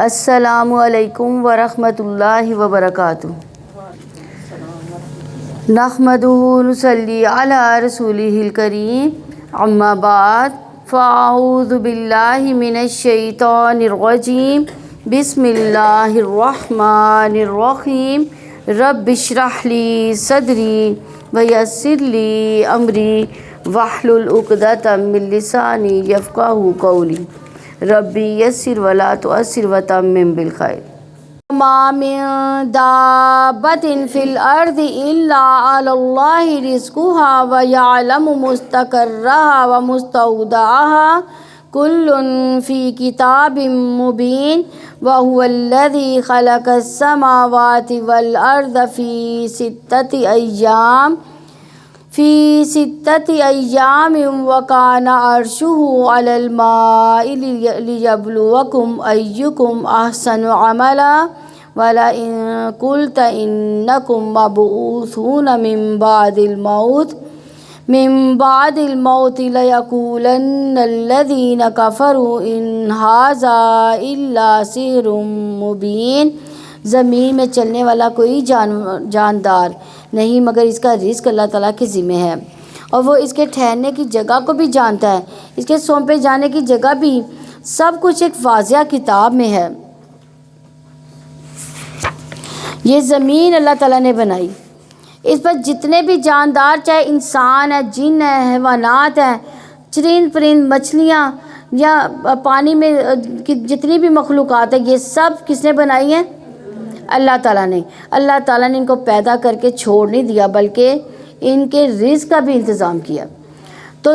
السلام علیکم ورحمۃ اللہ وبرکاتہ۔ نحمدہ ونصلی علی رسولہ الکریم، اما بعد فاعوذ باللہ من الشیطان الرجیم، بسم اللہ الرحمن الرحیم۔ رب اشرح لی صدری ویسر لی امری واحلل عقدۃ من لسانی یفقہوا قولی۔ ربی یسر ولا تعسر وتمم بالخیر۔ ما من دابۃ فی الارض الا علی اللہ رزقها ویعلم مستقرها ومستودعها کل فی کتاب مبین وهو الذی خلق السماوات والارض فی ستۃ ایام وکان عرشہ علی الماء لیبلوکم ایکم احسن عملا ولئن قلت انکم مبعوثون من بعد الموت لیقولن الذین کفروا ان ھذا الا سحر مبین۔ زمین میں چلنے والا کوئی جاندار نہیں مگر اس کا رزق اللہ تعالیٰ کے ذمہ ہے، اور وہ اس کے ٹھہرنے کی جگہ کو بھی جانتا ہے، اس کے سونپے جانے کی جگہ بھی، سب کچھ ایک واضح کتاب میں ہے۔ یہ زمین اللہ تعالیٰ نے بنائی، اس پر جتنے بھی جاندار، چاہے انسان ہے، جن ہے، حیوانات ہیں، چرند پرند، مچھلیاں یا پانی میں جتنی بھی مخلوقات ہیں، یہ سب کس نے بنائی ہیں؟ اللہ تعالیٰ نے۔ اللہ تعالیٰ نے ان کو پیدا کر کے چھوڑ نہیں دیا بلکہ ان کے رزق کا بھی انتظام کیا۔ تو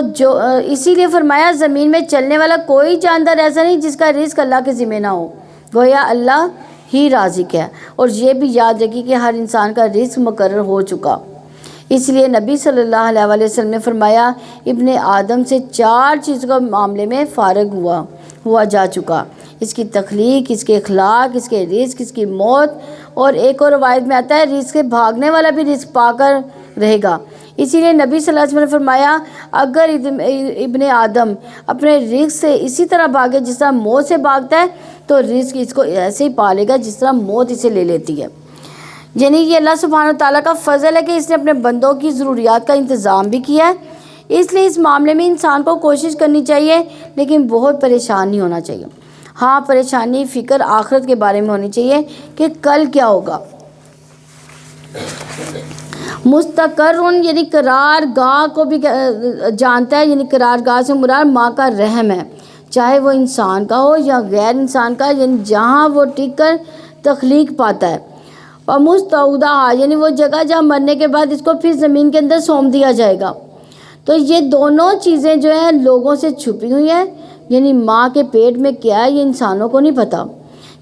اسی لیے فرمایا زمین میں چلنے والا کوئی جاندار ایسا نہیں جس کا رزق اللہ کے ذمہ نہ ہو، گویا اللہ ہی رازق ہے۔ اور یہ بھی یاد رکھیے کہ ہر انسان کا رزق مقرر ہو چکا، اس لیے نبی صلی اللہ علیہ وسلم نے فرمایا ابن آدم سے 4 چیزوں کے معاملے میں فارغ ہوا جا چکا: اس کی تخلیق، اس کے اخلاق، اس کے رزق، اس کی موت، اور ایک اور روایت میں آتا ہے رزق سے بھاگنے والا بھی رزق پا کر رہے گا۔ اسی لیے نبی صلی اللہ علیہ وسلم نے فرمایا اگر ابن آدم اپنے رزق سے اسی طرح بھاگے جس طرح موت سے بھاگتا ہے تو رزق اس کو ایسے ہی پالے گا جس طرح موت اسے لے لیتی ہے۔ یعنی یہ اللہ سبحانہ و تعالیٰ کا فضل ہے کہ اس نے اپنے بندوں کی ضروریات کا انتظام بھی کیا ہے۔ اس لیے اس معاملے میں انسان کو کوشش کرنی چاہیے لیکن بہت پریشان نہیں ہونا چاہیے۔ ہاں، پریشانی، فکر آخرت کے بارے میں ہونی چاہیے کہ کل کیا ہوگا۔ مستقرن یعنی قرار گاہ کو بھی جانتا ہے، یعنی قرار گاہ سے مراد ماں کا رحم ہے، چاہے وہ انسان کا ہو یا غیر انسان کا، یعنی جہاں وہ ٹک کر تخلیق پاتا ہے۔ اور مستودع یعنی وہ جگہ جہاں مرنے کے بعد اس کو پھر زمین کے اندر سونپ دیا جائے گا۔ تو یہ دونوں چیزیں جو ہیں لوگوں سے چھپی ہوئی ہیں، یعنی ماں کے پیٹ میں کیا ہے یہ انسانوں کو نہیں پتہ،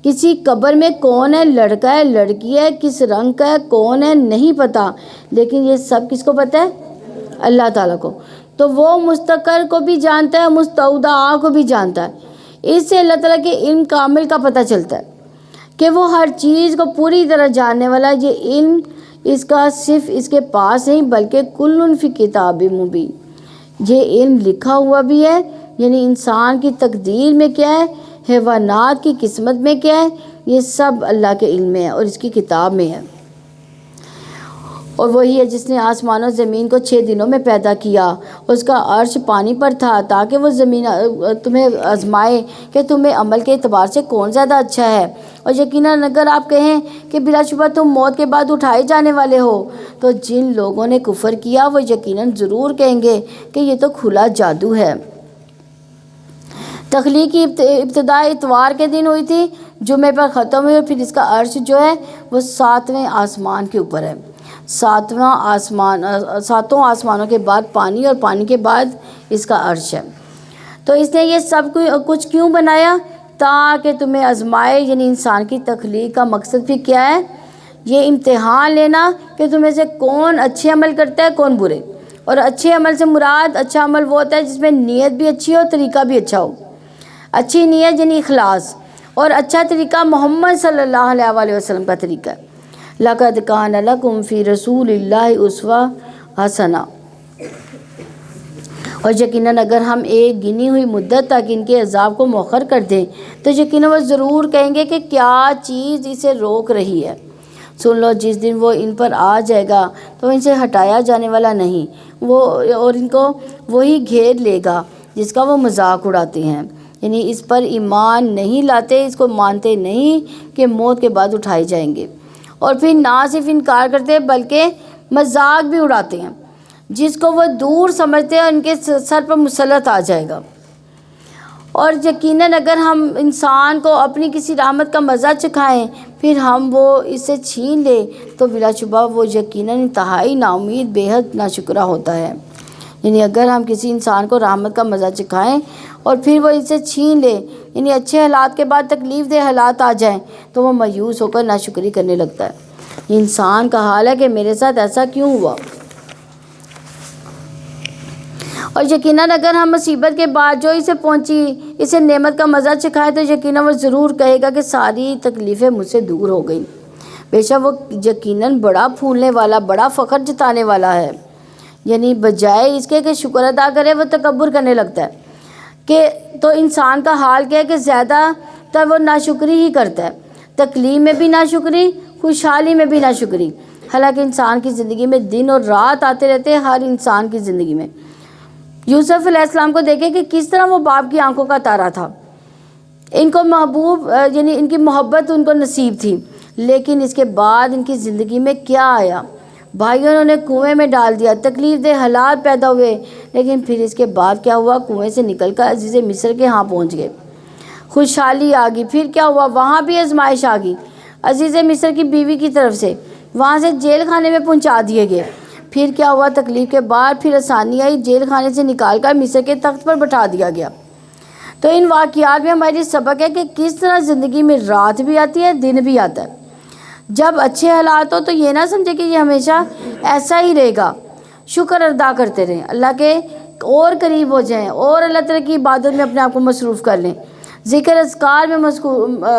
کسی قبر میں کون ہے، لڑکا ہے، لڑکی ہے، کس رنگ کا ہے، کون ہے، نہیں پتہ، لیکن یہ سب کس کو پتہ ہے؟ اللہ تعالیٰ کو۔ تو وہ مستقر کو بھی جانتا ہے، مستودع کو بھی جانتا ہے۔ اس سے اللہ تعالیٰ کے علم کامل کا پتہ چلتا ہے کہ وہ ہر چیز کو پوری طرح جاننے والا۔ یہ علم اس کا صرف اس کے پاس نہیں بلکہ کل فی کتاب مبین، یہ علم لکھا ہوا بھی ہے، یعنی انسان کی تقدیر میں کیا ہے، حیوانات کی قسمت میں کیا ہے، یہ سب اللہ کے علم میں ہے اور اس کی کتاب میں ہے۔ اور وہی ہے جس نے آسمان و زمین کو 6 دنوں میں پیدا کیا، اس کا عرش پانی پر تھا تاکہ وہ زمین تمہیں آزمائے کہ تمہیں عمل کے اعتبار سے کون زیادہ اچھا ہے۔ اور یقیناً اگر آپ کہیں کہ بلا شبہ تم موت کے بعد اٹھائے جانے والے ہو، تو جن لوگوں نے کفر کیا وہ یقیناً ضرور کہیں گے کہ یہ تو کھلا جادو ہے۔ تخلیق کی ابتدا اتوار کے دن ہوئی تھی، جمعے پر ختم ہوئی، اور پھر اس کا عرش جو ہے وہ 7ویں آسمان کے اوپر ہے۔ 7واں ساتوں آسمانوں کے بعد پانی، اور پانی کے بعد اس کا عرش ہے۔ تو اس نے یہ سب کچھ کیوں بنایا؟ تاکہ تمہیں آزمائے، یعنی انسان کی تخلیق کا مقصد بھی کیا ہے؟ یہ امتحان لینا کہ تمہیں سے کون اچھے عمل کرتا ہے، کون برے۔ اور اچھے عمل سے مراد اچھا عمل وہ ہوتا ہے جس میں نیت بھی اچھی ہو، طریقہ بھی اچھا ہو۔ اچھی نیت یعنی اخلاص، اور اچھا طریقہ محمد صلی اللہ علیہ وسلم کا طریقہ ہے۔ لَقَدْ كَانَ لَكُمْ فِي رَسُولِ اللَّهِ أُسْوَةٌ حَسَنَةٌ۔ اور یقیناً اگر ہم ایک گنی ہوئی مدت تک ان کے عذاب کو مؤخر کر دیں تو یقیناً وہ ضرور کہیں گے کہ کیا چیز اسے روک رہی ہے۔ سن لو، جس دن وہ ان پر آ جائے گا تو ان سے ہٹایا جانے والا نہیں، وہ اور ان کو وہی گھیر لے گا جس کا وہ مذاق اڑاتے ہیں، یعنی اس پر ایمان نہیں لاتے، اس کو مانتے نہیں کہ موت کے بعد اٹھائے جائیں گے، اور پھر نہ صرف انکار کرتے بلکہ مذاق بھی اڑاتے ہیں، جس کو وہ دور سمجھتے ہیں ان کے سر پر مسلط آ جائے گا۔ اور یقیناً اگر ہم انسان کو اپنی کسی رحمت کا مزہ چکھائیں پھر ہم وہ اس سے چھین لیں تو بلا شبہ وہ یقیناً انتہائی نا امید، بے حد ناشکرا ہوتا ہے۔ یعنی اگر ہم کسی انسان کو رحمت کا مزہ چکھائیں اور پھر وہ اس سے چھین لے، یعنی اچھے حالات کے بعد تکلیف دہ حالات آ جائیں تو وہ مایوس ہو کر ناشکری کرنے لگتا ہے۔ یہ انسان کا حال ہے کہ میرے ساتھ ایسا کیوں ہوا۔ اور یقیناً اگر ہم مصیبت کے بعد جو اسے پہنچی اسے نعمت کا مزہ چکھائے تو یقیناً وہ ضرور کہے گا کہ ساری تکلیفیں مجھ سے دور ہو گئیں۔ بے شک وہ یقیناً بڑا پھولنے والا، بڑا فخر جتانے والا ہے، یعنی بجائے اس کے کہ شکر ادا کرے وہ تکبر کرنے لگتا ہے کہ تو انسان کا حال کیا ہے کہ زیادہ تر وہ ناشکری ہی کرتا ہے، تکلیف میں بھی ناشکری، خوشحالی میں بھی ناشکری۔ حالانکہ انسان کی زندگی میں دن اور رات آتے رہتے ہیں، ہر انسان کی زندگی میں۔ یوسف علیہ السلام کو دیکھیں کہ کس طرح وہ باپ کی آنکھوں کا تارا تھا، ان کو محبوب، یعنی ان کی محبت ان کو نصیب تھی، لیکن اس کے بعد ان کی زندگی میں کیا آیا؟ بھائیوں نے انہیں کنویں میں ڈال دیا، تکلیف دہ حالات پیدا ہوئے، لیکن پھر اس کے بعد کیا ہوا؟ کنویں سے نکل کر عزیز مصر کے ہاں پہنچ گئے، خوشحالی آ گئی۔ پھر کیا ہوا؟ وہاں بھی آزمائش آ گئی عزیز مصر کی بیوی کی طرف سے، وہاں سے جیل خانے میں پہنچا دیے گئے۔ پھر کیا ہوا؟ تکلیف کے بعد پھر آسانی آئی، جیل خانے سے نکال کر مصر کے تخت پر بٹھا دیا گیا۔ تو ان واقعات میں ہمارے لیے سبق ہے کہ کس طرح زندگی میں رات بھی آتی ہے، دن بھی آتا ہے۔ جب اچھے حالات ہو تو یہ نہ سمجھے کہ یہ ہمیشہ ایسا ہی رہے گا، شکر ادا کرتے رہیں، اللہ کے اور قریب ہو جائیں اور اللہ تعالیٰ کی عبادت میں اپنے آپ کو مصروف کر لیں، ذکر اذکار میں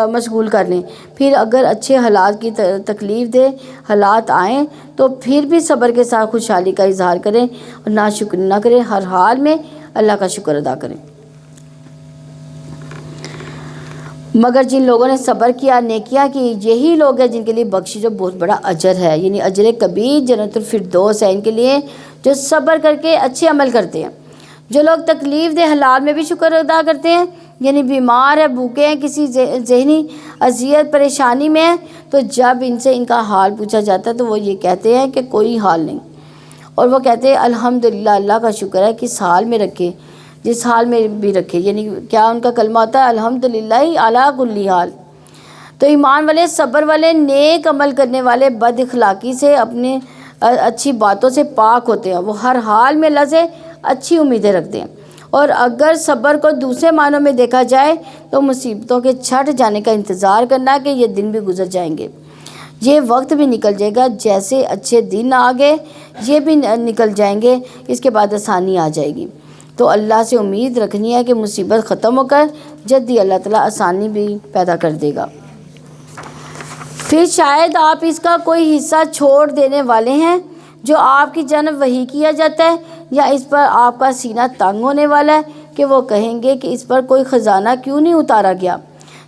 مشغول کر لیں۔ پھر اگر اچھے حالات کی تکلیف دہ حالات آئیں تو پھر بھی صبر کے ساتھ خوشحالی کا اظہار کریں اور ناشکری نہ کریں، ہر حال میں اللہ کا شکر ادا کریں۔ مگر جن لوگوں نے صبر کیا، نیکیاں کی، یہی لوگ ہیں جن کے لیے بخشش جو بہت بڑا اجر ہے، یعنی اجر کبیر، جنت الفردوس ہے ان کے لیے جو صبر کر کے اچھے عمل کرتے ہیں۔ جو لوگ تکلیف دہ حالات میں بھی شکر ادا کرتے ہیں، یعنی بیمار ہے، بھوکے ہیں، کسی ذہنی اذیت پریشانی میں ہیں، تو جب ان سے ان کا حال پوچھا جاتا ہے تو وہ یہ کہتے ہیں کہ کوئی حال نہیں، اور وہ کہتے ہیں الحمدللہ، اللہ کا شکر ہے، کس حال میں رکھے، جس حال میں بھی رکھے، یعنی کیا ان کا کلمہ ہوتا ہے الحمدللہ علی کل حال۔ تو ایمان والے، صبر والے، نیک عمل کرنے والے بد اخلاقی سے، اپنے اچھی باتوں سے پاک ہوتے ہیں، وہ ہر حال میں اللہ سے اچھی امیدیں رکھتے ہیں۔ اور اگر صبر کو دوسرے معنوں میں دیکھا جائے تو مصیبتوں کے چھٹ جانے کا انتظار کرنا کہ یہ دن بھی گزر جائیں گے، یہ وقت بھی نکل جائے گا، جیسے اچھے دن آ گئے یہ بھی نکل جائیں گے، اس کے بعد آسانی آ جائے گی۔ تو اللہ سے امید رکھنی ہے کہ مصیبت ختم ہو کر جلدی اللہ تعالیٰ آسانی بھی پیدا کر دے گا۔ پھر شاید آپ اس کا کوئی حصہ چھوڑ دینے والے ہیں جو آپ کی جانب وحی کیا جاتا ہے، یا اس پر آپ کا سینہ تنگ ہونے والا ہے کہ وہ کہیں گے کہ اس پر کوئی خزانہ کیوں نہیں اتارا گیا،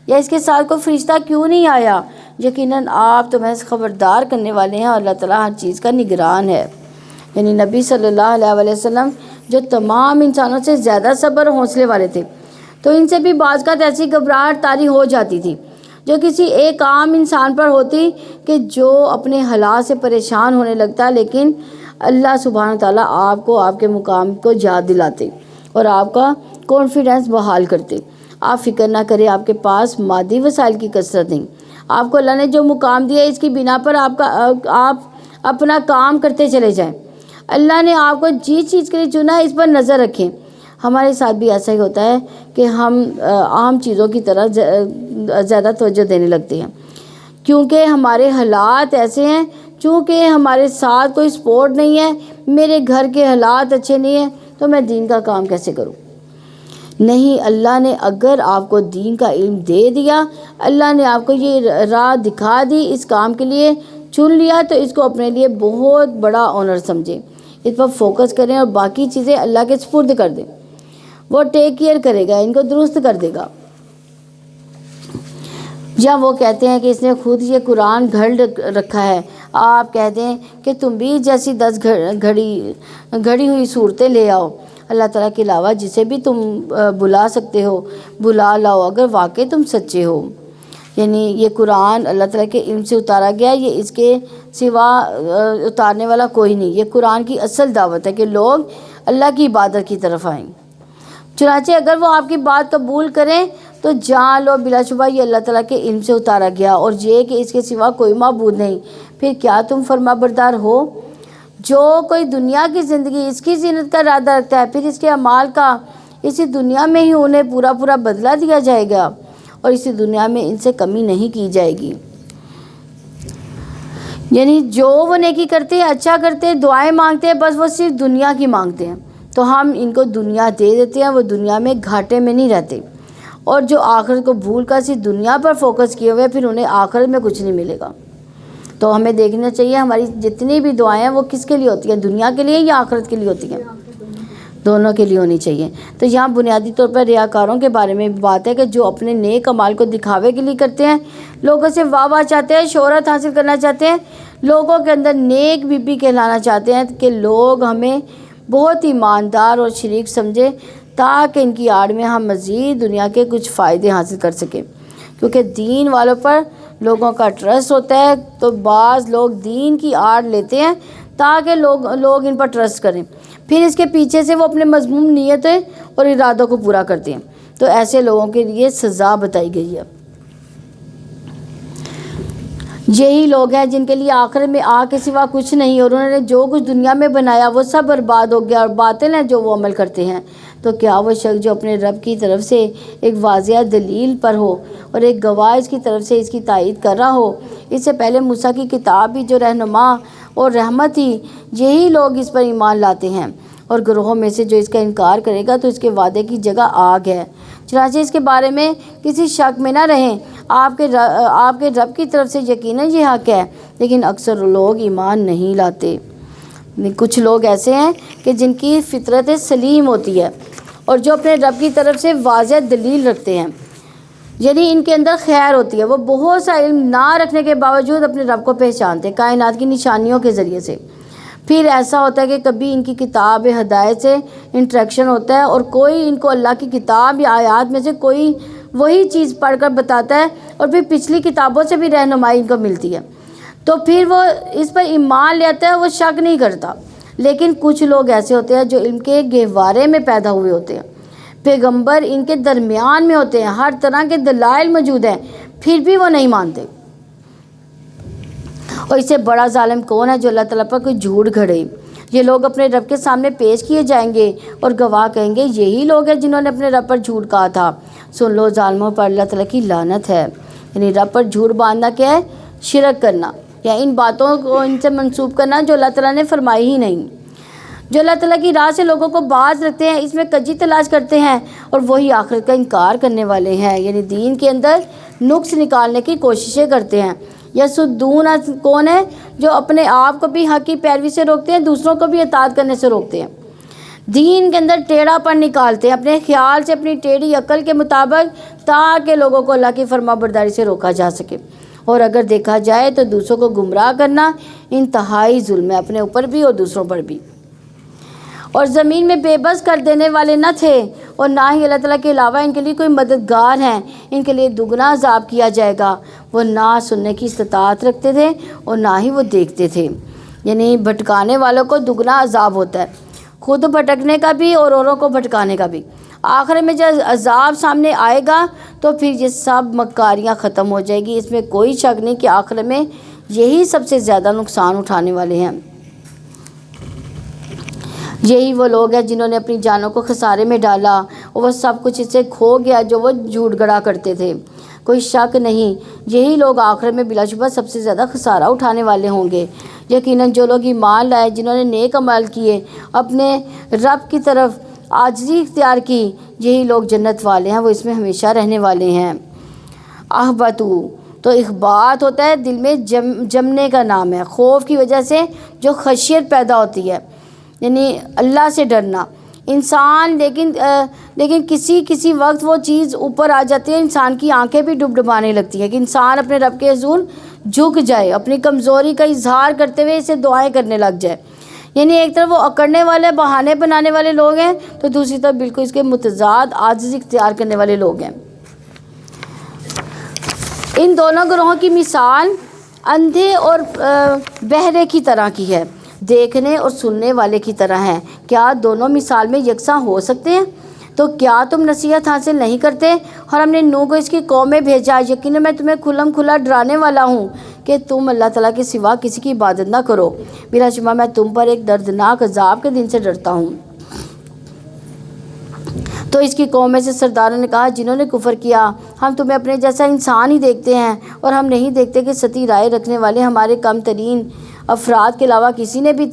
یا اس کے ساتھ کوئی فرشتہ کیوں نہیں آیا۔ یقیناً آپ تو محض خبردار کرنے والے ہیں اور اللہ تعالیٰ ہر چیز کا نگران ہے۔ یعنی نبی صلی اللہ علیہ وسلم جو تمام انسانوں سے زیادہ صبر و حوصلے والے تھے، تو ان سے بھی بعض کا ایسی گھبراہٹ طاری ہو جاتی تھی جو کسی ایک عام انسان پر ہوتی کہ جو اپنے حالات سے پریشان ہونے لگتا، لیکن اللہ سبحانہ تعالیٰ آپ کو آپ کے مقام کو یاد دلاتے اور آپ کا کانفیڈنس بحال کرتے۔ آپ فکر نہ کریں، آپ کے پاس مادی وسائل کی کثرت نہیں، آپ کو اللہ نے جو مقام دیا اس کی بنا پر آپ اپنا کام کرتے چلے جائیں۔ اللہ نے آپ کو جس چیز کے لیے چنا ہے اس پر نظر رکھیں۔ ہمارے ساتھ بھی ایسا ہی ہوتا ہے کہ ہم عام چیزوں کی طرح زیادہ توجہ دینے لگتے ہیں، کیونکہ ہمارے حالات ایسے ہیں، چونکہ ہمارے ساتھ کوئی سپورٹ نہیں ہے، میرے گھر کے حالات اچھے نہیں ہیں، تو میں دین کا کام کیسے کروں؟ نہیں، اللہ نے اگر آپ کو دین کا علم دے دیا، اللہ نے آپ کو یہ راہ دکھا دی، اس کام کے لیے چن لیا، تو اس کو اپنے لیے بہت بڑا آنر سمجھیں، اس پر فوکس کریں اور باقی چیزیں اللہ کے سپرد کر دیں. وہ ٹیک کیئر کرے گا, ان کو درست کر دے گا. یا وہ کہتے ہیں کہ اس نے خود یہ قرآن گھڑ رکھا ہے, آپ کہہ دیں کہ تم بھی جیسی 10 گھڑی ہوئی صورتیں لے آؤ, اللہ تعالیٰ کے علاوہ جسے بھی تم بلا سکتے ہو بلا لاؤ اگر واقعی تم سچے ہو. یعنی یہ قرآن اللہ تعالیٰ کے علم سے اتارا گیا, یہ اس کے سوا اتارنے والا کوئی نہیں. یہ قرآن کی اصل دعوت ہے کہ لوگ اللہ کی عبادت کی طرف آئیں. چنانچہ اگر وہ آپ کی بات قبول کریں تو جان لو بلا شبہ یہ اللہ تعالیٰ کے علم سے اتارا گیا, اور یہ کہ اس کے سوا کوئی معبود نہیں. پھر کیا تم فرما بردار ہو؟ جو کوئی دنیا کی زندگی اس کی زینت کا ارادہ رکھتا ہے, پھر اس کے اعمال کا اسی دنیا میں ہی انہیں پورا بدلہ دیا جائے گا, اور اسی دنیا میں ان سے کمی نہیں کی جائے گی. یعنی جو وہ نیکی کرتے ہیں, اچھا کرتے ہیں, دعائیں مانگتے ہیں, بس وہ صرف دنیا کی مانگتے ہیں, تو ہم ان کو دنیا دے دیتے ہیں. وہ دنیا میں گھاٹے میں نہیں رہتے. اور جو آخرت کو بھول کر صرف دنیا پر فوکس کیے ہوئے, پھر انہیں آخرت میں کچھ نہیں ملے گا. تو ہمیں دیکھنا چاہیے ہماری جتنی بھی دعائیں ہیں وہ کس کے لیے ہوتی ہیں, دنیا کے لیے یا آخرت کے لیے ہوتی ہیں؟ دونوں کے لیے ہونی چاہیے. تو یہاں بنیادی طور پر ریاکاروں کے بارے میں بات ہے کہ جو اپنے نیک اعمال کو دکھاوے کے لیے کرتے ہیں, لوگوں سے واہ چاہتے ہیں, شہرت حاصل کرنا چاہتے ہیں, لوگوں کے اندر نیک بی بی کہلانا چاہتے ہیں کہ لوگ ہمیں بہت ایماندار اور شریک سمجھے, تاکہ ان کی آڑ میں ہم مزید دنیا کے کچھ فائدے حاصل کر سکیں. کیونکہ دین والوں پر لوگوں کا ٹرسٹ ہوتا ہے, تو بعض لوگ دین کی آڑ لیتے ہیں تاکہ لوگ ان پر ٹرسٹ کریں, پھر اس کے پیچھے سے وہ اپنے مذموم نیتیں اور ارادوں کو پورا کرتے ہیں. تو ایسے لوگوں کے لیے سزا بتائی گئی ہے. یہی لوگ ہیں جن کے لیے آخرت میں آگ کے سوا کچھ نہیں, اور انہوں نے جو کچھ دنیا میں بنایا وہ سب برباد ہو گیا, اور باطل ہیں جو وہ عمل کرتے ہیں. تو کیا وہ شخص جو اپنے رب کی طرف سے ایک واضح دلیل پر ہو اور ایک گواہ اس کی طرف سے اس کی تائید کر رہا ہو, اس سے پہلے موسیٰ کی کتاب بھی جو رہنما اور رحمت تھی, یہی لوگ اس پر ایمان لاتے ہیں. اور گروہوں میں سے جو اس کا انکار کرے گا تو اس کے وعدے کی جگہ آگ ہے. چنانچہ اس کے بارے میں کسی شک میں نہ رہیں, آپ کے رب کی طرف سے یقیناً یہ حق ہے, لیکن اکثر لوگ ایمان نہیں لاتے. کچھ لوگ ایسے ہیں کہ جن کی فطرت سلیم ہوتی ہے اور جو اپنے رب کی طرف سے واضح دلیل رکھتے ہیں, یعنی ان کے اندر خیر ہوتی ہے, وہ بہت سا علم نہ رکھنے کے باوجود اپنے رب کو پہچانتے ہیں کائنات کی نشانیوں کے ذریعے سے. پھر ایسا ہوتا ہے کہ کبھی ان کی کتاب ہدایت سے انٹریکشن ہوتا ہے, اور کوئی ان کو اللہ کی کتاب یا آیات میں سے کوئی وہی چیز پڑھ کر بتاتا ہے, اور پھر پچھلی کتابوں سے بھی رہنمائی ان کو ملتی ہے, تو پھر وہ اس پر ایمان لیتا ہے, وہ شک نہیں کرتا. لیکن کچھ لوگ ایسے ہوتے ہیں جو علم کے گہوارے میں پیدا ہوئے ہوتے ہیں, پیغمبر ان کے درمیان میں ہوتے ہیں, ہر طرح کے دلائل موجود ہیں, پھر بھی وہ نہیں مانتے. اور اس سے بڑا ظالم کون ہے جو اللہ تعالیٰ پر کوئی جھوٹ گھڑے؟ یہ لوگ اپنے رب کے سامنے پیش کیے جائیں گے اور گواہ کہیں گے یہی لوگ ہیں جنہوں نے اپنے رب پر جھوٹ کہا تھا. سن لو ظالموں پر اللہ تعالیٰ کی لعنت ہے. یعنی رب پر جھوٹ باندھنا کیا ہے؟ شرک کرنا, یا ان باتوں کو ان سے منسوب کرنا جو اللہ تعالیٰ نے فرمائی ہی نہیں. جو اللہ تعالیٰ کی راہ سے لوگوں کو باز رکھتے ہیں, اس میں کجی تلاش کرتے ہیں, اور وہی آخرت کا انکار کرنے والے ہیں. یعنی دین کے اندر نقص نکالنے کی کوششیں کرتے ہیں. یا سدون کون ہے؟ جو اپنے آپ کو بھی حق کی پیروی سے روکتے ہیں, دوسروں کو بھی اطاعت کرنے سے روکتے ہیں. دین کے اندر ٹیڑھا پن نکالتے ہیں اپنے خیال سے, اپنی ٹیڑھی عقل کے مطابق, تاکہ لوگوں کو اللہ کی فرما برداری سے روکا جا سکے. اور اگر دیکھا جائے تو دوسروں کو گمراہ کرنا انتہائی ظلم ہے, اپنے اوپر بھی اور دوسروں پر بھی. اور زمین میں بے بس کر دینے والے نہ تھے, اور نہ ہی اللہ تعالیٰ کے علاوہ ان کے لیے کوئی مددگار ہیں. ان کے لیے دگنا عذاب کیا جائے گا. وہ نہ سننے کی استطاعت رکھتے تھے اور نہ ہی وہ دیکھتے تھے. یعنی بھٹکانے والوں کو دگنا عذاب ہوتا ہے, خود بھٹکنے کا بھی اور اوروں کو بھٹکانے کا بھی. آخر میں جب عذاب سامنے آئے گا تو پھر یہ سب مکاریاں ختم ہو جائے گی. اس میں کوئی شک نہیں کہ آخر میں یہی سب سے زیادہ نقصان اٹھانے والے ہیں. یہی وہ لوگ ہیں جنہوں نے اپنی جانوں کو خسارے میں ڈالا, اور وہ سب کچھ اس سے کھو گیا جو وہ جھوٹ گڑا کرتے تھے. کوئی شک نہیں یہی لوگ آخر میں بلا شبہ سب سے زیادہ خسارہ اٹھانے والے ہوں گے. یقیناً جو لوگ ایمان لائے, جنہوں نے نیک عمل کیے, اپنے رب کی طرف عاجزی اختیار کی, یہی لوگ جنت والے ہیں, وہ اس میں ہمیشہ رہنے والے ہیں. احبتو تو اخبات ہوتا ہے دل میں جمنے کا نام ہے, خوف کی وجہ سے جو خشیت پیدا ہوتی ہے. یعنی اللہ سے ڈرنا انسان، لیکن کسی وقت وہ چیز اوپر آ جاتی ہے، انسان کی آنکھیں بھی ڈبڈبانے لگتی ہیں کہ انسان اپنے رب کے حضور جھک جائے، اپنی کمزوری کا اظہار کرتے ہوئے اسے دعائیں کرنے لگ جائے۔ یعنی ایک طرف وہ اکڑنے والے بہانے بنانے والے لوگ ہیں، تو دوسری طرف بالکل اس کے متضاد عاجزی اختیار کرنے والے لوگ ہیں۔ ان دونوں گروہوں کی مثال اندھے اور بہرے کی طرح کی ہے، دیکھنے اور سننے والے کی طرح ہے۔ کیا دونوں مثال میں یکساں ہو سکتے ہیں؟ تو کیا تم نصیحت حاصل نہیں کرتے؟ اور ہم نے نوح کو اس کی قوم میں بھیجا، یقیناً میں تمہیں کھلم کھلا ڈرانے والا ہوں کہ تم اللہ تعالیٰ کے سوا کسی کی عبادت نہ کرو، بلا شبہ میں تم پر ایک دردناک عذاب کے دن سے ڈرتا ہوں۔ تو اس کی قوم میں سے سرداروں نے کہا جنہوں نے کفر کیا، ہم تمہیں اپنے جیسا انسان ہی دیکھتے ہیں، اور ہم نہیں دیکھتے کہ ستی رائے رکھنے والے ہمارے کم ترین افراد کے علاوہ کسی نے بھی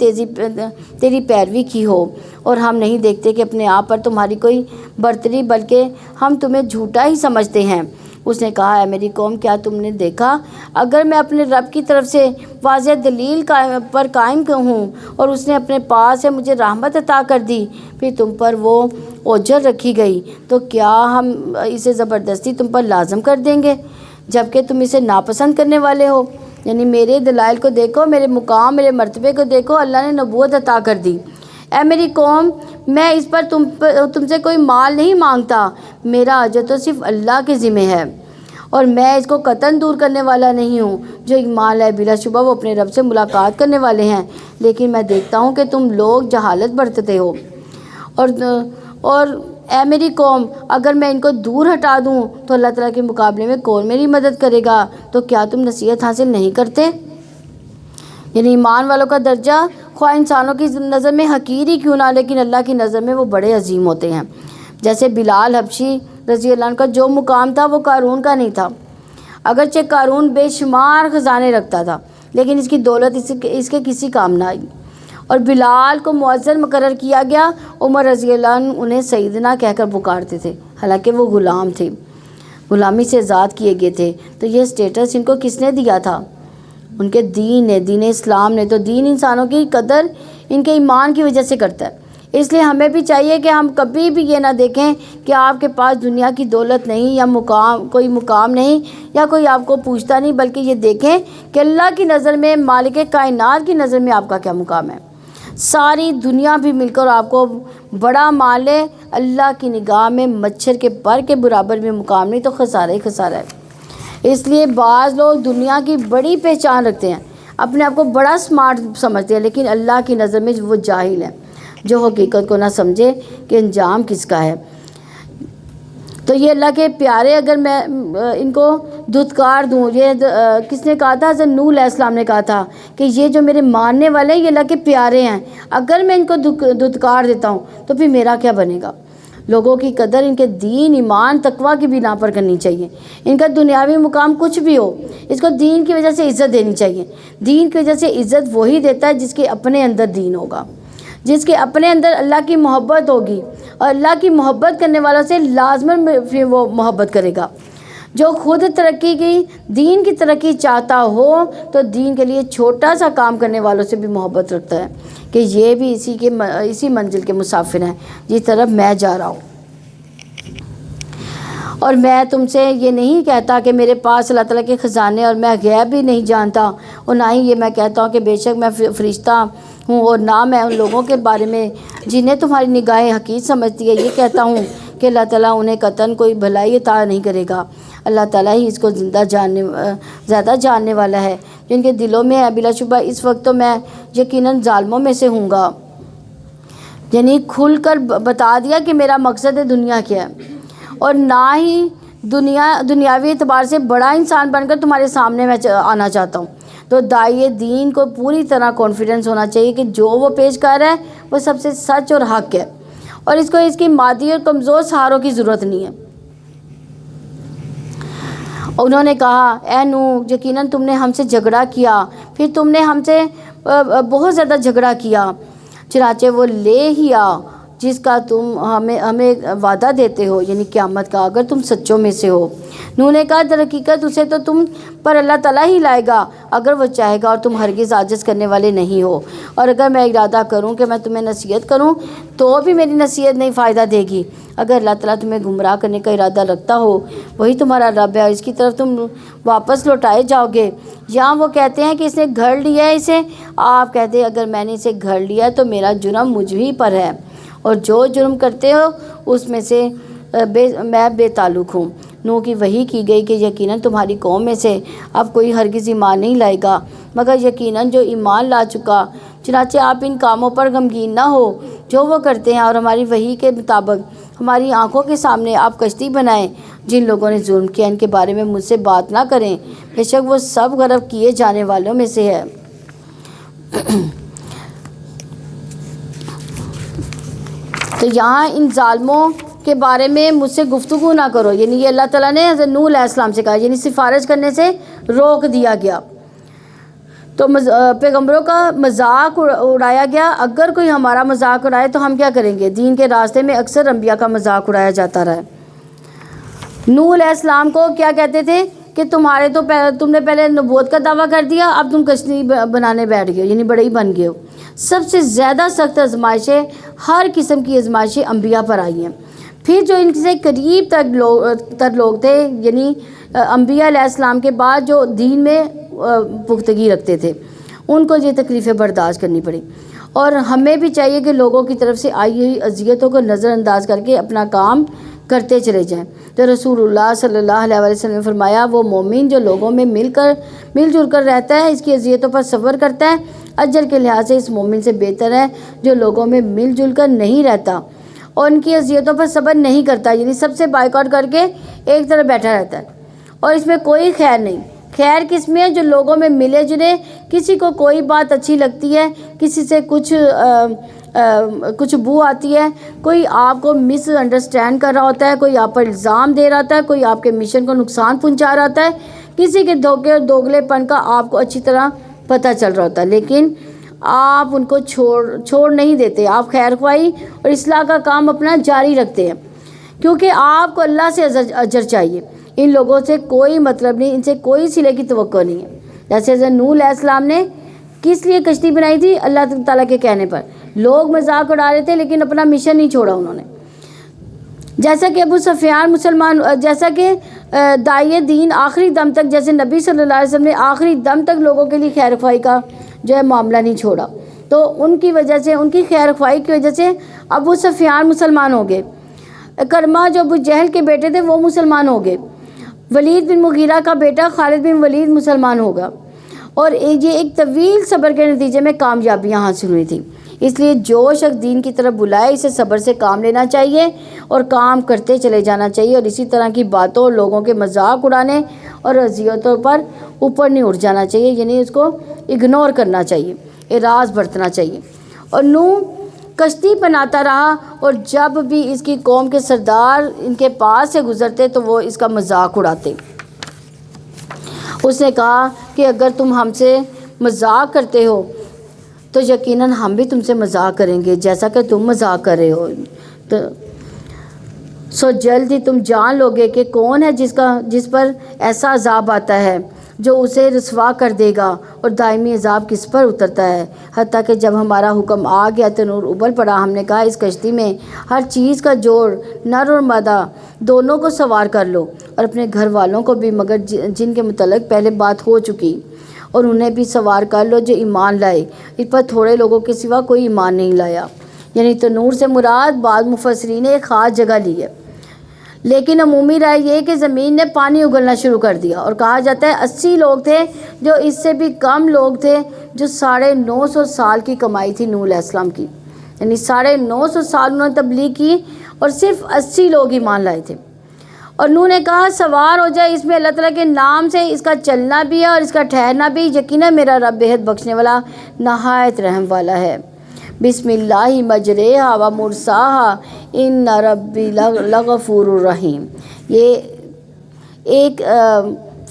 تیری پیروی کی ہو، اور ہم نہیں دیکھتے کہ اپنے آپ پر تمہاری کوئی برتری، بلکہ ہم تمہیں جھوٹا ہی سمجھتے ہیں۔ اس نے کہا اے میری قوم، کیا تم نے دیکھا اگر میں اپنے رب کی طرف سے واضح دلیل پر قائم ہوں اور اس نے اپنے پاس سے مجھے رحمت عطا کر دی، پھر تم پر وہ اوجر رکھی گئی، تو کیا ہم اسے زبردستی تم پر لازم کر دیں گے جبکہ تم اسے ناپسند کرنے والے ہو؟ یعنی میرے دلائل کو دیکھو، میرے مقام، میرے مرتبے کو دیکھو۔ اللہ نے نبوت عطا کر دی۔ اے میری قوم، میں اس پر تم سے کوئی مال نہیں مانگتا، میرا اجر تو صرف اللہ کے ذمہ ہے، اور میں اس کو قطعاً دور کرنے والا نہیں ہوں۔ جو ایمان لائے بلا شبہ وہ اپنے رب سے ملاقات کرنے والے ہیں، لیکن میں دیکھتا ہوں کہ تم لوگ جہالت برتتے ہو۔ اور اے میری قوم، اگر میں ان کو دور ہٹا دوں تو اللہ تعالیٰ کے مقابلے میں کون میری مدد کرے گا؟ تو کیا تم نصیحت حاصل نہیں کرتے؟ یعنی ایمان والوں کا درجہ خواہ انسانوں کی نظر میں حقیر ہی کیوں نہ، لیکن اللہ کی نظر میں وہ بڑے عظیم ہوتے ہیں۔ جیسے بلال حبشی رضی اللہ عنہ کا جو مقام تھا وہ قارون کا نہیں تھا، اگرچہ قارون بے شمار خزانے رکھتا تھا، لیکن اس کی دولت اس کے کسی کام نہ آئی، اور بلال کو مؤذن مقرر کیا گیا۔ عمر رضی اللہ عنہ انہیں سیدنا کہہ کر پکارتے تھے، حالانکہ وہ غلام تھے، غلامی سے آزاد کیے گئے تھے۔ تو یہ سٹیٹس ان کو کس نے دیا تھا؟ ان کے دین نے، دین اسلام نے۔ تو دین انسانوں کی قدر ان کے ایمان کی وجہ سے کرتا ہے۔ اس لیے ہمیں بھی چاہیے کہ ہم کبھی بھی یہ نہ دیکھیں کہ آپ کے پاس دنیا کی دولت نہیں، یا کوئی مقام نہیں، یا کوئی آپ کو پوچھتا نہیں، بلکہ یہ دیکھیں کہ اللہ کی نظر میں، مالک کائنات کی نظر میں آپ کا کیا مقام ہے۔ ساری دنیا بھی مل کر آپ کو بڑا مال ہے، اللہ کی نگاہ میں مچھر کے پر کے برابر بھی مقام نہیں، تو خسارہ ہی خسارہ ہے۔ اس لیے بعض لوگ دنیا کی بڑی پہچان رکھتے ہیں، اپنے آپ کو بڑا سمارٹ سمجھتے ہیں، لیکن اللہ کی نظر میں وہ جاہل ہیں، جو حقیقت کو نہ سمجھے کہ انجام کس کا ہے۔ تو یہ اللہ کے پیارے، اگر میں ان کو دھتکار دوں، یہ کس نے کہا تھا؟ حضرت نوح علیہ السلام نے کہا تھا کہ یہ جو میرے ماننے والے ہیں یہ اللہ کے پیارے ہیں، اگر میں ان کو دھتکار دیتا ہوں تو پھر میرا کیا بنے گا؟ لوگوں کی قدر ان کے دین، ایمان، تقویٰ کی بنا پر کرنی چاہیے۔ ان کا دنیاوی مقام کچھ بھی ہو، اس کو دین کی وجہ سے عزت دینی چاہیے۔ دین کی وجہ سے عزت وہی دیتا ہے جس کے اپنے اندر دین ہوگا، جس کے اپنے اندر اللہ کی محبت ہوگی، اور اللہ کی محبت کرنے والوں سے لازماً پھر وہ محبت کرے گا۔ جو خود ترقی کی، دین کی ترقی چاہتا ہو تو دین کے لیے چھوٹا سا کام کرنے والوں سے بھی محبت رکھتا ہے کہ یہ بھی اسی منزل کے مسافر ہیں جس طرف میں جا رہا ہوں۔ اور میں تم سے یہ نہیں کہتا کہ میرے پاس اللہ تعالیٰ کے خزانے اور میں غیب بھی نہیں جانتا، اور نہ ہی یہ میں کہتا ہوں کہ بے شک میں فرشتہ ہوں، اور نہ میں ان لوگوں کے بارے میں جنہیں تمہاری نگاہیں حقیر سمجھتی ہے یہ کہتا ہوں کہ اللہ تعالیٰ انہیں قطعاً کوئی بھلائی عطا نہیں کرے گا۔ اللہ تعالیٰ ہی اس کو زیادہ جاننے والا ہے جن کے دلوں میں ہے۔ بلا شبہ اس وقت تو میں یقیناً ظالموں میں سے ہوں گا۔ یعنی کھل کر بتا دیا کہ میرا مقصد ہے دنیا کیا ہے، اور نہ ہی دنیاوی اعتبار سے بڑا انسان بن کر تمہارے سامنے میں آنا چاہتا ہوں۔ تو داعی دین کو پوری طرح کانفیڈنس ہونا چاہیے کہ جو وہ پیش کر رہا ہے وہ سب سے سچ اور حق ہے، اور اس کو اس کی مادی اور کمزور سہاروں کی ضرورت نہیں ہے۔ انہوں نے کہا اے نوح، یقیناً تم نے ہم سے جھگڑا کیا، پھر تم نے ہم سے بہت زیادہ جھگڑا کیا، چنانچہ وہ لے ہی آ جس کا تم ہمیں وعدہ دیتے ہو، یعنی قیامت کا، اگر تم سچوں میں سے ہو۔ نوح نے کہا در حقیقت اسے تو تم پر اللہ تعالیٰ ہی لائے گا اگر وہ چاہے گا، اور تم ہرگز عاجز کرنے والے نہیں ہو۔ اور اگر میں ارادہ کروں کہ میں تمہیں نصیحت کروں تو بھی میری نصیحت نہیں فائدہ دے گی۔ اگر اللہ تعالیٰ تمہیں گمراہ کرنے کا ارادہ رکھتا ہو، وہی تمہارا رب ہے اور اس کی طرف تم واپس لوٹائے جاؤ گے۔ یہاں وہ کہتے ہیں کہ اس نے گھڑ لیا ہے اسے، آپ کہتے ہیں اگر میں نے اسے گھڑ لیا ہے تو میرا جرم مجھ ہی پر ہے، اور جو جرم کرتے ہو اس میں سے میں بے تعلق ہوں۔ نوح کی وحی کی گئی کہ یقیناً تمہاری قوم میں سے اب کوئی ہرگز ایمان نہیں لائے گا مگر یقیناً جو ایمان لا چکا، چنانچہ آپ ان کاموں پر غمگین نہ ہو جو وہ کرتے ہیں، اور ہماری وحی کے مطابق ہماری آنکھوں کے سامنے آپ کشتی بنائیں۔ جن لوگوں نے ظلم کیا ان کے بارے میں مجھ سے بات نہ کریں، بے شک وہ سب غرق کیے جانے والوں میں سے ہے۔ تو یہاں ان ظالموں کے بارے میں مجھ سے گفتگو نہ کرو، یعنی یہ اللہ تعالیٰ نے حضرت نوح علیہ السلام سے کہا، یعنی سفارش کرنے سے روک دیا گیا۔ تو پیغمبروں کا مذاق اڑایا گیا۔ اگر کوئی ہمارا مذاق اڑائے تو ہم کیا کریں گے؟ دین کے راستے میں اکثر انبیاء کا مذاق اڑایا جاتا رہا ہے۔ نوح علیہ السلام کو کیا کہتے تھے کہ تم نے پہلے نبوت کا دعویٰ کر دیا، اب تم کشتی بنانے بیٹھ گئے، یعنی بڑے ہی بن گئے ہو۔ سب سے زیادہ سخت آزمائشیں، ہر قسم کی آزمائشیں انبیاء پر آئی ہیں۔ پھر جو ان سے قریب تر لوگ تھے، یعنی انبیاء علیہ السلام کے بعد جو دین میں پختگی رکھتے تھے، ان کو یہ تکلیفیں برداشت کرنی پڑی۔ اور ہمیں بھی چاہیے کہ لوگوں کی طرف سے آئی ہوئی اذیتوں کو نظر انداز کر کے اپنا کام کرتے چلے جائیں۔ تو رسول اللہ صلی اللہ علیہ وسلم نے فرمایا، وہ مومن جو لوگوں میں مل جل کر رہتا ہے، اس کی اذیتوں پر صبر کرتا ہے، اجر کے لحاظ سے اس مومن سے بہتر ہے جو لوگوں میں مل جل کر نہیں رہتا اور ان کی اذیتوں پر صبر نہیں کرتا، یعنی سب سے بائیکاٹ کر کے ایک طرف بیٹھا رہتا ہے، اور اس میں کوئی خیر نہیں۔ خیر کس میں ہے؟ جو لوگوں میں ملے جلے، کسی کو کوئی بات اچھی لگتی ہے، کسی سے کچھ بو آتی ہے، کوئی آپ کو مس انڈرسٹینڈ کر رہا ہوتا ہے، کوئی آپ پر الزام دے رہا ہوتا ہے، کوئی آپ کے مشن کو نقصان پہنچا رہا ہوتا ہے، کسی کے دھوکے اور دوگلے پن کا آپ کو اچھی طرح پتہ چل رہا ہوتا ہے، لیکن آپ ان کو چھوڑ نہیں دیتے، آپ خیر خواہی اور اصلاح کا کام اپنا جاری رکھتے ہیں، کیونکہ آپ کو اللہ سے اجر چاہیے۔ ان لوگوں سے کوئی مطلب نہیں، ان سے کوئی صلے کی توقع نہیں ہے۔ جیسے حضرت نوح علیہ السلام نے کس لیے کشتی بنائی تھی؟ اللہ تعالیٰ کے کہنے پر۔ لوگ مذاق اڑا رہے تھے لیکن اپنا مشن نہیں چھوڑا انہوں نے۔ جیسا کہ ابو سفیان جیسا کہ داعیِ دین آخری دم تک، جیسے نبی صلی اللہ علیہ وسلم نے آخری دم تک لوگوں کے لیے خیر خواہی کا معاملہ نہیں چھوڑا، تو ان کی وجہ سے، ان کی خیر خواہی کی وجہ سے ابو سفیان مسلمان ہو گئے، کرما جو ابو جہل کے بیٹے تھے وہ مسلمان ہو گئے، ولید بن مغیرہ کا بیٹا خالد بن ولید مسلمان ہوگا، اور یہ ایک طویل صبر کے نتیجے میں کامیابیاں حاصل ہوئی تھیں۔ اس لیے جو شخص دین کی طرف بلائے اسے صبر سے کام لینا چاہیے اور کام کرتے چلے جانا چاہیے، اور اسی طرح کی باتوں اور لوگوں کے مذاق اڑانے اور اذیتوں پر اوپر نہیں اٹھ جانا چاہیے، یعنی اس کو اگنور کرنا چاہیے، اعراض برتنا چاہیے۔ اور نوح کشتی بناتا رہا، اور جب بھی اس کی قوم کے سردار ان کے پاس سے گزرتے تو وہ اس کا مذاق اڑاتے۔ اس نے کہا کہ اگر تم ہم سے مذاق کرتے ہو تو یقیناً ہم بھی تم سے مذاق کریں گے جیسا کہ تم مذاق کر رہے ہو، سو جلد ہی تم جان لوگے کہ کون ہے جس پر ایسا عذاب آتا ہے جو اسے رسوا کر دے گا، اور دائمی عذاب کس پر اترتا ہے۔ حتیٰ کہ جب ہمارا حکم آ گیا تو نور ابل پڑا، ہم نے کہا اس کشتی میں ہر چیز کا جوڑ، نر اور مادہ دونوں کو سوار کر لو، اور اپنے گھر والوں کو بھی، مگر جن کے متعلق پہلے بات ہو چکی، اور انہیں بھی سوار کر لو جو ایمان لائے۔ اس پر تھوڑے لوگوں کے سوا کوئی ایمان نہیں لایا، یعنی تنور سے مراد بعض مفسرین نے ایک خاص جگہ لی ہے، لیکن عمومی رائے یہ کہ زمین نے پانی اگلنا شروع کر دیا، اور کہا جاتا ہے 80 لوگ تھے، جو اس سے بھی کم لوگ تھے، جو 950 سال کی کمائی تھی نوح علیہ السلام کی، یعنی 950 سال انہوں نے تبلیغ کی اور صرف 80 لوگ ایمان لائے تھے۔ اور نوح نے کہا سوار ہو جائے اس میں اللہ تعالیٰ کے نام سے، اس کا چلنا بھی ہے اور اس کا ٹھہرنا بھی، یقیناً میرا رب بہت بخشنے والا نہایت رحم والا ہے۔ بسم اللہ مجریہا و مرساہا ان ربی لغفور الرحیم۔ یہ ایک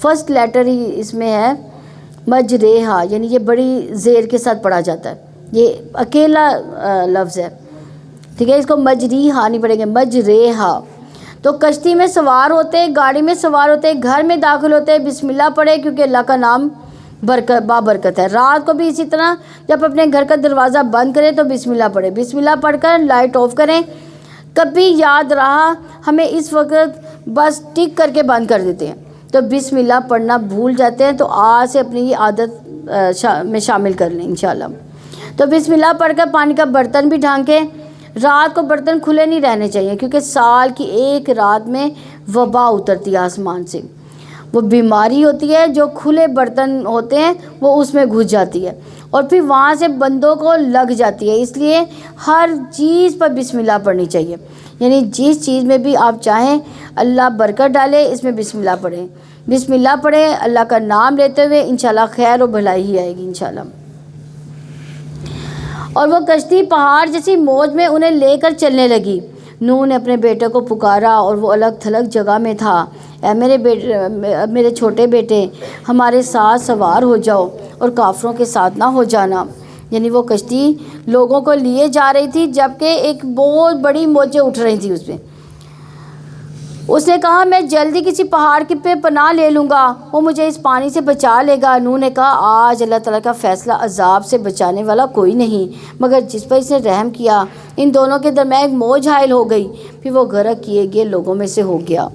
فرسٹ لیٹر ہی اس میں ہے، مجریہا، یعنی یہ بڑی زیر کے ساتھ پڑھا جاتا ہے، یہ اکیلا لفظ ہے، ٹھیک ہے، اس کو مجریہا نہیں پڑھیں گے، مجریہا۔ تو کشتی میں سوار ہوتے ہیں، گاڑی میں سوار ہوتے ہیں، گھر میں داخل ہوتے ہیں، بسم اللہ پڑھے کیونکہ اللہ کا نام بابرکت ہے۔ رات کو بھی اسی طرح جب اپنے گھر کا دروازہ بند کریں تو بسم اللہ پڑھیں، بسم اللہ پڑھ کر لائٹ آف کریں۔ کبھی یاد رہا ہمیں اس وقت بس ٹک کر کے بند کر دیتے ہیں تو بسم اللہ پڑھنا بھول جاتے ہیں، تو آج سے اپنی یہ عادت میں شامل کر لیں انشاءاللہ۔ تو بسم اللہ پڑھ کر پانی کا برتن بھی ڈھانکیں۔ رات کو برتن کھلے نہیں رہنے چاہیے کیونکہ سال کی ایک رات میں وبا اترتی ہے آسمان سے، وہ بیماری ہوتی ہے جو کھلے برتن ہوتے ہیں وہ اس میں گھس جاتی ہے اور پھر وہاں سے بندوں کو لگ جاتی ہے۔ اس لیے ہر چیز پر بسم اللہ پڑھنی چاہیے، یعنی جس چیز میں بھی آپ چاہیں اللہ برکت ڈالے اس میں بسم اللہ پڑھیں، بسم اللہ پڑھیں اللہ کا نام لیتے ہوئے، انشاءاللہ خیر و بھلائی ہی آئے گی انشاءاللہ۔ اور وہ کشتی پہاڑ جیسی موج میں انہیں لے کر چلنے لگی۔ نوح نے اپنے بیٹے کو پکارا اور وہ الگ تھلگ جگہ میں تھا۔ اے میرے چھوٹے بیٹے، ہمارے ساتھ سوار ہو جاؤ اور کافروں کے ساتھ نہ ہو جانا۔ یعنی وہ کشتی لوگوں کو لیے جا رہی تھی جبکہ ایک بہت بڑی موجیں اٹھ رہی تھیں اس میں۔ اس نے کہا میں جلدی کسی پہاڑ کی پہ پناہ لے لوں گا، وہ مجھے اس پانی سے بچا لے گا۔ نوح نے کہا آج اللہ تعالیٰ کا فیصلہ عذاب سے بچانے والا کوئی نہیں مگر جس پر اس نے رحم کیا۔ ان دونوں کے درمیان ایک موج حائل ہو گئی، پھر وہ غرق کیے گئے لوگوں میں سے ہو گیا۔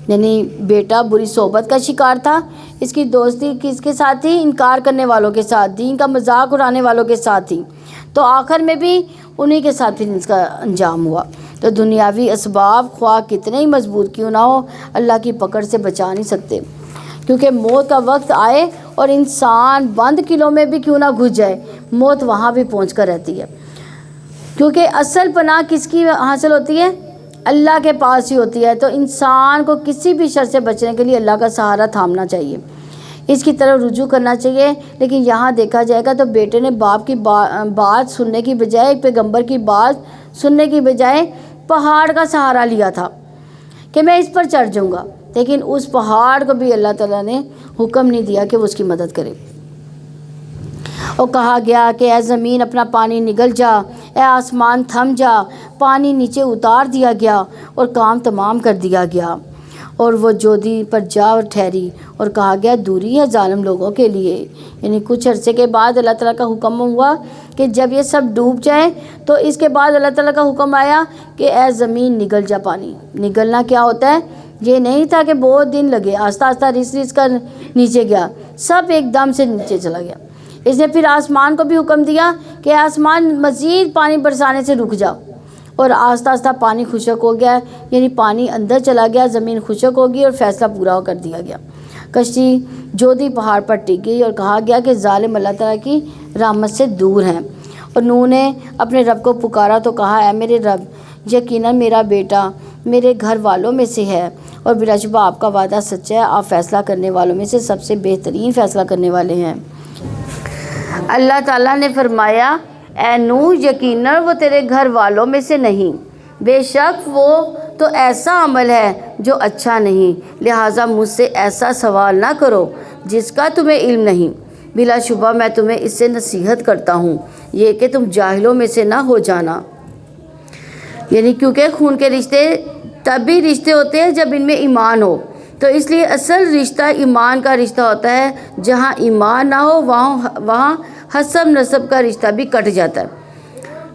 یعنی بیٹا بری صحبت کا شکار تھا، اس کی دوستی کس کے ساتھ تھی؟ انکار کرنے والوں کے ساتھ، دین کا مذاق اڑانے والوں کے ساتھ تھی، تو آخر میں بھی انہی کے ساتھ پھر اس کا انجام ہوا۔ تو دنیاوی اسباب خواہ کتنے ہی مضبوط کیوں نہ ہو اللہ کی پکڑ سے بچا نہیں سکتے، کیونکہ موت کا وقت آئے اور انسان بند قلعوں میں بھی کیوں نہ گھس جائے، موت وہاں بھی پہنچ کر رہتی ہے، کیونکہ اصل پناہ کس کی حاصل ہوتی ہے؟ اللہ کے پاس ہی ہوتی ہے۔ تو انسان کو کسی بھی شر سے بچنے کے لیے اللہ کا سہارا تھامنا چاہیے، اس کی طرف رجوع کرنا چاہیے۔ لیکن یہاں دیکھا جائے گا تو بیٹے نے باپ کی بات سننے کی بجائے، پیغمبر کی بات سننے کی بجائے پہاڑ کا سہارا لیا تھا کہ میں اس پر چڑھ جاؤں گا، لیکن اس پہاڑ کو بھی اللہ تعالیٰ نے حکم نہیں دیا کہ وہ اس کی مدد کرے۔ اور کہا گیا کہ اے زمین اپنا پانی نگل جا، اے آسمان تھم جا، پانی نیچے اتار دیا گیا اور کام تمام کر دیا گیا، اور وہ جودی پر جا ٹھہری، اور کہا گیا دوری ہے ظالم لوگوں کے لیے۔ یعنی کچھ عرصے کے بعد اللہ تعالیٰ کا حکم ہوا کہ جب یہ سب ڈوب جائیں تو اس کے بعد اللہ تعالیٰ کا حکم آیا کہ اے زمین نگل جا پانی۔ نگلنا کیا ہوتا ہے؟ یہ نہیں تھا کہ بہت دن لگے، آہستہ آہستہ رس کر نیچے گیا، سب ایک دم سے نیچے چلا گیا۔ اس نے پھر آسمان کو بھی حکم دیا کہ آسمان مزید پانی برسانے سے رک جا، اور آہستہ آہستہ پانی خشک ہو گیا، یعنی پانی اندر چلا گیا، زمین خشک ہوگی اور فیصلہ پورا کر دیا گیا۔ کشتی جودی پہاڑ پر ٹک گئی اور کہا گیا کہ ظالم اللہ تعالیٰ کی رحمت سے دور ہیں۔ اور نوح نے اپنے رب کو پکارا تو کہا اے میرے رب، یقیناً میرا بیٹا میرے گھر والوں میں سے ہے اور بلا شبہ آپ کا وعدہ سچا ہے، آپ فیصلہ کرنے والوں میں سے سب سے بہترین فیصلہ کرنے والے ہیں۔ اللہ تعالیٰ نے فرمایا اے نوح یقیناً وہ تیرے گھر والوں میں سے نہیں، بے شک وہ تو ایسا عمل ہے جو اچھا نہیں، لہٰذا مجھ سے ایسا سوال نہ کرو جس کا تمہیں علم نہیں، بلا شبہ میں تمہیں اس سے نصیحت کرتا ہوں یہ کہ تم جاہلوں میں سے نہ ہو جانا۔ یعنی کیونکہ خون کے رشتے تب بھی رشتے ہوتے ہیں جب ان میں ایمان ہو، تو اس لیے اصل رشتہ ایمان کا رشتہ ہوتا ہے، جہاں ایمان نہ ہو وہاں حسب نسب کا رشتہ بھی کٹ جاتا ہے۔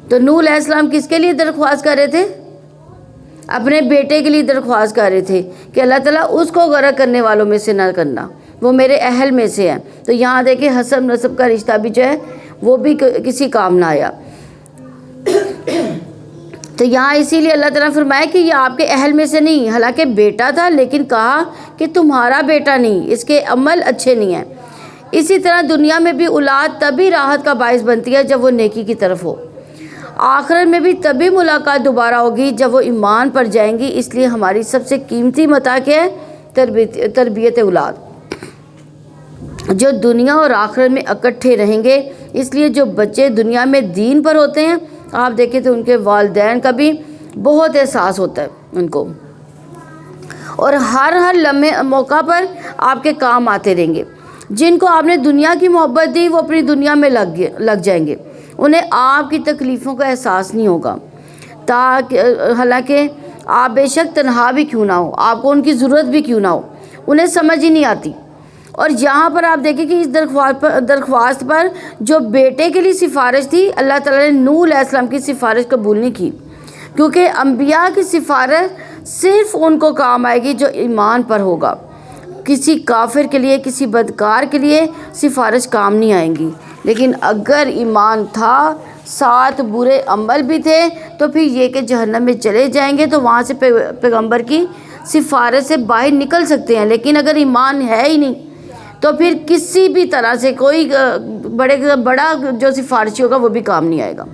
تو نوح علیہ السلام کس کے لیے درخواست کر رہے تھے؟ اپنے بیٹے کے لیے درخواست کر رہے تھے کہ اللہ تعالیٰ اس کو غرق کرنے والوں میں سے نہ کرنا، وہ میرے اہل میں سے ہے۔ تو یہاں دیکھیں حسب نسب کا رشتہ بھی جو ہے وہ بھی کسی کام نہ آیا۔ تو یہاں اسی لیے اللہ تعالیٰ نے فرمایا کہ یہ آپ کے اہل میں سے نہیں، حالانکہ بیٹا تھا لیکن کہا کہ تمہارا بیٹا نہیں، اس کے عمل اچھے نہیں ہیں۔ اسی طرح دنیا میں بھی اولاد تبھی راحت کا باعث بنتی ہے جب وہ نیکی کی طرف ہو، آخرت میں بھی تبھی ملاقات دوبارہ ہوگی جب وہ ایمان پر جائیں گی۔ اس لیے ہماری سب سے قیمتی متاع کیا ہے؟ تربیت اولاد، جو دنیا اور آخرت میں اکٹھے رہیں گے۔ اس لیے جو بچے دنیا میں دین پر ہوتے ہیں آپ دیکھیں تو ان کے والدین کا بھی بہت احساس ہوتا ہے ان کو، اور ہر لمحے موقع پر آپ کے کام آتے رہیں گے۔ جن کو آپ نے دنیا کی محبت دی وہ اپنی دنیا میں لگ جائیں گے، انہیں آپ کی تکلیفوں کا احساس نہیں ہوگا۔ حالانکہ آپ بے شک تنہا بھی کیوں نہ ہو، آپ کو ان کی ضرورت بھی کیوں نہ ہو، انہیں سمجھ ہی نہیں آتی۔ اور یہاں پر آپ دیکھیں کہ اس درخواست پر جو بیٹے کے لیے سفارش تھی، اللہ تعالیٰ نے نوح علیہ السلام کی سفارش قبول نہیں کی، کیونکہ انبیاء کی سفارش صرف ان کو کام آئے گی جو ایمان پر ہوگا۔ کسی کافر کے لیے، کسی بدکار کے لیے سفارش کام نہیں آئیں گی، لیکن اگر ایمان تھا، ساتھ برے عمل بھی تھے، تو پھر یہ کہ جہنم میں چلے جائیں گے تو وہاں سے پیغمبر کی سفارش سے باہر نکل سکتے ہیں، لیکن اگر ایمان ہے ہی نہیں تو پھر کسی بھی طرح سے کوئی بڑا جو سفارشی ہوگا وہ بھی کام نہیں آئے گا۔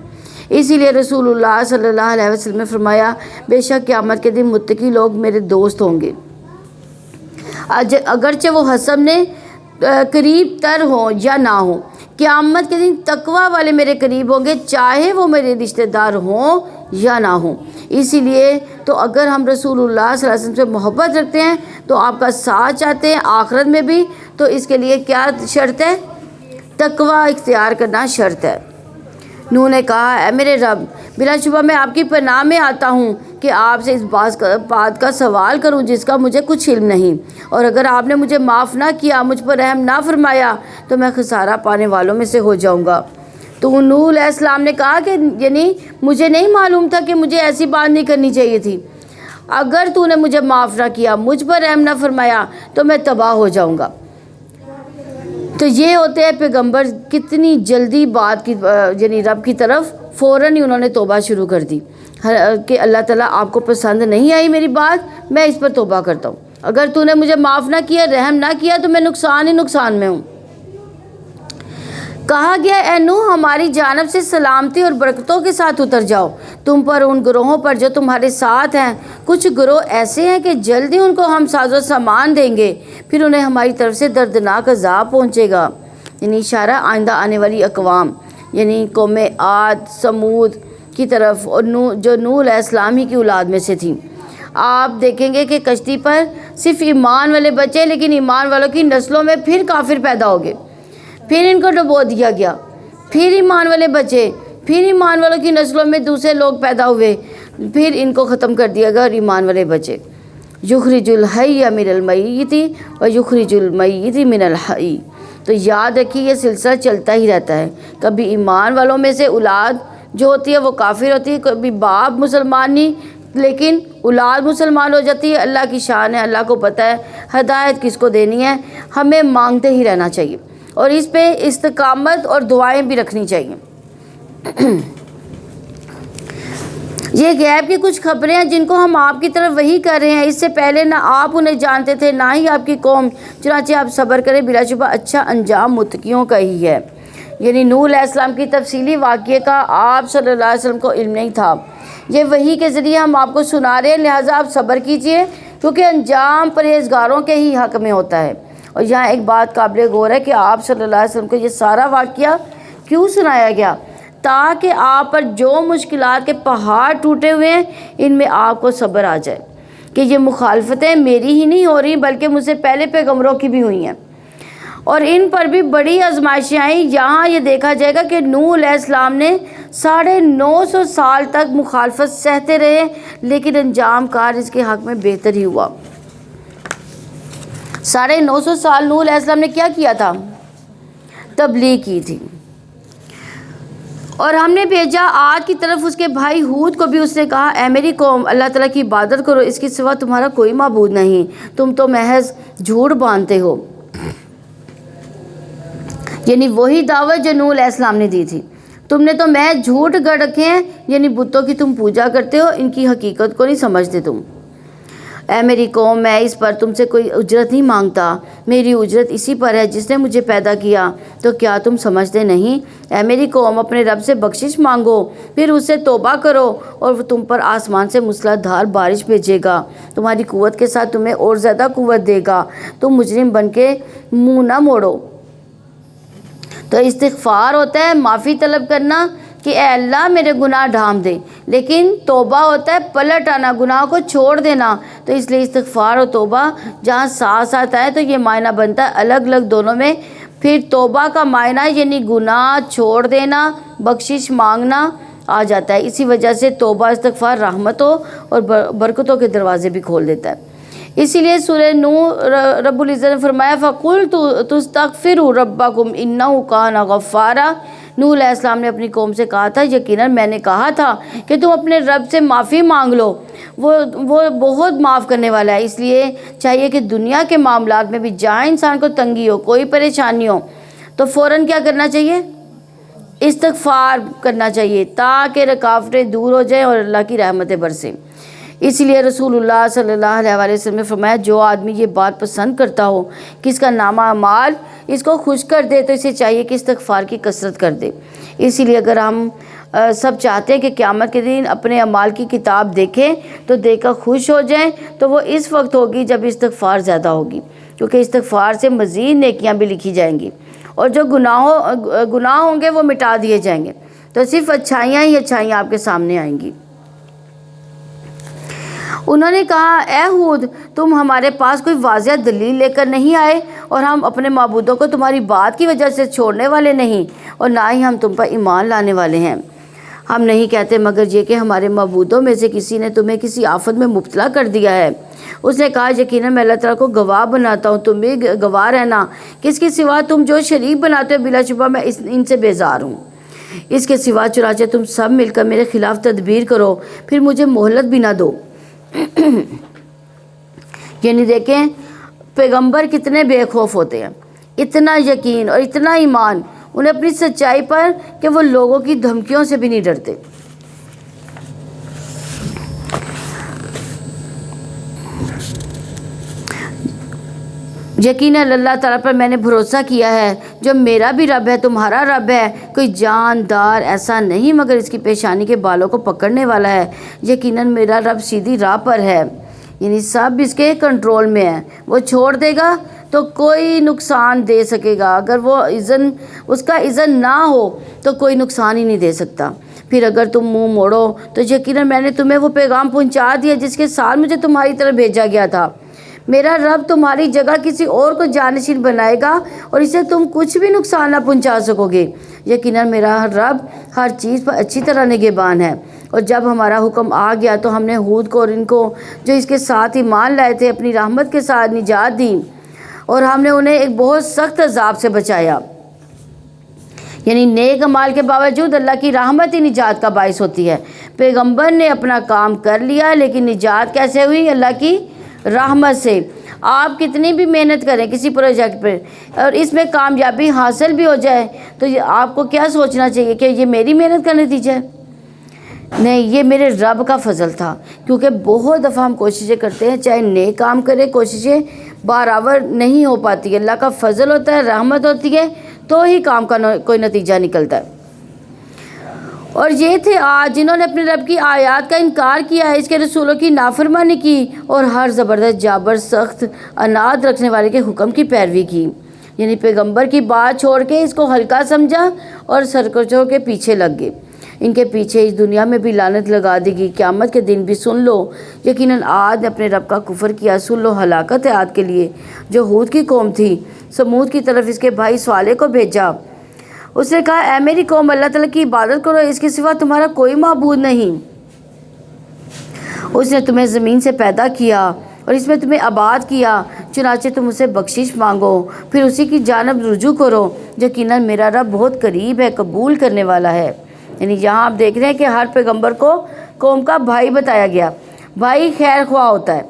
اسی لیے رسول اللہ صلی اللہ علیہ وسلم نے فرمایا، بے شک قیامت کے دن متقی لوگ میرے دوست ہوں گے، اگرچہ وہ حسب نے قریب تر ہوں یا نہ ہوں۔ قیامت کے دن تقوی والے میرے قریب ہوں گے، چاہے وہ میرے رشتہ دار ہوں یا نہ ہوں۔ اسی لیے تو اگر ہم رسول اللہ صلی اللہ علیہ وسلم سے محبت رکھتے ہیں تو آپ کا ساتھ چاہتے ہیں آخرت میں بھی، تو اس کے لیے کیا شرط ہے؟ تقوی اختیار کرنا شرط ہے۔ نوح نے کہا، اے میرے رب، بلا شبہ میں آپ کی پناہ میں آتا ہوں کہ آپ سے اس بات کا سوال کروں جس کا مجھے کچھ علم نہیں، اور اگر آپ نے مجھے معاف نہ کیا، مجھ پر رحم نہ فرمایا، تو میں خسارہ پانے والوں میں سے ہو جاؤں گا۔ تو نوح علیہ السلام نے کہا کہ یعنی مجھے نہیں معلوم تھا کہ مجھے ایسی بات نہیں کرنی چاہیے تھی، اگر تو نے مجھے معاف نہ کیا، مجھ پر رحم نہ فرمایا، تو میں تباہ ہو جاؤں گا۔ تو یہ ہوتے ہیں پیغمبر، کتنی جلدی بات کی یعنی رب کی طرف فوراً ہی انہوں نے توبہ شروع کر دی کہ اللہ تعالیٰ آپ کو پسند نہیں آئی میری بات، میں اس پر توبہ کرتا ہوں، اگر تو نے مجھے معاف نہ کیا، رحم نہ کیا، تو میں نقصان ہی نقصان میں ہوں۔ کہا گیا، اے نوح، ہماری جانب سے سلامتی اور برکتوں کے ساتھ اتر جاؤ تم پر ان گروہوں پر جو تمہارے ساتھ ہیں۔ کچھ گروہ ایسے ہیں کہ جلدی ان کو ہم ساز و سامان دیں گے، پھر انہیں ہماری طرف سے دردناک عذاب پہنچے گا۔ یعنی اشارہ آئندہ آنے والی اقوام، یعنی قوم عاد، سمود کی طرف، اور جو نوح علیہ السلام ہی کی اولاد میں سے تھی۔ آپ دیکھیں گے کہ کشتی پر صرف ایمان والے بچے، لیکن ایمان والوں کی نسلوں میں پھر کافر پیدا ہو گئے، پھر ان کو ڈبو دیا گیا، پھر ایمان والے بچے، پھر ایمان والوں کی نسلوں میں دوسرے لوگ پیدا ہوئے، پھر ان کو ختم کر دیا گیا اور ایمان والے بچے۔ یخرج الحی من المیت و یخرج المیت من الحی۔ تو یاد رکھیے یہ سلسلہ چلتا ہی رہتا ہے، کبھی ایمان والوں میں سے اولاد جو ہوتی ہے وہ کافر ہوتی ہے، کبھی باپ مسلمان نہیں لیکن اولاد مسلمان ہو جاتی ہے۔ اللہ کی شان ہے، اللہ کو پتہ ہے ہدایت کس کو دینی ہے، ہمیں مانگتے ہی رہنا چاہیے اور اس پہ استقامت اور دعائیں بھی رکھنی چاہیے۔ یہ غیب کی کچھ خبریں ہیں جن کو ہم آپ کی طرف وحی کر رہے ہیں، اس سے پہلے نہ آپ انہیں جانتے تھے نہ ہی آپ کی قوم، چنانچہ آپ صبر کریں، بلا شبہ اچھا انجام متقیوں کا ہی ہے۔ یعنی نوح علیہ السلام کی تفصیلی واقعے کا آپ صلی اللہ علیہ وسلم کو علم نہیں تھا، یہ وحی کے ذریعے ہم آپ کو سنا رہے ہیں، لہٰذا آپ صبر کیجئے، کیونکہ انجام پرہیزگاروں کے ہی حق میں ہوتا ہے۔ اور یہاں ایک بات قابل غور ہے کہ آپ صلی اللہ علیہ وسلم کو یہ سارا واقعہ کیوں سنایا گیا؟ تاکہ آپ پر جو مشکلات کے پہاڑ ٹوٹے ہوئے ہیں ان میں آپ کو صبر آ جائے کہ یہ مخالفتیں میری ہی نہیں ہو رہی بلکہ مجھ سے پہلے پیغمبروں کی بھی ہوئی ہیں، اور ان پر بھی بڑی آزمائشیں آئیں۔ یہاں یہ دیکھا جائے گا کہ نوح علیہ السلام نے 950 سال تک مخالفت سہتے رہے، لیکن انجام کار اس کے حق میں بہتر ہی ہوا۔ 950 سال نوح علیہ السلام نے کیا کیا تھا؟ تبلیغ کی تھی، اور ہم نے بھیجا عاد کی طرف اس کے بھائی ہود کو بھی، اس نے کہا، اے میری قوم، اللہ تعالیٰ کی عبادت کرو، اس کے سوا تمہارا کوئی معبود نہیں، تم تو محض جھوٹ باندھتے ہو۔ یعنی وہی دعوت جو نوح علیہ السلام نے دی تھی، تم نے تو محض جھوٹ گڑھ رکھے ہیں، یعنی بتوں کی تم پوجا کرتے ہو، ان کی حقیقت کو نہیں سمجھتے تم۔ اے میری قوم، میں اس پر تم سے کوئی اجرت نہیں مانگتا، میری اجرت اسی پر ہے جس نے مجھے پیدا کیا، تو کیا تم سمجھتے نہیں؟ اے میری قوم، اپنے رب سے بخشش مانگو، پھر اس سے توبہ کرو، اور وہ تم پر آسمان سے موسلا دھار بارش بھیجے گا، تمہاری قوت کے ساتھ تمہیں اور زیادہ قوت دے گا، تم مجرم بن کے منہ نہ موڑو۔ تو استغفار ہوتا ہے معافی طلب کرنا کہ اے اللہ میرے گناہ ڈھانپ دے، لیکن توبہ ہوتا ہے پلٹ آنا، گناہ کو چھوڑ دینا۔ تو اس لیے استغفار اور توبہ جہاں ساتھ ساتھ آئے تو یہ معنی بنتا ہے الگ الگ دونوں میں۔ پھر توبہ کا معنی یعنی گناہ چھوڑ دینا، بخشش مانگنا، آ جاتا ہے۔ اسی وجہ سے توبہ استغفار رحمتوں اور برکتوں کے دروازے بھی کھول دیتا ہے۔ اسی لیے سورہ نوح رب العزت نے فرمایا فَقُلْتُ تُسْتَغْفِرُوا رَبَّكُمْ إِنَّهُ كَانَ غَفَّارًا۔ نوح علیہ السلام نے اپنی قوم سے کہا تھا یقیناً میں نے کہا تھا کہ تم اپنے رب سے معافی مانگ لو، وہ بہت معاف کرنے والا ہے۔ اس لیے چاہیے کہ دنیا کے معاملات میں بھی جہاں انسان کو تنگی ہو، کوئی پریشانی ہو، تو فوراً کیا کرنا چاہیے؟ استغفار کرنا چاہیے تاکہ رکاوٹیں دور ہو جائیں اور اللہ کی رحمتیں برسیں۔ اس لیے رسول اللہ صلی اللہ علیہ وسلم نے فرمایا جو آدمی یہ بات پسند کرتا ہو کہ اس کا نامہ اعمال اس کو خوش کر دے تو اسے چاہیے کہ استغفار کی کثرت کر دے۔ اسی لیے اگر ہم سب چاہتے ہیں کہ قیامت کے دن اپنے اعمال کی کتاب دیکھیں تو دیکھ کر خوش ہو جائیں تو وہ اس وقت ہوگی جب استغفار زیادہ ہوگی، کیونکہ استغفار سے مزید نیکیاں بھی لکھی جائیں گی اور جو گناہ ہوں گے وہ مٹا دیے جائیں گے، تو صرف اچھائیاں ہی اچھائیاں آپ کے سامنے آئیں گی۔ انہوں نے کہا اے ہود تم ہمارے پاس کوئی واضح دلیل لے کر نہیں آئے اور ہم اپنے معبودوں کو تمہاری بات کی وجہ سے چھوڑنے والے نہیں اور نہ ہی ہم تم پر ایمان لانے والے ہیں۔ ہم نہیں کہتے مگر یہ کہ ہمارے معبودوں میں سے کسی نے تمہیں کسی آفت میں مبتلا کر دیا ہے۔ اس نے کہا یقیناً میں اللہ تعالیٰ کو گواہ بناتا ہوں، تم بھی گواہ رہنا کہ اس کے سوا تم جو شریک بناتے ہو بلا شبہ میں ان سے بیزار ہوں۔ اس کے سوا چنانچہ تم سب مل کر میرے خلاف تدبیر کرو پھر مجھے مہلت بھی نہ دو۔ یعنی دیکھیں پیغمبر کتنے بے خوف ہوتے ہیں، اتنا یقین اور اتنا ایمان انہیں اپنی سچائی پر کہ وہ لوگوں کی دھمکیوں سے بھی نہیں ڈرتے۔ یقیناً اللہ تعالیٰ پر میں نے بھروسہ کیا ہے جو میرا بھی رب ہے تمہارا رب ہے، کوئی جاندار ایسا نہیں مگر اس کی پیشانی کے بالوں کو پکڑنے والا ہے۔ یقیناً میرا رب سیدھی راہ پر ہے، یعنی سب اس کے کنٹرول میں ہے، وہ چھوڑ دے گا تو کوئی نقصان دے سکے گا، اگر وہ اس کا اذن نہ ہو تو کوئی نقصان ہی نہیں دے سکتا۔ پھر اگر تم منہ موڑو تو یقیناً میں نے تمہیں وہ پیغام پہنچا دیا جس کے ساتھ مجھے تمہاری طرف بھیجا گیا تھا۔ میرا رب تمہاری جگہ کسی اور کو جانشین بنائے گا اور اسے تم کچھ بھی نقصان نہ پہنچا سکو گے۔ یقیناً میرا رب ہر چیز پر اچھی طرح نگہبان ہے۔ اور جب ہمارا حکم آ گیا تو ہم نے ہود کو اور ان کو جو اس کے ساتھ ایمان لائے تھے اپنی رحمت کے ساتھ نجات دی اور ہم نے انہیں ایک بہت سخت عذاب سے بچایا۔ یعنی نیک اعمال کے باوجود اللہ کی رحمت ہی نجات کا باعث ہوتی ہے۔ پیغمبر نے اپنا کام کر لیا لیکن نجات کیسے ہوئی؟ اللہ کی رحمت سے۔ آپ کتنی بھی محنت کریں کسی پروجیکٹ پہ اور اس میں کامیابی حاصل بھی ہو جائے تو آپ کو کیا سوچنا چاہیے کہ یہ میری محنت کا نتیجہ ہے؟ نہیں، یہ میرے رب کا فضل تھا، کیونکہ بہت دفعہ ہم کوششیں کرتے ہیں چاہے نیک کام کرے کوششیں برابر نہیں ہو پاتی، اللہ کا فضل ہوتا ہے، رحمت ہوتی ہے تو ہی کام کا کوئی نتیجہ نکلتا ہے۔ اور یہ تھے آج جنہوں نے اپنے رب کی آیات کا انکار کیا ہے، اس کے رسولوں کی نافرمانی کی اور ہر زبردست جابر سخت عناد رکھنے والے کے حکم کی پیروی کی، یعنی پیغمبر کی بات چھوڑ کے اس کو ہلکا سمجھا اور سرکشوں کے پیچھے لگ گئے۔ ان کے پیچھے اس دنیا میں بھی لعنت لگا دی گئی، قیامت کے دن بھی سن لو۔ یقیناً عاد نے اپنے رب کا کفر کیا، سن لو ہلاکت ہے عاد کے لیے جو ہود کی قوم تھی۔ سمود کی طرف اس کے بھائی صالح کو بھیجا، اس نے کہا اے میری قوم اللہ تعالیٰ کی عبادت کرو، اس کے سوا تمہارا کوئی معبود نہیں۔ اس نے تمہیں زمین سے پیدا کیا اور اس میں تمہیں آباد کیا، چنانچہ تم اسے بخشش مانگو پھر اسی کی جانب رجوع کرو، یقیناً میرا رب بہت قریب ہے، قبول کرنے والا ہے۔ یعنی یہاں آپ دیکھ رہے ہیں کہ ہر پیغمبر کو قوم کا بھائی بتایا گیا۔ بھائی خیر خواہ ہوتا ہے،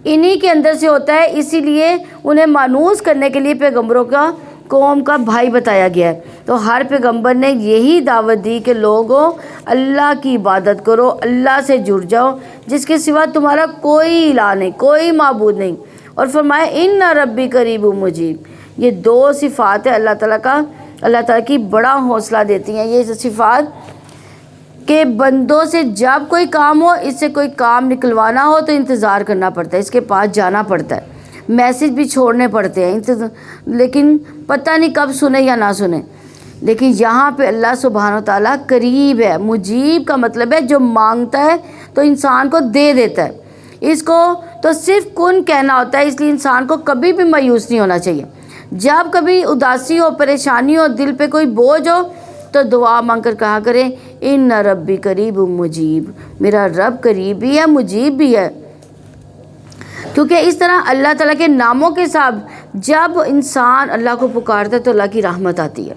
انہی کے اندر سے ہوتا ہے، اسی لیے انہیں مانوس کرنے کے لیے پیغمبروں کا قوم کا بھائی بتایا گیا ہے۔ تو ہر پیغمبر نے یہی دعوت دی کہ لوگوں اللہ کی عبادت کرو، اللہ سے جڑ جاؤ جس کے سوا تمہارا کوئی الہ نہیں، کوئی معبود نہیں، اور فرمایا ان ربی قریب مجیب۔ یہ دو صفات ہے اللہ تعالیٰ کا، اللہ تعالیٰ کی بڑا حوصلہ دیتی ہیں یہ صفات کہ بندوں سے جب کوئی کام ہو، اس سے کوئی کام نکلوانا ہو تو انتظار کرنا پڑتا ہے، اس کے پاس جانا پڑتا ہے، میسج بھی چھوڑنے پڑتے ہیں، لیکن پتہ نہیں کب سنے یا نہ سنے۔ لیکن یہاں پہ اللہ سبحانہ و تعالیٰ قریب ہے۔ مجیب کا مطلب ہے جو مانگتا ہے تو انسان کو دے دیتا ہے، اس کو تو صرف کن کہنا ہوتا ہے، اس لیے انسان کو کبھی بھی مایوس نہیں ہونا چاہیے۔ جب کبھی اداسی ہو، پریشانی ہو، دل پہ کوئی بوجھ ہو تو دعا مانگ کر کہا کریں ان ربی قریب مجیب، میرا رب قریب بھی ہے مجیب بھی ہے۔ کیونکہ اس طرح اللہ تعالیٰ کے ناموں کے ساتھ جب انسان اللہ کو پکارتا ہے تو اللہ کی رحمت آتی ہے۔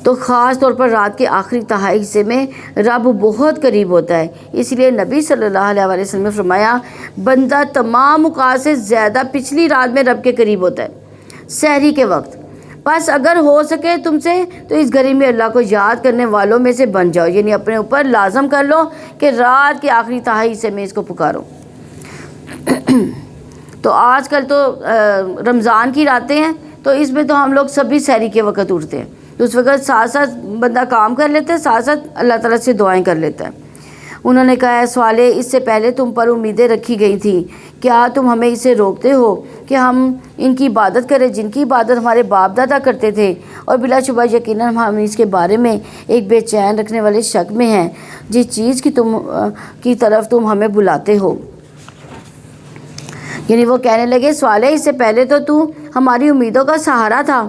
تو خاص طور پر رات کے آخری تہائی حصے میں رب بہت قریب ہوتا ہے۔ اس لیے نبی صلی اللہ علیہ وسلم نے فرمایا بندہ تمام اوقات سے زیادہ پچھلی رات میں رب کے قریب ہوتا ہے، سحری کے وقت۔ بس اگر ہو سکے تم سے تو اس گھڑی میں اللہ کو یاد کرنے والوں میں سے بن جاؤ، یعنی اپنے اوپر لازم کر لو کہ رات کے آخری تہائی حصے میں اس کو پکارو۔ تو آج کل تو رمضان کی راتیں ہیں، تو اس میں تو ہم لوگ سبھی سحری کے وقت اٹھتے ہیں، تو اس وقت ساتھ ساتھ بندہ کام کر لیتا ہے، ساتھ ساتھ اللہ تعالیٰ سے دعائیں کر لیتا ہے۔ انہوں نے کہا ہے صالح اس سے پہلے تم پر امیدیں رکھی گئی تھیں، کیا تم ہمیں اسے روکتے ہو کہ ہم ان کی عبادت کریں جن کی عبادت ہمارے باپ دادا کرتے تھے، اور بلا شبہ یقیناً ہم اس کے بارے میں ایک بے چین رکھنے والے شک میں ہیں جس چیز کی طرف تم ہمیں بلاتے ہو۔ یعنی وہ کہنے لگے صالح اس سے پہلے تو ہماری امیدوں کا سہارا تھا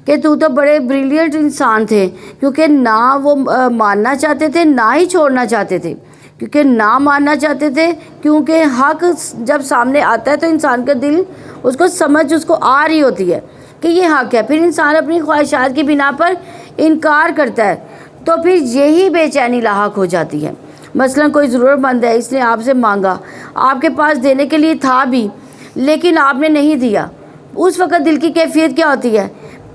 کہ تو بڑے بریلینٹ انسان تھے، کیونکہ نہ وہ ماننا چاہتے تھے نہ ہی چھوڑنا چاہتے تھے، کیونکہ نہ ماننا چاہتے تھے کیونکہ حق جب سامنے آتا ہے تو انسان کا دل اس کو سمجھ اس کو آ رہی ہوتی ہے کہ یہ حق ہے، پھر انسان اپنی خواہشات کی بنا پر انکار کرتا ہے، تو پھر یہی بے چینی لاحق ہو جاتی ہے۔ مثلا کوئی ضرورت مند ہے، اس نے آپ سے مانگا، آپ کے پاس دینے کے لیے تھا بھی لیکن آپ نے نہیں دیا، اس وقت دل کی کیفیت کیا ہوتی ہے؟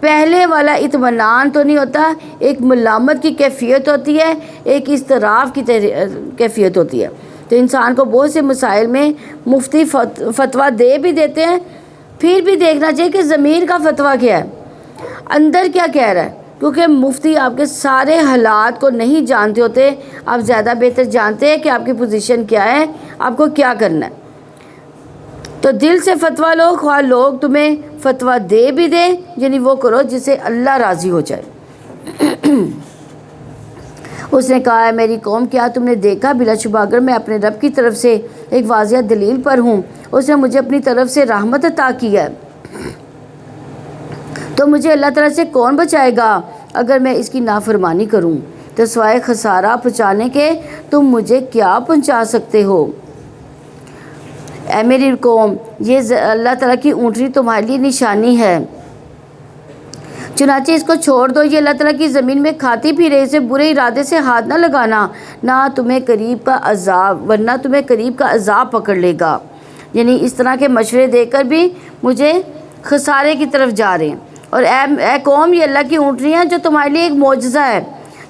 پہلے والا اطمینان تو نہیں ہوتا، ایک ملامت کی کیفیت ہوتی ہے، ایک اضطراب کی کیفیت ہوتی ہے۔ تو انسان کو بہت سے مسائل میں مفتی فتویٰ دے بھی دیتے ہیں، پھر بھی دیکھنا چاہیے کہ ضمیر کا فتویٰ کیا ہے، اندر کیا کہہ رہا ہے، کیونکہ مفتی آپ کے سارے حالات کو نہیں جانتے ہوتے، آپ زیادہ بہتر جانتے ہیں کہ آپ کی پوزیشن کیا ہے، آپ کو کیا کرنا ہے۔ تو دل سے فتویٰ لو، خواہ لوگ تمہیں فتویٰ دے بھی دیں، یعنی وہ کرو جس سے اللہ راضی ہو جائے۔ اس نے کہا ہے میری قوم کیا تم نے دیکھا، بلا شبہ اگر میں اپنے رب کی طرف سے ایک واضح دلیل پر ہوں، اس نے مجھے اپنی طرف سے رحمت عطا کی ہے، تو مجھے اللہ تعالیٰ سے کون بچائے گا اگر میں اس کی نافرمانی کروں؟ تو سوائے خسارہ پہنچانے کے تم مجھے کیا پہنچا سکتے ہو؟ اے میری قوم یہ اللہ تعالیٰ کی اونٹنی تمہارے لیے نشانی ہے، چنانچہ اس کو چھوڑ دو، یہ اللہ تعالیٰ کی زمین میں کھاتی پھرے، اسے برے ارادے سے ہاتھ نہ لگانا، نہ تمہیں قریب کا عذاب ورنہ تمہیں قریب کا عذاب پکڑ لے گا۔ یعنی اس طرح کے مشورے دے کر بھی مجھے خسارے کی طرف جا رہے ہیں۔ اور اے قوم یہ اللہ کی اونٹنی ہے جو تمہارے لیے ایک معجزہ ہے،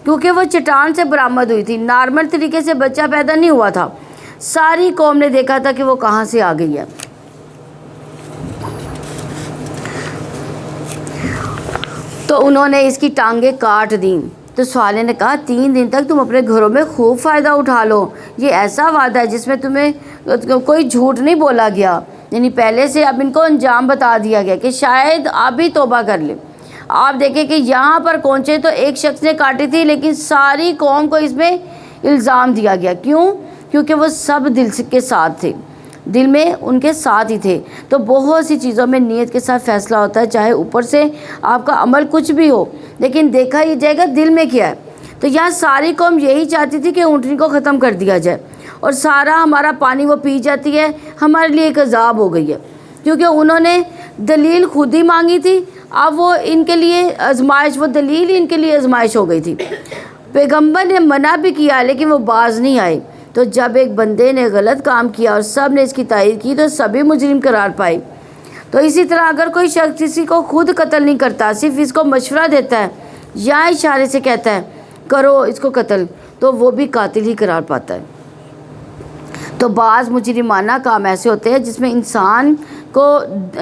کیونکہ وہ چٹان سے برآمد ہوئی تھی، نارمل طریقے سے بچہ پیدا نہیں ہوا تھا، ساری قوم نے دیکھا تھا کہ وہ کہاں سے آ گئی ہے۔ تو انہوں نے اس کی ٹانگیں کاٹ دیں۔ تو صالح نے کہا 3 دن تک تم اپنے گھروں میں خوب فائدہ اٹھا لو، یہ ایسا وعدہ ہے جس میں تمہیں کوئی جھوٹ نہیں بولا گیا، یعنی پہلے سے اب ان کو انجام بتا دیا گیا کہ شاید آپ بھی توبہ کر لیں۔ آپ دیکھیں کہ یہاں پر پہنچے تو ایک شخص نے کاٹی تھی، لیکن ساری قوم کو اس میں الزام دیا گیا، کیوں؟ کیونکہ وہ سب دل کے ساتھ تھے، دل میں ان کے ساتھ ہی تھے۔ تو بہت سی چیزوں میں نیت کے ساتھ فیصلہ ہوتا ہے، چاہے اوپر سے آپ کا عمل کچھ بھی ہو، لیکن دیکھا ہی جائے گا دل میں کیا ہے۔ تو یہاں ساری قوم یہی چاہتی تھی کہ اونٹنی کو ختم کر دیا جائے، اور سارا ہمارا پانی وہ پی جاتی ہے، ہمارے لیے ایک عذاب ہو گئی ہے، کیونکہ انہوں نے دلیل خود ہی مانگی تھی، اب وہ ان کے لیے آزمائش، وہ دلیل ہی ان کے لیے آزمائش ہو گئی تھی۔ پیغمبر نے منع بھی کیا لیکن وہ باز نہیں آئے۔ تو جب ایک بندے نے غلط کام کیا اور سب نے اس کی تائید کی تو سبھی مجرم قرار پائے۔ تو اسی طرح اگر کوئی شخص کسی کو خود قتل نہیں کرتا، صرف اس کو مشورہ دیتا ہے یا اشارے سے کہتا ہے کرو اس کو قتل، تو وہ بھی قاتل ہی قرار پاتا ہے۔ تو بعض مجرمانہ کام ایسے ہوتے ہیں جس میں انسان کو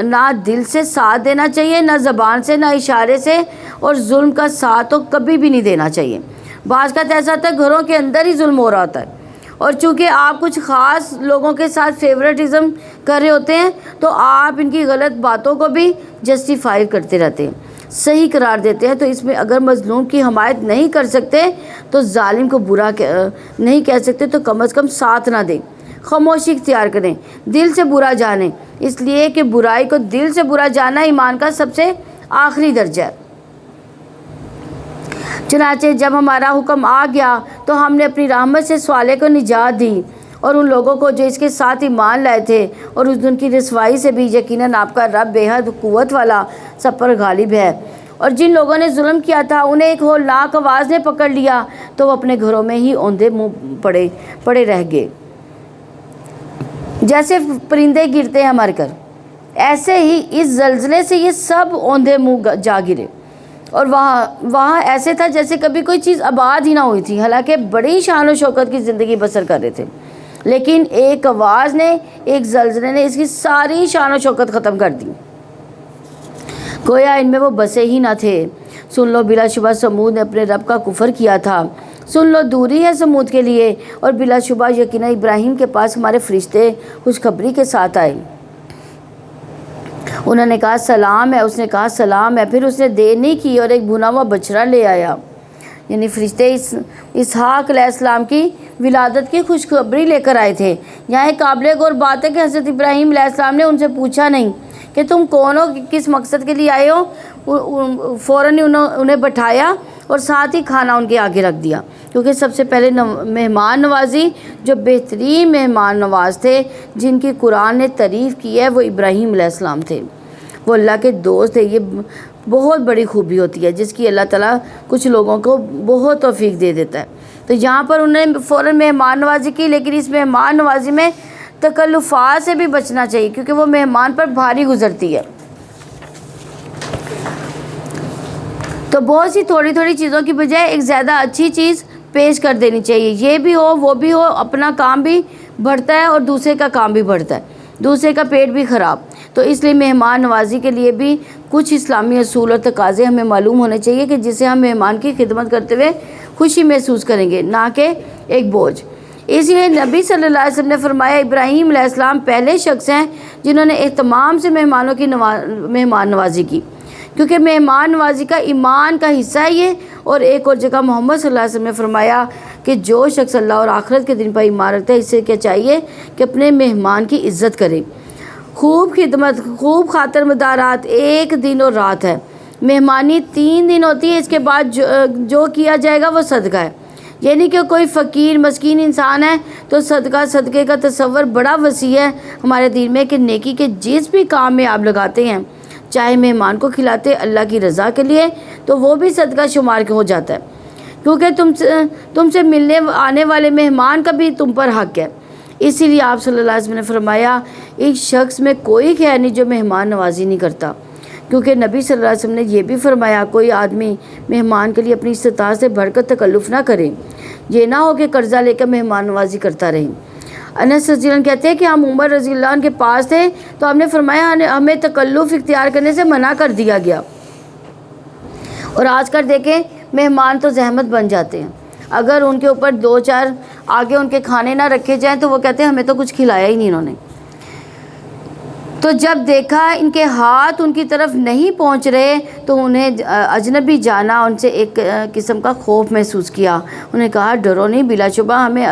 نہ دل سے ساتھ دینا چاہیے، نہ زبان سے، نہ اشارے سے، اور ظلم کا ساتھ تو کبھی بھی نہیں دینا چاہیے۔ بعض کا ایسا ہوتا ہے گھروں کے اندر ہی ظلم ہو رہا ہوتا ہے، اور چونکہ آپ کچھ خاص لوگوں کے ساتھ فیورٹزم کر رہے ہوتے ہیں تو آپ ان کی غلط باتوں کو بھی جسٹیفائی کرتے رہتے ہیں، صحیح قرار دیتے ہیں۔ تو اس میں اگر مظلوم کی حمایت نہیں کر سکتے تو ظالم کو برا نہیں کہہ سکتے تو کم از کم ساتھ نہ دیں، خاموشی اختیار کریں، دل سے برا جانیں، اس لیے کہ برائی کو دل سے برا جاننا ایمان کا سب سے آخری درجہ ہے۔ چنانچہ جب ہمارا حکم آ گیا تو ہم نے اپنی رحمت سے صالح کو نجات دی اور ان لوگوں کو جو اس کے ساتھ ایمان لائے تھے، اور اس دن کی رسوائی سے بھی یقیناً آپ کا رب بے حد قوت والا سب پر غالب ہے۔ اور جن لوگوں نے ظلم کیا تھا انہیں ایک ہولناک آواز نے پکڑ لیا تو وہ اپنے گھروں میں ہی اوندے منہ پڑے رہ گئے۔ جیسے پرندے گرتے ہیں مر کر، ایسے ہی اس زلزلے سے یہ سب اوندے منہ جا گرے، اور وہاں ایسے تھا جیسے کبھی کوئی چیز آباد ہی نہ ہوئی تھی، حالانکہ بڑی شان و شوکت کی زندگی بسر کر رہے تھے، لیکن ایک آواز نے، ایک زلزلے نے اس کی ساری شان و شوکت ختم کر دی، گویا ان میں وہ بسے ہی نہ تھے۔ سن لو، بلا شبہ سمود نے اپنے رب کا کفر کیا تھا، سن لو دوری ہے سمود کے لیے، اور بلا شبہ یقیناً ابراہیم کے پاس ہمارے فرشتے خوشخبری کے ساتھ آئے۔ انہوں نے کہا سلام ہے، اس نے کہا سلام ہے، پھر اس نے دیر نہیں کی اور ایک بھنا ہوا بچڑا لے آیا، یعنی فرشتے اسحاق علیہ السلام کی ولادت کی خوشخبری لے کر آئے تھے۔ یہاں ایک قابل غور بات ہے کہ حضرت ابراہیم علیہ السلام نے ان سے پوچھا نہیں کہ تم کون ہو، کس مقصد کے لیے آئے ہو، فوراً انہیں بٹھایا اور ساتھ ہی کھانا ان کے آگے رکھ دیا، کیونکہ سب سے پہلے مہمان نوازی، جو بہترین مہمان نواز تھے جن کی قرآن نے تعریف کی ہے، وہ ابراہیم علیہ السلام تھے۔ وہ اللہ کے دوست تھے۔ یہ بہت بڑی خوبی ہوتی ہے جس کی اللہ تعالیٰ کچھ لوگوں کو بہت توفیق دے دیتا ہے۔ تو یہاں پر انہوں نے فوراً مہمان نوازی کی، لیکن اس مہمان نوازی میں تکلفات سے بھی بچنا چاہیے، کیونکہ وہ مہمان پر بھاری گزرتی ہے۔ تو بہت سی تھوڑی تھوڑی چیزوں کی بجائے ایک زیادہ اچھی چیز پیش کر دینی چاہیے، یہ بھی ہو وہ بھی ہو، اپنا کام بھی بڑھتا ہے اور دوسرے کا کام بھی بڑھتا ہے، دوسرے کا پیٹ بھی خراب۔ تو اس لیے مہمان نوازی کے لیے بھی کچھ اسلامی اصول اور تقاضے ہمیں معلوم ہونے چاہیے کہ جسے ہم مہمان کی خدمت کرتے ہوئے خوشی محسوس کریں گے، نہ کہ ایک بوجھ۔ اس لیے نبی صلی اللہ علیہ وسلم نے فرمایا ابراہیم علیہ السلام پہلے شخص ہیں جنہوں نے اہتمام سے مہمانوں کی مہمان نوازی کی، کیونکہ مہمان نوازی کا ایمان کا حصہ ہے یہ۔ اور ایک اور جگہ محمد صلی اللہ علیہ وسلم نے فرمایا کہ جو شخص اللہ اور آخرت کے دن پر ایمان رکھتا ہے، اسے کیا چاہیے کہ اپنے مہمان کی عزت کرے۔ خوب خدمت، خوب خاطر مدارات ایک دن اور رات ہے، مہمانی 3 دن ہوتی ہے، اس کے بعد جو کیا جائے گا وہ صدقہ ہے۔ یعنی کہ کوئی فقیر مسکین انسان ہے تو صدقے کا تصور بڑا وسیع ہے ہمارے دین میں، کہ نیکی کے جس بھی کام میں آپ لگاتے ہیں، چاہے مہمان کو کھلاتے اللہ کی رضا کے لیے، تو وہ بھی صدقہ شمار ہو جاتا ہے، کیونکہ تم سے ملنے آنے والے مہمان کا بھی تم پر حق ہے۔ اسی لیے آپ صلی اللہ علیہ وسلم نے فرمایا ایک شخص میں کوئی خیر نہیں جو مہمان نوازی نہیں کرتا، کیونکہ نبی صلی اللہ علیہ وسلم نے یہ بھی فرمایا کوئی آدمی مہمان کے لیے اپنی استطاعت سے بڑھ کر تکلف نہ کرے، یہ نہ ہو کہ قرضہ لے کر مہمان نوازی کرتا رہے۔ انس رضی اللہ عنہ کہتے ہیں کہ ہم عمر رضی اللہ عنہ کے پاس تھے تو ہم نے فرمایا ہمیں تکلف اختیار کرنے سے منع کر دیا گیا، اور آج کل دیکھیں مہمان تو زحمت بن جاتے ہیں، اگر ان کے اوپر 2-4 آگے ان کے کھانے نہ رکھے جائیں تو وہ کہتے ہیں ہمیں تو کچھ کھلایا ہی نہیں انہوں نے۔ تو جب دیکھا ان کے ہاتھ ان کی طرف نہیں پہنچ رہے تو انہیں اجنبی جانا ان سے ایک قسم کا خوف محسوس کیا۔ انہیں کہا ڈرو نہیں، بلا شبہ ہمیں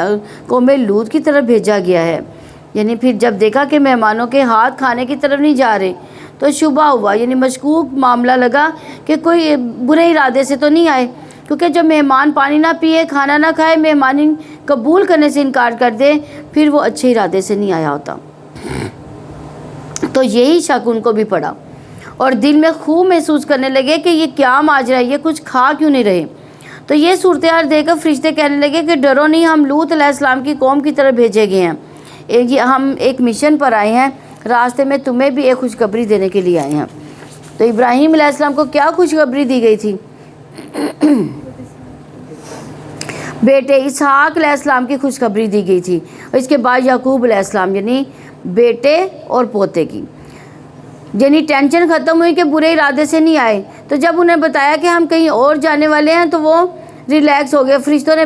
قوم لوط کی طرف بھیجا گیا ہے۔ یعنی پھر جب دیکھا کہ مہمانوں کے ہاتھ کھانے کی طرف نہیں جا رہے تو شبہ ہوا، یعنی مشکوک معاملہ لگا کہ کوئی برے ارادے سے تو نہیں آئے، کیونکہ جب مہمان پانی نہ پیے، کھانا نہ کھائے، مہمانی قبول کرنے سے انکار کر دے، پھر وہ اچھے ارادے سے نہیں آیا ہوتا۔ تو یہی شک ان کو بھی پڑا اور دل میں خوب محسوس کرنے لگے کہ یہ کیا ماجرا ہے، یہ کچھ کھا کیوں نہیں رہے۔ تو یہ صورتحال دیکھ کر فرشتے کہنے لگے کہ ڈرو نہیں، ہم لوط علیہ السلام کی قوم کی طرف بھیجے گئے ہیں، ہم ایک مشن پر آئے ہیں، راستے میں تمہیں بھی ایک خوشخبری دینے کے لیے آئے ہیں۔ تو ابراہیم علیہ السلام کو کیا خوشخبری دی گئی تھی؟ بیٹے اسحاق علیہ السلام کی خوشخبری دی گئی تھی، اور اس کے بعد یعقوب علیہ السلام، یعنی بیٹے اور پوتے کی، یعنی ٹینشن ختم ہوئی کہ برے ارادے سے نہیں آئے۔ تو جب انہیں بتایا کہ ہم کہیں اور جانے والے ہیں تو وہ ریلیکس ہو گئے۔ فرشتوں نے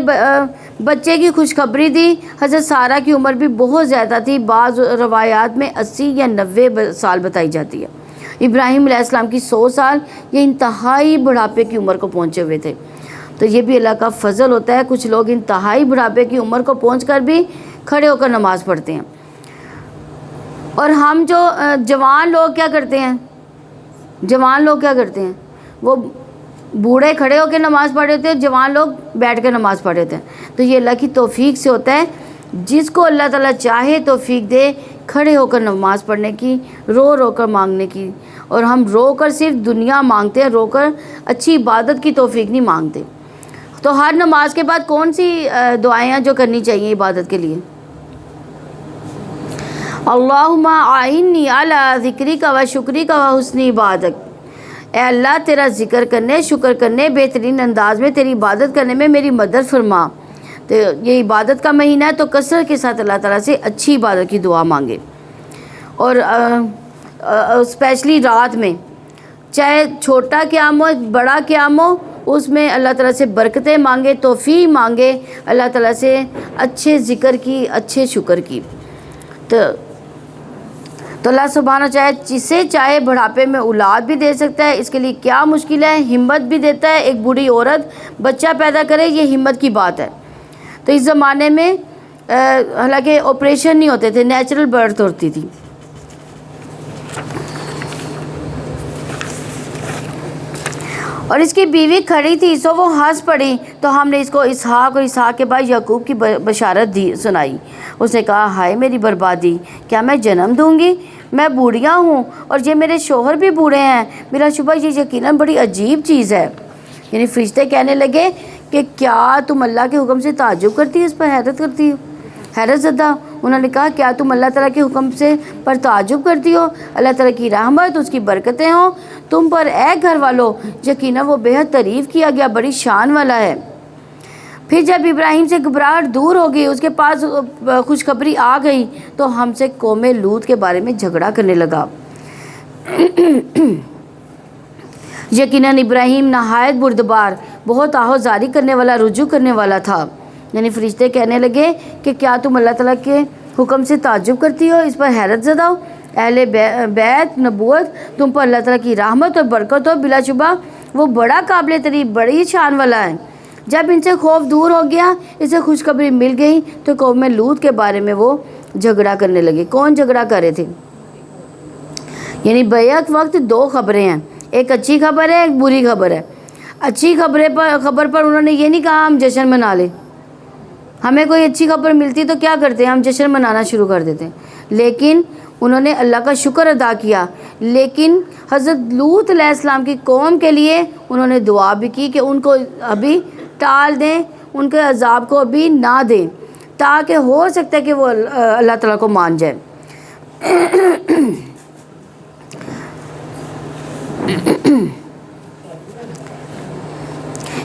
بچے کی خوشخبری دی۔ حضرت سارہ کی عمر بھی بہت زیادہ تھی، بعض روایات میں 80 یا 90 سال بتائی جاتی ہے۔ ابراہیم علیہ السلام کی 100 سال، یہ انتہائی بڑھاپے کی عمر کو پہنچے ہوئے تھے۔ تو یہ بھی اللہ کا فضل ہوتا ہے، کچھ لوگ انتہائی بڑھاپے کی عمر کو پہنچ کر بھی کھڑے ہو کر نماز پڑھتے ہیں، اور ہم جو جوان لوگ کیا کرتے ہیں، وہ بوڑھے کھڑے ہو کے نماز پڑھ رہے ہوتے ہیں، جوان لوگ بیٹھ کے نماز پڑھ رہے ہوتے ہیں۔ تو یہ اللہ کی توفیق سے ہوتا ہے، جس کو اللہ تعالیٰ چاہے توفیق دے کھڑے ہو کر نماز پڑھنے کی، رو رو کر مانگنے کی۔ اور ہم رو کر صرف دنیا مانگتے ہیں، رو کر اچھی عبادت کی توفیق نہیں مانگتے۔ تو ہر نماز کے بعد کون سی دعائیں ہیں جو کرنی چاہیے عبادت کے لیے؟ اللہم اعنی علی ذکرک و شکرک و حسن عبادت، اے اللہ تیرا ذکر کرنے، شکر کرنے، بہترین انداز میں تیری عبادت کرنے میں میری مدد فرما۔ تو یہ عبادت کا مہینہ ہے، تو کثرت کے ساتھ اللہ تعالیٰ سے اچھی عبادت کی دعا مانگے، اور اسپیشلی رات میں، چاہے چھوٹا قیام ہو بڑا قیام ہو، اس میں اللہ تعالیٰ سے برکتیں مانگے، توفیق مانگے اللہ تعالیٰ سے اچھے ذکر کی، اچھے شکر کی۔ تو اللہ سبحانہ چاہے جسے چاہے بڑھاپے میں اولاد بھی دے سکتا ہے، اس کے لیے کیا مشکل ہے، ہمت بھی دیتا ہے۔ ایک بوڑھی عورت بچہ پیدا کرے، یہ ہمت کی بات ہے۔ تو اس زمانے میں حالانکہ آپریشن نہیں ہوتے تھے، نیچرل برتھ ہوتی تھی۔ اور اس کی بیوی کھڑی تھی، سو وہ ہنس پڑی، تو ہم نے اس کو اسحاق اور اسحاق کے بعد یعقوب کی بشارت سنائی۔ اس نے کہا، ہائے میری بربادی، کیا میں جنم دوں گی؟ میں بوڑھیا ہوں اور یہ میرے شوہر بھی بوڑھے ہیں، بلا شبہ یہ یقیناً بڑی عجیب چیز ہے۔ یعنی فرشتے کہنے لگے کہ کیا تم اللہ کے حکم سے تعجب کرتی ہو، اس پر حیرت کرتی ہو، حیرت زدہ۔ انہوں نے کہا، کیا تم اللہ تعالیٰ کے حکم سے پر تعجب کرتی ہو؟ اللہ تعالیٰ کی رحمت، اس کی برکتیں ہوں تم پر اے گھر والو، یقیناً وہ بہت تعریف کیا گیا، بڑی شان والا ہے۔ پھر جب ابراہیم سے گھبراہٹ دور ہو گئی، اس کے پاس خوشخبری آ گئی، تو ہم سے قوم لوط کے بارے میں جھگڑا کرنے لگا۔ یقیناً ابراہیم نہایت بردبار، بہت آہوزاری کرنے والا، رجوع کرنے والا تھا۔ یعنی فرشتے کہنے لگے کہ کیا تم اللہ تعالیٰ کے حکم سے تعجب کرتی ہو، اس پر حیرت زدہ ہو؟ اہل بیت نبوت، تم پر اللہ تعالیٰ کی رحمت اور برکت ہو، بلا شبہ وہ بڑا قابل تعریف، بڑی شان والا ہے۔ جب ان سے خوف دور ہو گیا، اسے خوشخبری مل گئی، تو قوم لوط کے بارے میں وہ جھگڑا کرنے لگے۔ کون جھگڑا کر رہے تھے؟ یعنی بیک وقت دو خبریں ہیں، ایک اچھی خبر ہے، ایک بری خبر ہے۔ اچھی خبر پر انہوں نے یہ نہیں کہا ہم جشن منا لیں۔ ہمیں کوئی اچھی خبر ملتی تو کیا کرتے ہیں، ہم جشن منانا شروع کر دیتے ہیں۔ لیکن انہوں نے اللہ کا شکر ادا کیا۔ لیکن حضرت لوط علیہ السلام کی قوم کے لیے انہوں نے دعا بھی کی کہ ان کو ابھی ٹال دیں، ان کے عذاب کو ابھی نہ دیں، تاکہ ہو سکتا ہے کہ وہ اللہ تعالیٰ کو مان جائے۔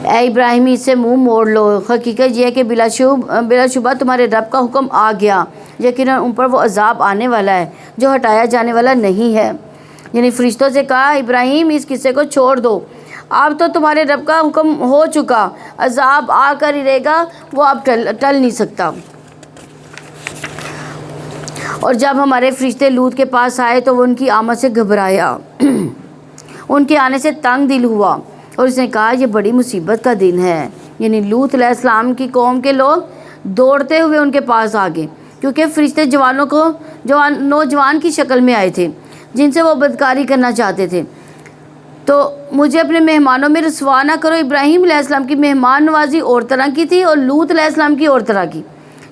اے ابراہیمی، اس سے منہ موڑ لو، حقیقت یہ ہے کہ بلا شبہ تمہارے رب کا حکم آ گیا، یقیناً ان پر وہ عذاب آنے والا ہے جو ہٹایا جانے والا نہیں ہے۔ یعنی فرشتوں سے کہا، ابراہیم اس قصے کو چھوڑ دو، اب تو تمہارے رب کا حکم ہو چکا، عذاب آ کر ہی رہے گا، وہ اب ٹل نہیں سکتا۔ اور جب ہمارے فرشتے لوط کے پاس آئے تو وہ ان کی آمد سے گھبرایا، ان کے آنے سے تنگ دل ہوا، اور اس نے کہا یہ بڑی مصیبت کا دن ہے۔ یعنی لوط علیہ السلام کی قوم کے لوگ دوڑتے ہوئے ان کے پاس آ گئے، کیونکہ فرشتے نوجوان کی شکل میں آئے تھے جن سے وہ بدکاری کرنا چاہتے تھے۔ تو مجھے اپنے مہمانوں میں رسوا نہ کرو۔ ابراہیم علیہ السلام کی مہمان نوازی اور طرح کی تھی اور لوط علیہ السلام کی اور طرح کی۔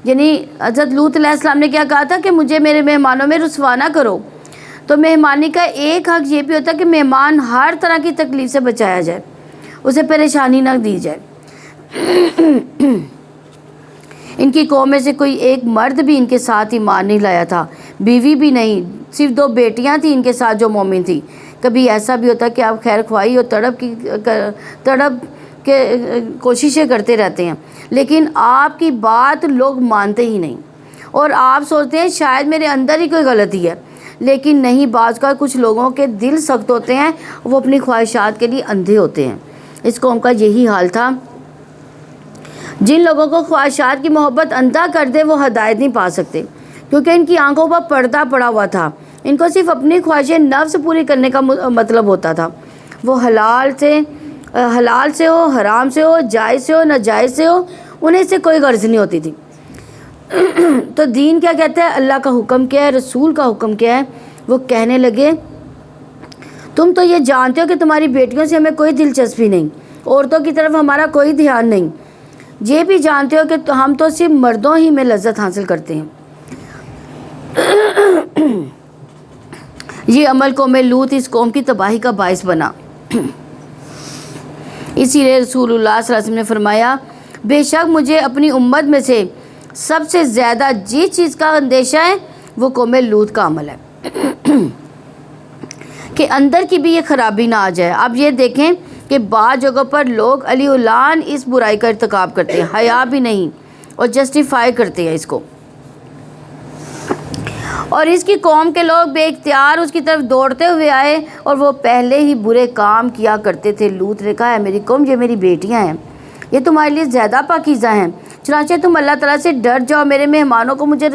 یعنی حضرت لوط علیہ السلام نے کیا کہا تھا کہ مجھے میرے مہمانوں میں رسوا نہ کرو۔ تو مہمانی کا ایک حق یہ بھی ہوتا ہے کہ مہمان ہر طرح کی تکلیف سے بچایا جائے، اسے پریشانی نہ دی جائے۔ ان کی قوم میں سے کوئی ایک مرد بھی ان کے ساتھ ایمان نہیں لایا تھا، بیوی بھی نہیں، صرف 2 بیٹیاں تھیں ان کے ساتھ جو مومن تھی۔ کبھی ایسا بھی ہوتا ہے کہ آپ خیر خواہی اور تڑپ کے کوششیں کرتے رہتے ہیں، لیکن آپ کی بات لوگ مانتے ہی نہیں، اور آپ سوچتے ہیں شاید میرے اندر ہی کوئی غلطی ہے، لیکن نہیں، بعض کا کچھ لوگوں کے دل سخت ہوتے ہیں، وہ اپنی خواہشات کے لیے اندھے ہوتے ہیں۔ اس قوم کا یہی حال تھا۔ جن لوگوں کو خواہشات کی محبت اندھا کر دے وہ ہدایت نہیں پا سکتے، کیونکہ ان کی آنکھوں پر پردہ پڑا ہوا تھا۔ ان کو صرف اپنی خواہشیں نفس پوری کرنے کا مطلب ہوتا تھا۔ وہ حلال سے ہو، حرام سے ہو، جائز سے ہو، ناجائز سے ہو، انہیں اس سے کوئی غرض نہیں ہوتی تھی۔ تو دین کیا کہتا ہے، اللہ کا حکم کیا ہے، رسول کا حکم کیا ہے؟ وہ کہنے لگے، تم تو یہ جانتے ہو کہ تمہاری بیٹیوں سے ہمیں کوئی دلچسپی نہیں، عورتوں کی طرف ہمارا کوئی دھیان نہیں. یہ بھی جانتے ہو کہ ہم تو صرف مردوں ہی میں لذت حاصل کرتے ہیں. یہ عمل قوم لوط اس قوم کی تباہی کا باعث بنا. اسی لیے رسول اللہ صلی اللہ علیہ وسلم نے فرمایا بے شک مجھے اپنی امت میں سے سب سے زیادہ جس چیز کا اندیشہ ہے وہ قوم لوط کا عمل ہے کہ اندر کی بھی یہ خرابی نہ آ جائے. اب یہ دیکھیں کہ بعض جگہوں پر لوگ علی اعلان اس برائی کا ارتکاب کرتے ہیں, حیا بھی نہیں, اور جسٹیفائی کرتے ہیں اس کو. اور اس کی قوم کے لوگ بے اختیار اس کی طرف دوڑتے ہوئے آئے اور وہ پہلے ہی برے کام کیا کرتے تھے. لوط نے کہا ہے میری قوم یہ میری بیٹیاں ہیں, یہ تمہارے لیے زیادہ پاکیزہ ہیں, چنانچہ تم اللہ تعالیٰ سے ڈر جاؤ, میرے مہمانوں کو مجھے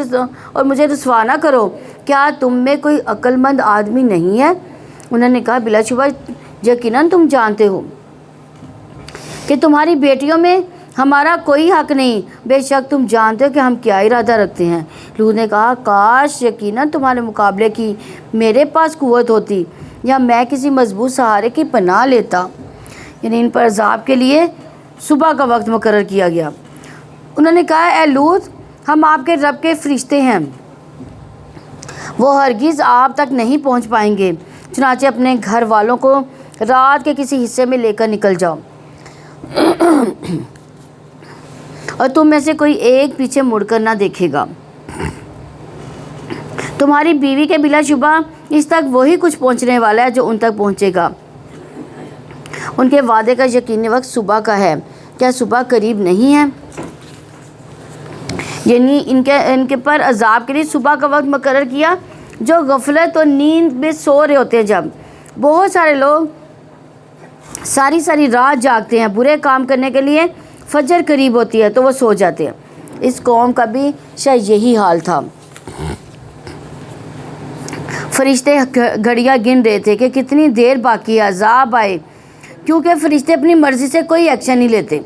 رسوا نہ کرو. کیا تم میں کوئی عقل مند آدمی نہیں ہے؟ انہوں نے کہا بلا شبہ یقیناً تم جانتے ہو کہ تمہاری بیٹیوں میں ہمارا کوئی حق نہیں, بے شک تم جانتے ہو کہ ہم کیا ارادہ رکھتے ہیں. لوط نے کہا کاش یقیناً تمہارے مقابلے کی میرے پاس قوت ہوتی یا میں کسی مضبوط سہارے کی پناہ لیتا. یعنی ان پر عذاب کے لیے صبح کا وقت مقرر کیا گیا. انہوں نے کہا اے لوط ہم آپ کے رب کے فرشتے ہیں, وہ ہرگز آپ تک نہیں پہنچ پائیں گے, چنانچہ اپنے گھر والوں کو رات کے کسی حصے میں لے کر نکل جاؤ اور تم میں سے کوئی ایک پیچھے مڑ کر نہ دیکھے گا. تمہاری بیوی کے بلا شبہ اس تک وہی کچھ پہنچنے والا ہے جو ان تک پہنچے گا. ان کے وعدے کا یقینی وقت صبح کا ہے, کیا صبح قریب نہیں ہے؟ یعنی ان کے پر عذاب کے لیے صبح کا وقت مقرر کیا جو غفلت اور نیند میں سو رہے ہوتے ہیں. جب بہت سارے لوگ ساری رات جاگتے ہیں برے کام کرنے کے لیے, فجر قریب ہوتی ہے تو وہ سو جاتے ہیں. اس قوم کا بھی شاید یہی حال تھا. فرشتے گھڑیاں گن رہے تھے کہ کتنی دیر باقی ہے عذاب آئے, کیونکہ فرشتے اپنی مرضی سے کوئی ایکشن نہیں لیتے.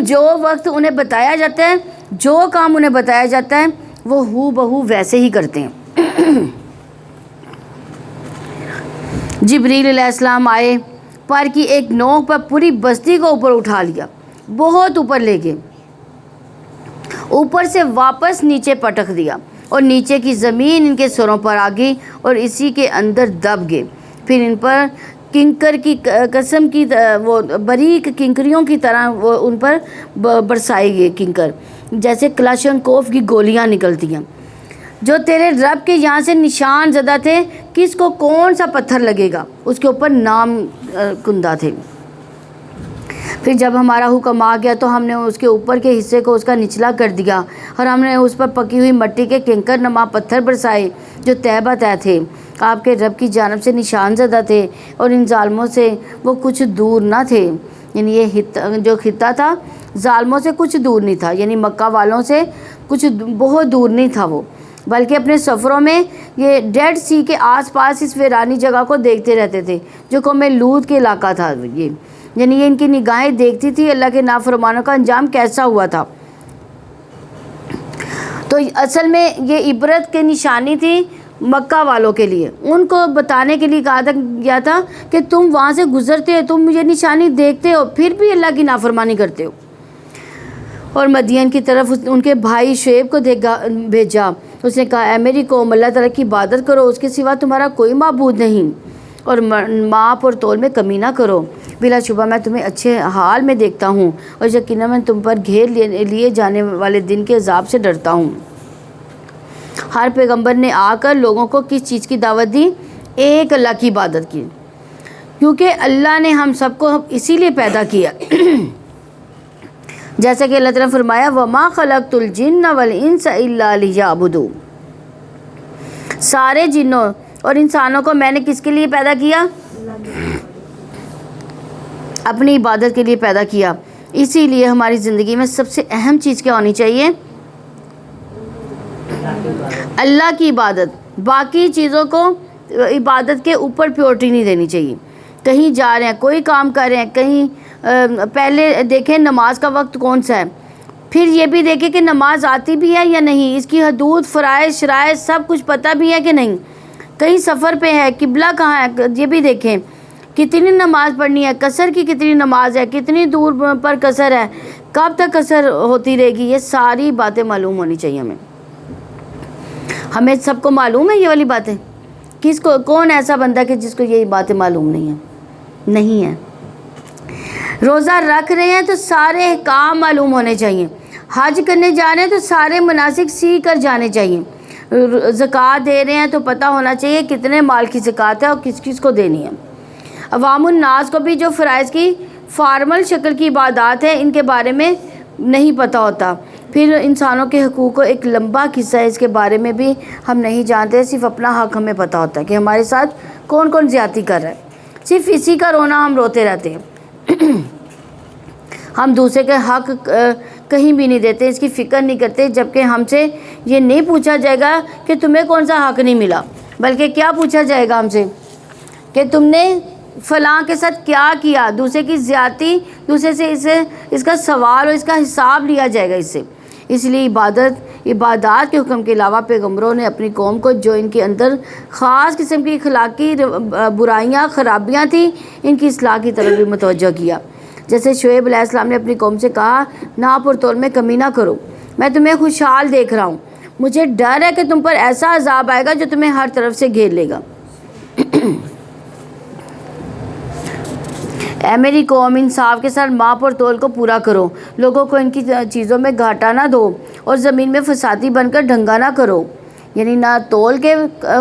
جو وقت انہیں بتایا جاتا ہے, جو کام انہیں بتایا جاتا ہے وہ ہو بہو ویسے ہی کرتے ہیں. جبریل علیہ السلام آئے, پر کی ایک نوک پر پوری بستی کو اوپر اٹھا لیا, بہت اوپر لے گئے, اوپر سے واپس نیچے پٹک دیا اور نیچے کی زمین ان کے سروں پر آ گئی اور اسی کے اندر دب گئے. پھر ان پر کنکر کی قسم کی وہ باریک کنکریوں کی طرح وہ ان پر برسائے گئے, کنکر جیسے کلاشنکوف کی گولیاں نکلتی ہیں. جو تیرے رب کے یہاں سے نشان زدہ تھے, کس کو کون سا پتھر لگے گا, اس کے اوپر نام کندہ تھے. پھر جب ہمارا حکم آ گیا تو ہم نے اس کے اوپر کے حصے کو اس کا نچلا کر دیا اور ہم نے اس پر پکی ہوئی مٹی کے کنکر نما پتھر برسائے جو تہ بتہ تھے. آپ کے رب کی جانب سے نشان زدہ تھے اور ان ظالموں سے وہ کچھ دور نہ تھے. یعنی یہ جو خطہ تھا ظالموں سے کچھ دور نہیں تھا, یعنی مکہ والوں سے کچھ بہت دور نہیں تھا وہ, بلکہ اپنے سفروں میں یہ ڈیڈ سی کے آس پاس اس ویرانی جگہ کو دیکھتے رہتے تھے جو قوم لوط کے علاقہ تھا. یعنی یہ ان کی نگاہیں دیکھتی تھی اللہ کے نافرمانوں کا انجام کیسا ہوا تھا. تو اصل میں یہ عبرت کی نشانی تھی مکہ والوں کے لیے, ان کو بتانے کے لیے کہا گیا تھا کہ تم وہاں سے گزرتے ہو, تم یہ نشانی دیکھتے ہو, پھر بھی اللہ کی نافرمانی کرتے ہو. اور مدین کی طرف ان کے بھائی شعیب کو بھیجا. اس نے کہا اے میری قوم اللہ تعالیٰ کی عبادت کرو, اس کے سوا تمہارا کوئی معبود نہیں, اور ماپ اور تول میں کمی نہ کرو. بلا شبہ میں تمہیں اچھے حال میں دیکھتا ہوں اور یقیناً میں تم پر گھیر لیے جانے والے دن کے عذاب سے ڈرتا ہوں. ہر پیغمبر نے آ کر لوگوں کو کس چیز کی دعوت دی؟ ایک اللہ کی عبادت کی, کیونکہ اللہ نے ہم سب کو اسی لیے پیدا کیا. جیسا کہ اللہ تعالیٰ نے فرمایا وَمَا خَلَقْتُ الْجِنَّ وَالْإِنسَ إِلَّا لِيَعْبُدُونِ, سارے جنوں اور انسانوں کو میں نے کس کے لیے پیدا کیا؟ اپنی عبادت کے لیے پیدا کیا. اسی لیے ہماری زندگی میں سب سے اہم چیز کیا ہونی چاہیے؟ اللہ کی عبادت. باقی چیزوں کو عبادت کے اوپر پیورٹی نہیں دینی چاہیے. کہیں جا رہے ہیں, کوئی کام کر رہے ہیں, کہیں پہلے دیکھیں نماز کا وقت کون سا ہے, پھر یہ بھی دیکھیں کہ نماز آتی بھی ہے یا نہیں, اس کی حدود فرائض شرائط سب کچھ پتہ بھی ہے کہ نہیں, کہیں سفر پہ ہے, قبلہ کہاں ہے یہ بھی دیکھیں. کتنی نماز پڑھنی ہے، قصر کی کتنی نماز ہے، کتنی دور پر قصر ہے، کب تک قصر ہوتی رہے گی، یہ ساری باتیں معلوم ہونی چاہیے ہمیں سب کو معلوم ہے یہ والی باتیں؟ کس کو، کون ایسا بندہ کہ جس کو یہ باتیں معلوم نہیں ہیں؟ روزہ رکھ رہے ہیں تو سارے احکام معلوم ہونے چاہیے، حج کرنے جا رہے ہیں تو سارے مناسک سیکھ کر جانے چاہیے، زکوٰۃ دے رہے ہیں تو پتہ ہونا چاہیے کتنے مال کی زکوٰۃ ہے اور کس کس کو دینی ہے۔ عوام الناس کو بھی جو فرائض کی فارمل شکل کی عبادات ہیں ان کے بارے میں نہیں پتہ ہوتا، پھر انسانوں کے حقوق کو ایک لمبا قصہ ہے، اس کے بارے میں بھی ہم نہیں جانتے، صرف اپنا حق ہمیں پتہ ہوتا ہے کہ ہمارے ساتھ کون کون زیادتی کر رہا ہے، صرف اسی کا رونا ہم روتے رہتے ہیں۔ ہم دوسرے کے حق کہیں بھی نہیں دیتے، اس کی فکر نہیں کرتے، جبکہ ہم سے یہ نہیں پوچھا جائے گا کہ تمہیں کون سا حق نہیں ملا، بلکہ کیا پوچھا جائے گا ہم سے کہ تم نے فلاں کے ساتھ کیا کیا، دوسرے کی زیادتی، دوسرے سے اس کا سوال اور اس کا حساب لیا جائے گا اس سے۔ اس لیے عبادات کے حکم کے علاوہ پیغمبروں نے اپنی قوم کو جو ان کے اندر خاص قسم کی اخلاقی برائیاں خرابیاں تھیں ان کی اصلاح کی طرف بھی متوجہ کیا۔ جیسے شعیب علیہ السلام نے اپنی قوم سے کہا، ناپ اور تول میں کمی نہ کرو، میں تمہیں خوشحال دیکھ رہا ہوں، مجھے ڈر ہے کہ تم پر ایسا عذاب آئے گا جو تمہیں ہر طرف سے گھیر لے گا۔ اے میری قوم، انصاف کے ساتھ ماپ اور تول کو پورا کرو، لوگوں کو ان کی چیزوں میں گھاٹا نہ دو اور زمین میں فسادی بن کر ڈھنگا نہ کرو، یعنی نہ تول کے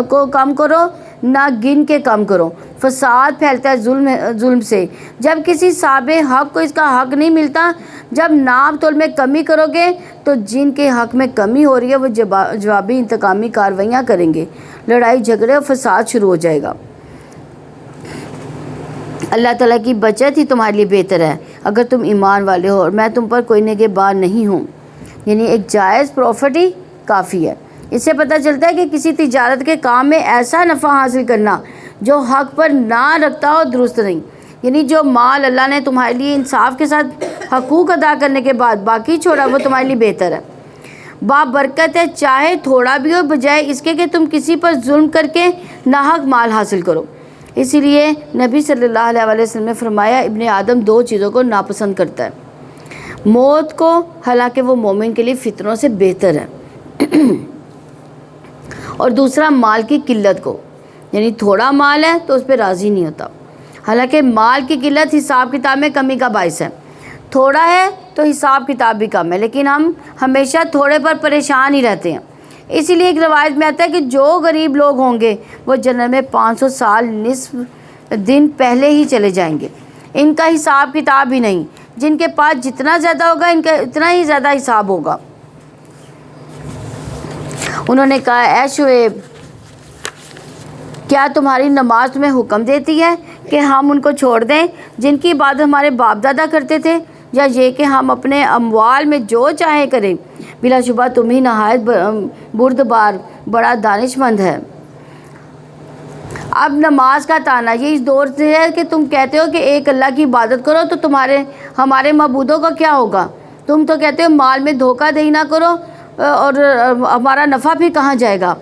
کو کم کرو نہ گن کے کم کرو۔ فساد پھیلتا ہے ظلم سے، جب کسی صاحب حق کو اس کا حق نہیں ملتا۔ جب ناپ تول میں کمی کرو گے تو جن کے حق میں کمی ہو رہی ہے وہ جوابی انتقامی کارروائیاں کریں گے، لڑائی جھگڑے اور فساد شروع ہو جائے گا۔ اللہ تعالیٰ کی بچت ہی تمہارے لیے بہتر ہے اگر تم ایمان والے ہو، اور میں تم پر کوئی نگہبان نہیں ہوں، یعنی ایک جائز پروفٹ ہی کافی ہے۔ اس سے پتہ چلتا ہے کہ کسی تجارت کے کام میں ایسا نفع حاصل کرنا جو حق پر نہ رکھتا ہو درست نہیں، یعنی جو مال اللہ نے تمہارے لیے انصاف کے ساتھ حقوق ادا کرنے کے بعد باقی چھوڑا وہ تمہارے لیے بہتر ہے، بابرکت ہے، چاہے تھوڑا بھی ہو، بجائے اس کے کہ تم کسی پر ظلم کر کے ناحق مال حاصل کرو۔ اسی لیے نبی صلی اللہ علیہ وسلم نے فرمایا، ابن آدم دو چیزوں کو ناپسند کرتا ہے، موت کو، حالانکہ وہ مومن کے لیے فتنوں سے بہتر ہے، اور دوسرا مال کی قلت کو، یعنی تھوڑا مال ہے تو اس پہ راضی نہیں ہوتا، حالانکہ مال کی قلت حساب کتاب میں کمی کا باعث ہے، تھوڑا ہے تو حساب کتاب بھی کم ہے، لیکن ہم ہمیشہ تھوڑے پر پریشان ہی رہتے ہیں۔ اسی لیے ایک روایت میں آتا ہے کہ جو غریب لوگ ہوں گے وہ جنت میں 500 سال نصف دن پہلے ہی چلے جائیں گے، ان کا حساب کتاب ہی نہیں، جن کے پاس جتنا زیادہ ہوگا ان کا اتنا ہی زیادہ حساب ہوگا۔ انہوں نے کہا، اے شعیب، کیا تمہاری نماز تمہیں حکم دیتی ہے کہ ہم ان کو چھوڑ دیں جن کی عبادت ہمارے باپ دادا کرتے تھے، یا یہ کہ ہم اپنے اموال میں جو چاہیں کریں؟ بلا شبہ تم ہی نہایت بردبار بڑا دانش مند ہے۔ اب نماز کا تانا یہ اس دور سے ہے کہ تم کہتے ہو کہ ایک اللہ کی عبادت کرو تو ہمارے معبودوں کا کیا ہوگا؟ تم تو کہتے ہو مال میں دھوکہ دہی نہ کرو، اور ہمارا نفع پھر کہاں جائے گا؟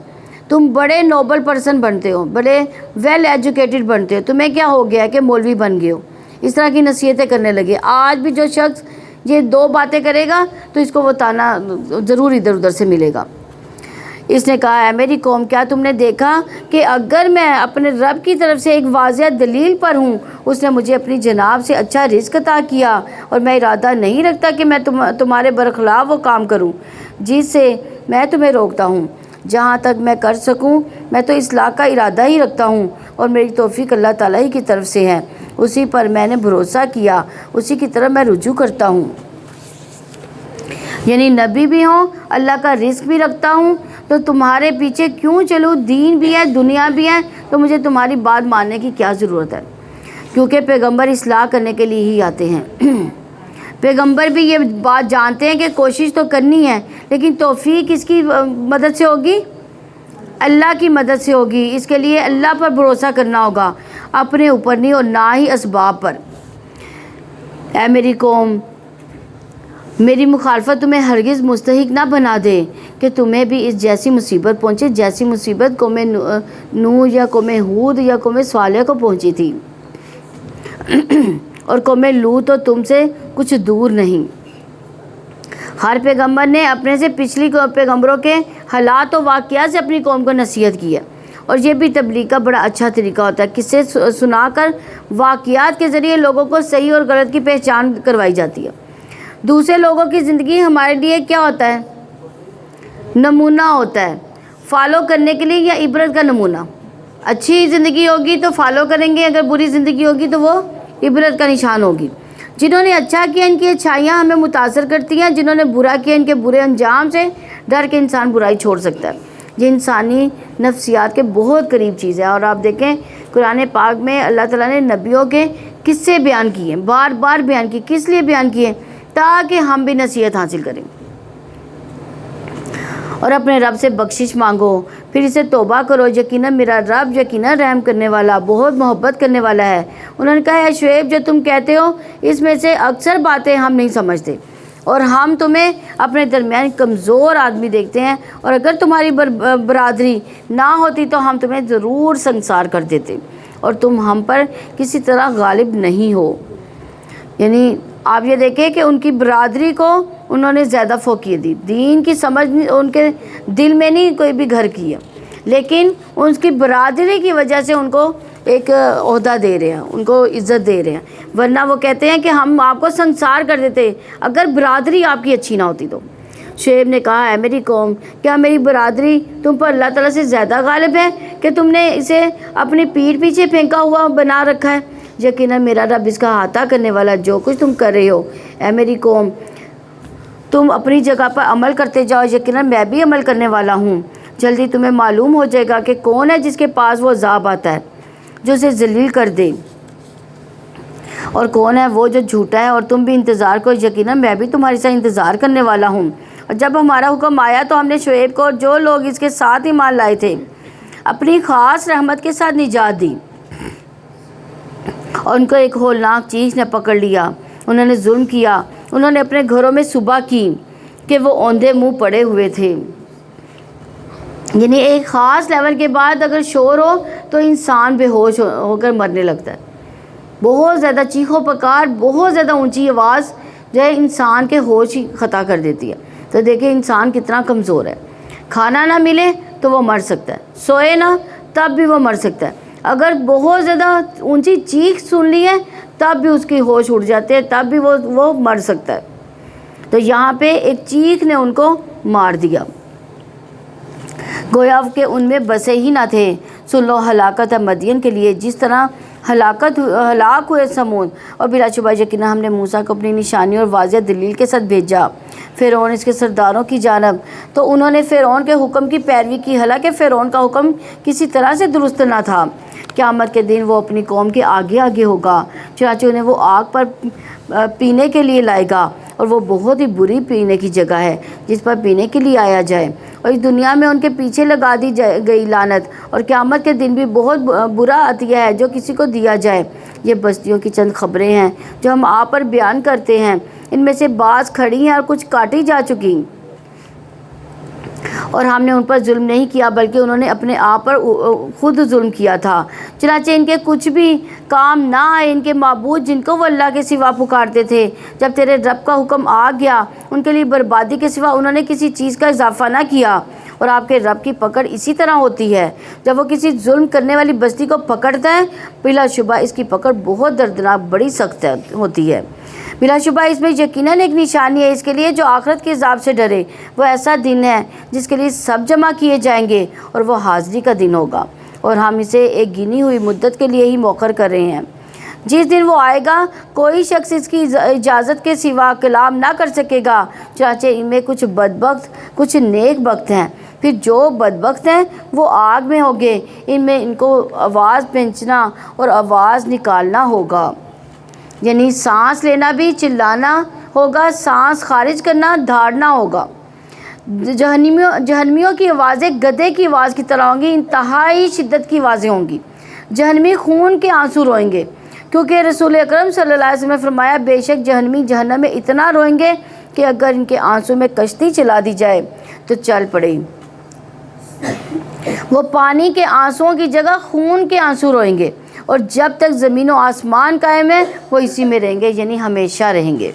تم بڑے نوبل پرسن بنتے ہو، بڑے ویل ایجوکیٹڈ بنتے ہو، تمہیں کیا ہو گیا کہ مولوی بن گئے ہو؟ اس طرح کی نصیحتیں کرنے لگے۔ آج بھی جو شخص یہ دو باتیں کرے گا تو اس کو وہ تانا ضرور ادھر ادھر سے ملے گا۔ اس نے کہا، اے میری قوم، کیا تم نے دیکھا کہ اگر میں اپنے رب کی طرف سے ایک واضح دلیل پر ہوں، اس نے مجھے اپنی جناب سے اچھا رزق عطا کیا، اور میں ارادہ نہیں رکھتا کہ میں تمہارے برخلاف وہ کام کروں جس سے میں تمہیں روکتا ہوں۔ جہاں تک میں کر سکوں میں تو اصلاح کا ارادہ ہی رکھتا ہوں، اور میری توفیق اللہ تعالیٰ ہی کی طرف سے ہے، اسی پر میں نے بھروسہ کیا، اسی کی طرف میں رجوع کرتا ہوں۔ یعنی نبی بھی ہوں، اللہ کا رزق بھی رکھتا ہوں، تو تمہارے پیچھے کیوں چلوں؟ دین بھی ہے، دنیا بھی ہے، تو مجھے تمہاری بات ماننے کی کیا ضرورت ہے؟ کیونکہ پیغمبر اصلاح کرنے کے لیے ہی آتے ہیں۔ پیغمبر بھی یہ بات جانتے ہیں کہ کوشش تو کرنی ہے، لیکن توفیق اس کی مدد سے ہوگی، اللہ کی مدد سے ہوگی۔ اس کے لیے اللہ پر بھروسہ کرنا ہوگا، اپنے اوپر نہیں، اور نہ ہی اسباب پر۔ اے میری قوم، میری مخالفت تمہیں ہرگز مستحق نہ بنا دے کہ تمہیں بھی اس جیسی مصیبت پہنچے جیسی مصیبت قوم نوح یا قوم ہود یا قوم صالح کو پہنچی تھی۔ اور قوم لوط تو تم سے کچھ دور نہیں۔ ہر پیغمبر نے اپنے سے پچھلی پیغمبروں کے حالات و واقعات سے اپنی قوم کو نصیحت کی ہے، اور یہ بھی تبلیغ کا بڑا اچھا طریقہ ہوتا ہے۔ قصے سنا کر واقعات کے ذریعے لوگوں کو صحیح اور غلط کی پہچان کروائی جاتی ہے۔ دوسرے لوگوں کی زندگی ہمارے لیے کیا ہوتا ہے؟ نمونہ ہوتا ہے، فالو کرنے کے لیے، یا عبرت کا نمونہ۔ اچھی زندگی ہوگی تو فالو کریں گے، اگر بری زندگی ہوگی تو وہ عبرت کا نشان ہوگی۔ جنہوں نے اچھا کیا ان کی اچھائیاں ہمیں متاثر کرتی ہیں، جنہوں نے برا کیا ان کے برے انجام سے ڈر کے انسان برائی چھوڑ سکتا ہے۔ یہ انسانی نفسیات کے بہت قریب چیز ہے، اور آپ دیکھیں قرآن پاک میں اللہ تعالیٰ نے نبیوں کے قصے بیان کیے، بار بار بیان کیے۔ کس لیے بیان کیے؟ تاکہ ہم بھی نصیحت حاصل کریں اور اپنے رب سے بخشش مانگو، پھر اسے توبہ کرو۔ یقیناً میرا رب یقیناً رحم کرنے والا، بہت محبت کرنے والا ہے۔ انہوں نے کہا، اے شعیب، جو تم کہتے ہو اس میں سے اکثر باتیں ہم نہیں سمجھتے، اور ہم تمہیں اپنے درمیان کمزور آدمی دیکھتے ہیں، اور اگر تمہاری برادری نہ ہوتی تو ہم تمہیں ضرور سنسار کر دیتے، اور تم ہم پر کسی طرح غالب نہیں ہو۔ یعنی آپ یہ دیکھیں کہ ان کی برادری کو انہوں نے زیادہ فوقیت دی، دین کی سمجھ ان کے دل میں نہیں کوئی بھی گھر کی ہے، لیکن ان کی برادری کی وجہ سے ان کو ایک عہدہ دے رہے ہیں، ان کو عزت دے رہے ہیں، ورنہ وہ کہتے ہیں کہ ہم آپ کو سنسار کر دیتے اگر برادری آپ کی اچھی نہ ہوتی تو۔ شعیب نے کہا، اے میری قوم، کیا میری برادری تم پر اللہ تعالیٰ سے زیادہ غالب ہے کہ تم نے اسے اپنی پیٹھ پیچھے پھینکا ہوا بنا رکھا ہے؟ یقیناً میرا رب اس کا احاطہ کرنے والا جو کچھ تم کر رہے ہو۔ اے میری قوم، تم اپنی جگہ پر عمل کرتے جاؤ، یقیناً میں بھی عمل کرنے والا ہوں۔ جلدی تمہیں معلوم ہو جائے گا کہ کون ہے جس کے پاس وہ عذاب آتا ہے جو اسے ذلیل کر دے، اور کون ہے وہ جو جھوٹا ہے، اور تم بھی انتظار کرو، یقیناً میں بھی تمہارے ساتھ انتظار کرنے والا ہوں۔ اور جب ہمارا حکم آیا تو ہم نے شعیب کو اور جو لوگ اس کے ساتھ ایمان لائے تھے اپنی خاص رحمت کے ساتھ نجات دی، اور ان کو ایک ہولناک چیز نے پکڑ لیا۔ انہوں نے ظلم کیا، انہوں نے اپنے گھروں میں صبح کی کہ وہ اوندھے منہ پڑے ہوئے تھے۔ یعنی ایک خاص لیول کے بعد اگر شور ہو تو انسان بے ہوش ہو کر مرنے لگتا ہے۔ بہت زیادہ چیخ و پکار، بہت زیادہ اونچی آواز جو ہے انسان کے ہوش ہی خطا کر دیتی ہے۔ تو دیکھیں انسان کتنا کمزور ہے۔ کھانا نہ ملے تو وہ مر سکتا ہے، سوئے نہ تب بھی وہ مر سکتا ہے، اگر بہت زیادہ اونچی چیخ سن لی ہے تب بھی اس کی ہوش اڑ جاتے ہیں، تب بھی وہ مر سکتا ہے۔ تو یہاں پہ ایک چیخ نے ان کو مار دیا، گویا کہ ان میں بسے ہی نہ تھے۔ سن لو ہلاکت ہے مدین کے لیے، جس طرح ہلاک ہوئے سمود، اور بلا شبہ یقیناً ہم نے موسیٰ کو اپنی نشانی اور واضح دلیل کے ساتھ بھیجا فرعون اس کے سرداروں کی جانب، تو انہوں نے فرعون کے حکم کی پیروی کی، حالانکہ فرعون کا حکم کسی طرح سے درست نہ تھا۔ قیامت کے دن وہ اپنی قوم کے آگے آگے ہوگا، چنانچہ انہیں وہ آگ پر پینے کے لیے لائے گا، اور وہ بہت ہی بری پینے کی جگہ ہے جس پر پینے کے لیے آیا جائے، اور اس دنیا میں ان کے پیچھے لگا دی گئی لعنت، اور قیامت کے دن بھی بہت برا عطیہ ہے جو کسی کو دیا جائے۔ یہ بستیوں کی چند خبریں ہیں جو ہم آپ پر بیان کرتے ہیں، ان میں سے بعض کھڑی ہیں اور کچھ کاٹی جا چکی، اور ہم نے ان پر ظلم نہیں کیا بلکہ انہوں نے اپنے آپ پر خود ظلم کیا تھا۔ چنانچہ ان کے کچھ بھی کام نہ آئے، ان کے معبود جن کو وہ اللہ کے سوا پکارتے تھے، جب تیرے رب کا حکم آ گیا ان کے لیے بربادی کے سوا انہوں نے کسی چیز کا اضافہ نہ کیا۔ اور آپ کے رب کی پکڑ اسی طرح ہوتی ہے، جب وہ کسی ظلم کرنے والی بستی کو پکڑتا ہے بلا شبہ اس کی پکڑ بہت دردناک، بڑی سخت ہوتی ہے۔ بلا شبہ اس میں یقیناً ایک نشانی ہے اس کے لیے جو آخرت کے عذاب سے ڈرے۔ وہ ایسا دن ہے جس کے لیے سب جمع کیے جائیں گے، اور وہ حاضری کا دن ہوگا، اور ہم اسے ایک گنی ہوئی مدت کے لیے ہی مؤخر کر رہے ہیں۔ جس دن وہ آئے گا کوئی شخص اس کی اجازت کے سوا کلام نہ کر سکے گا، چنانچہ ان میں کچھ بدبخت کچھ نیک بخت ہیں۔ پھر جو بدبخت ہیں وہ آگ میں ہوگے، ان میں ان کو آواز پھینچنا اور آواز نکالنا ہوگا، یعنی سانس لینا بھی چلانا ہوگا، سانس خارج کرنا دھاڑنا ہوگا۔ جہنمیوں کی آوازیں گدھے کی آواز کی طرح ہوں گی، انتہائی شدت کی آوازیں ہوں گی۔ جہنمی خون کے آنسو روئیں گے، کیونکہ رسول اکرم صلی اللہ علیہ وسلم نے فرمایا، بے شک جہنمی جہنم میں اتنا روئیں گے کہ اگر ان کے آنسو میں کشتی چلا دی جائے تو چل پڑے۔ وہ پانی کے آنسوؤں کی جگہ خون کے آنسو روئیں گے، اور جب تک زمین و آسمان قائم ہے وہ اسی میں رہیں گے، یعنی ہمیشہ رہیں گے۔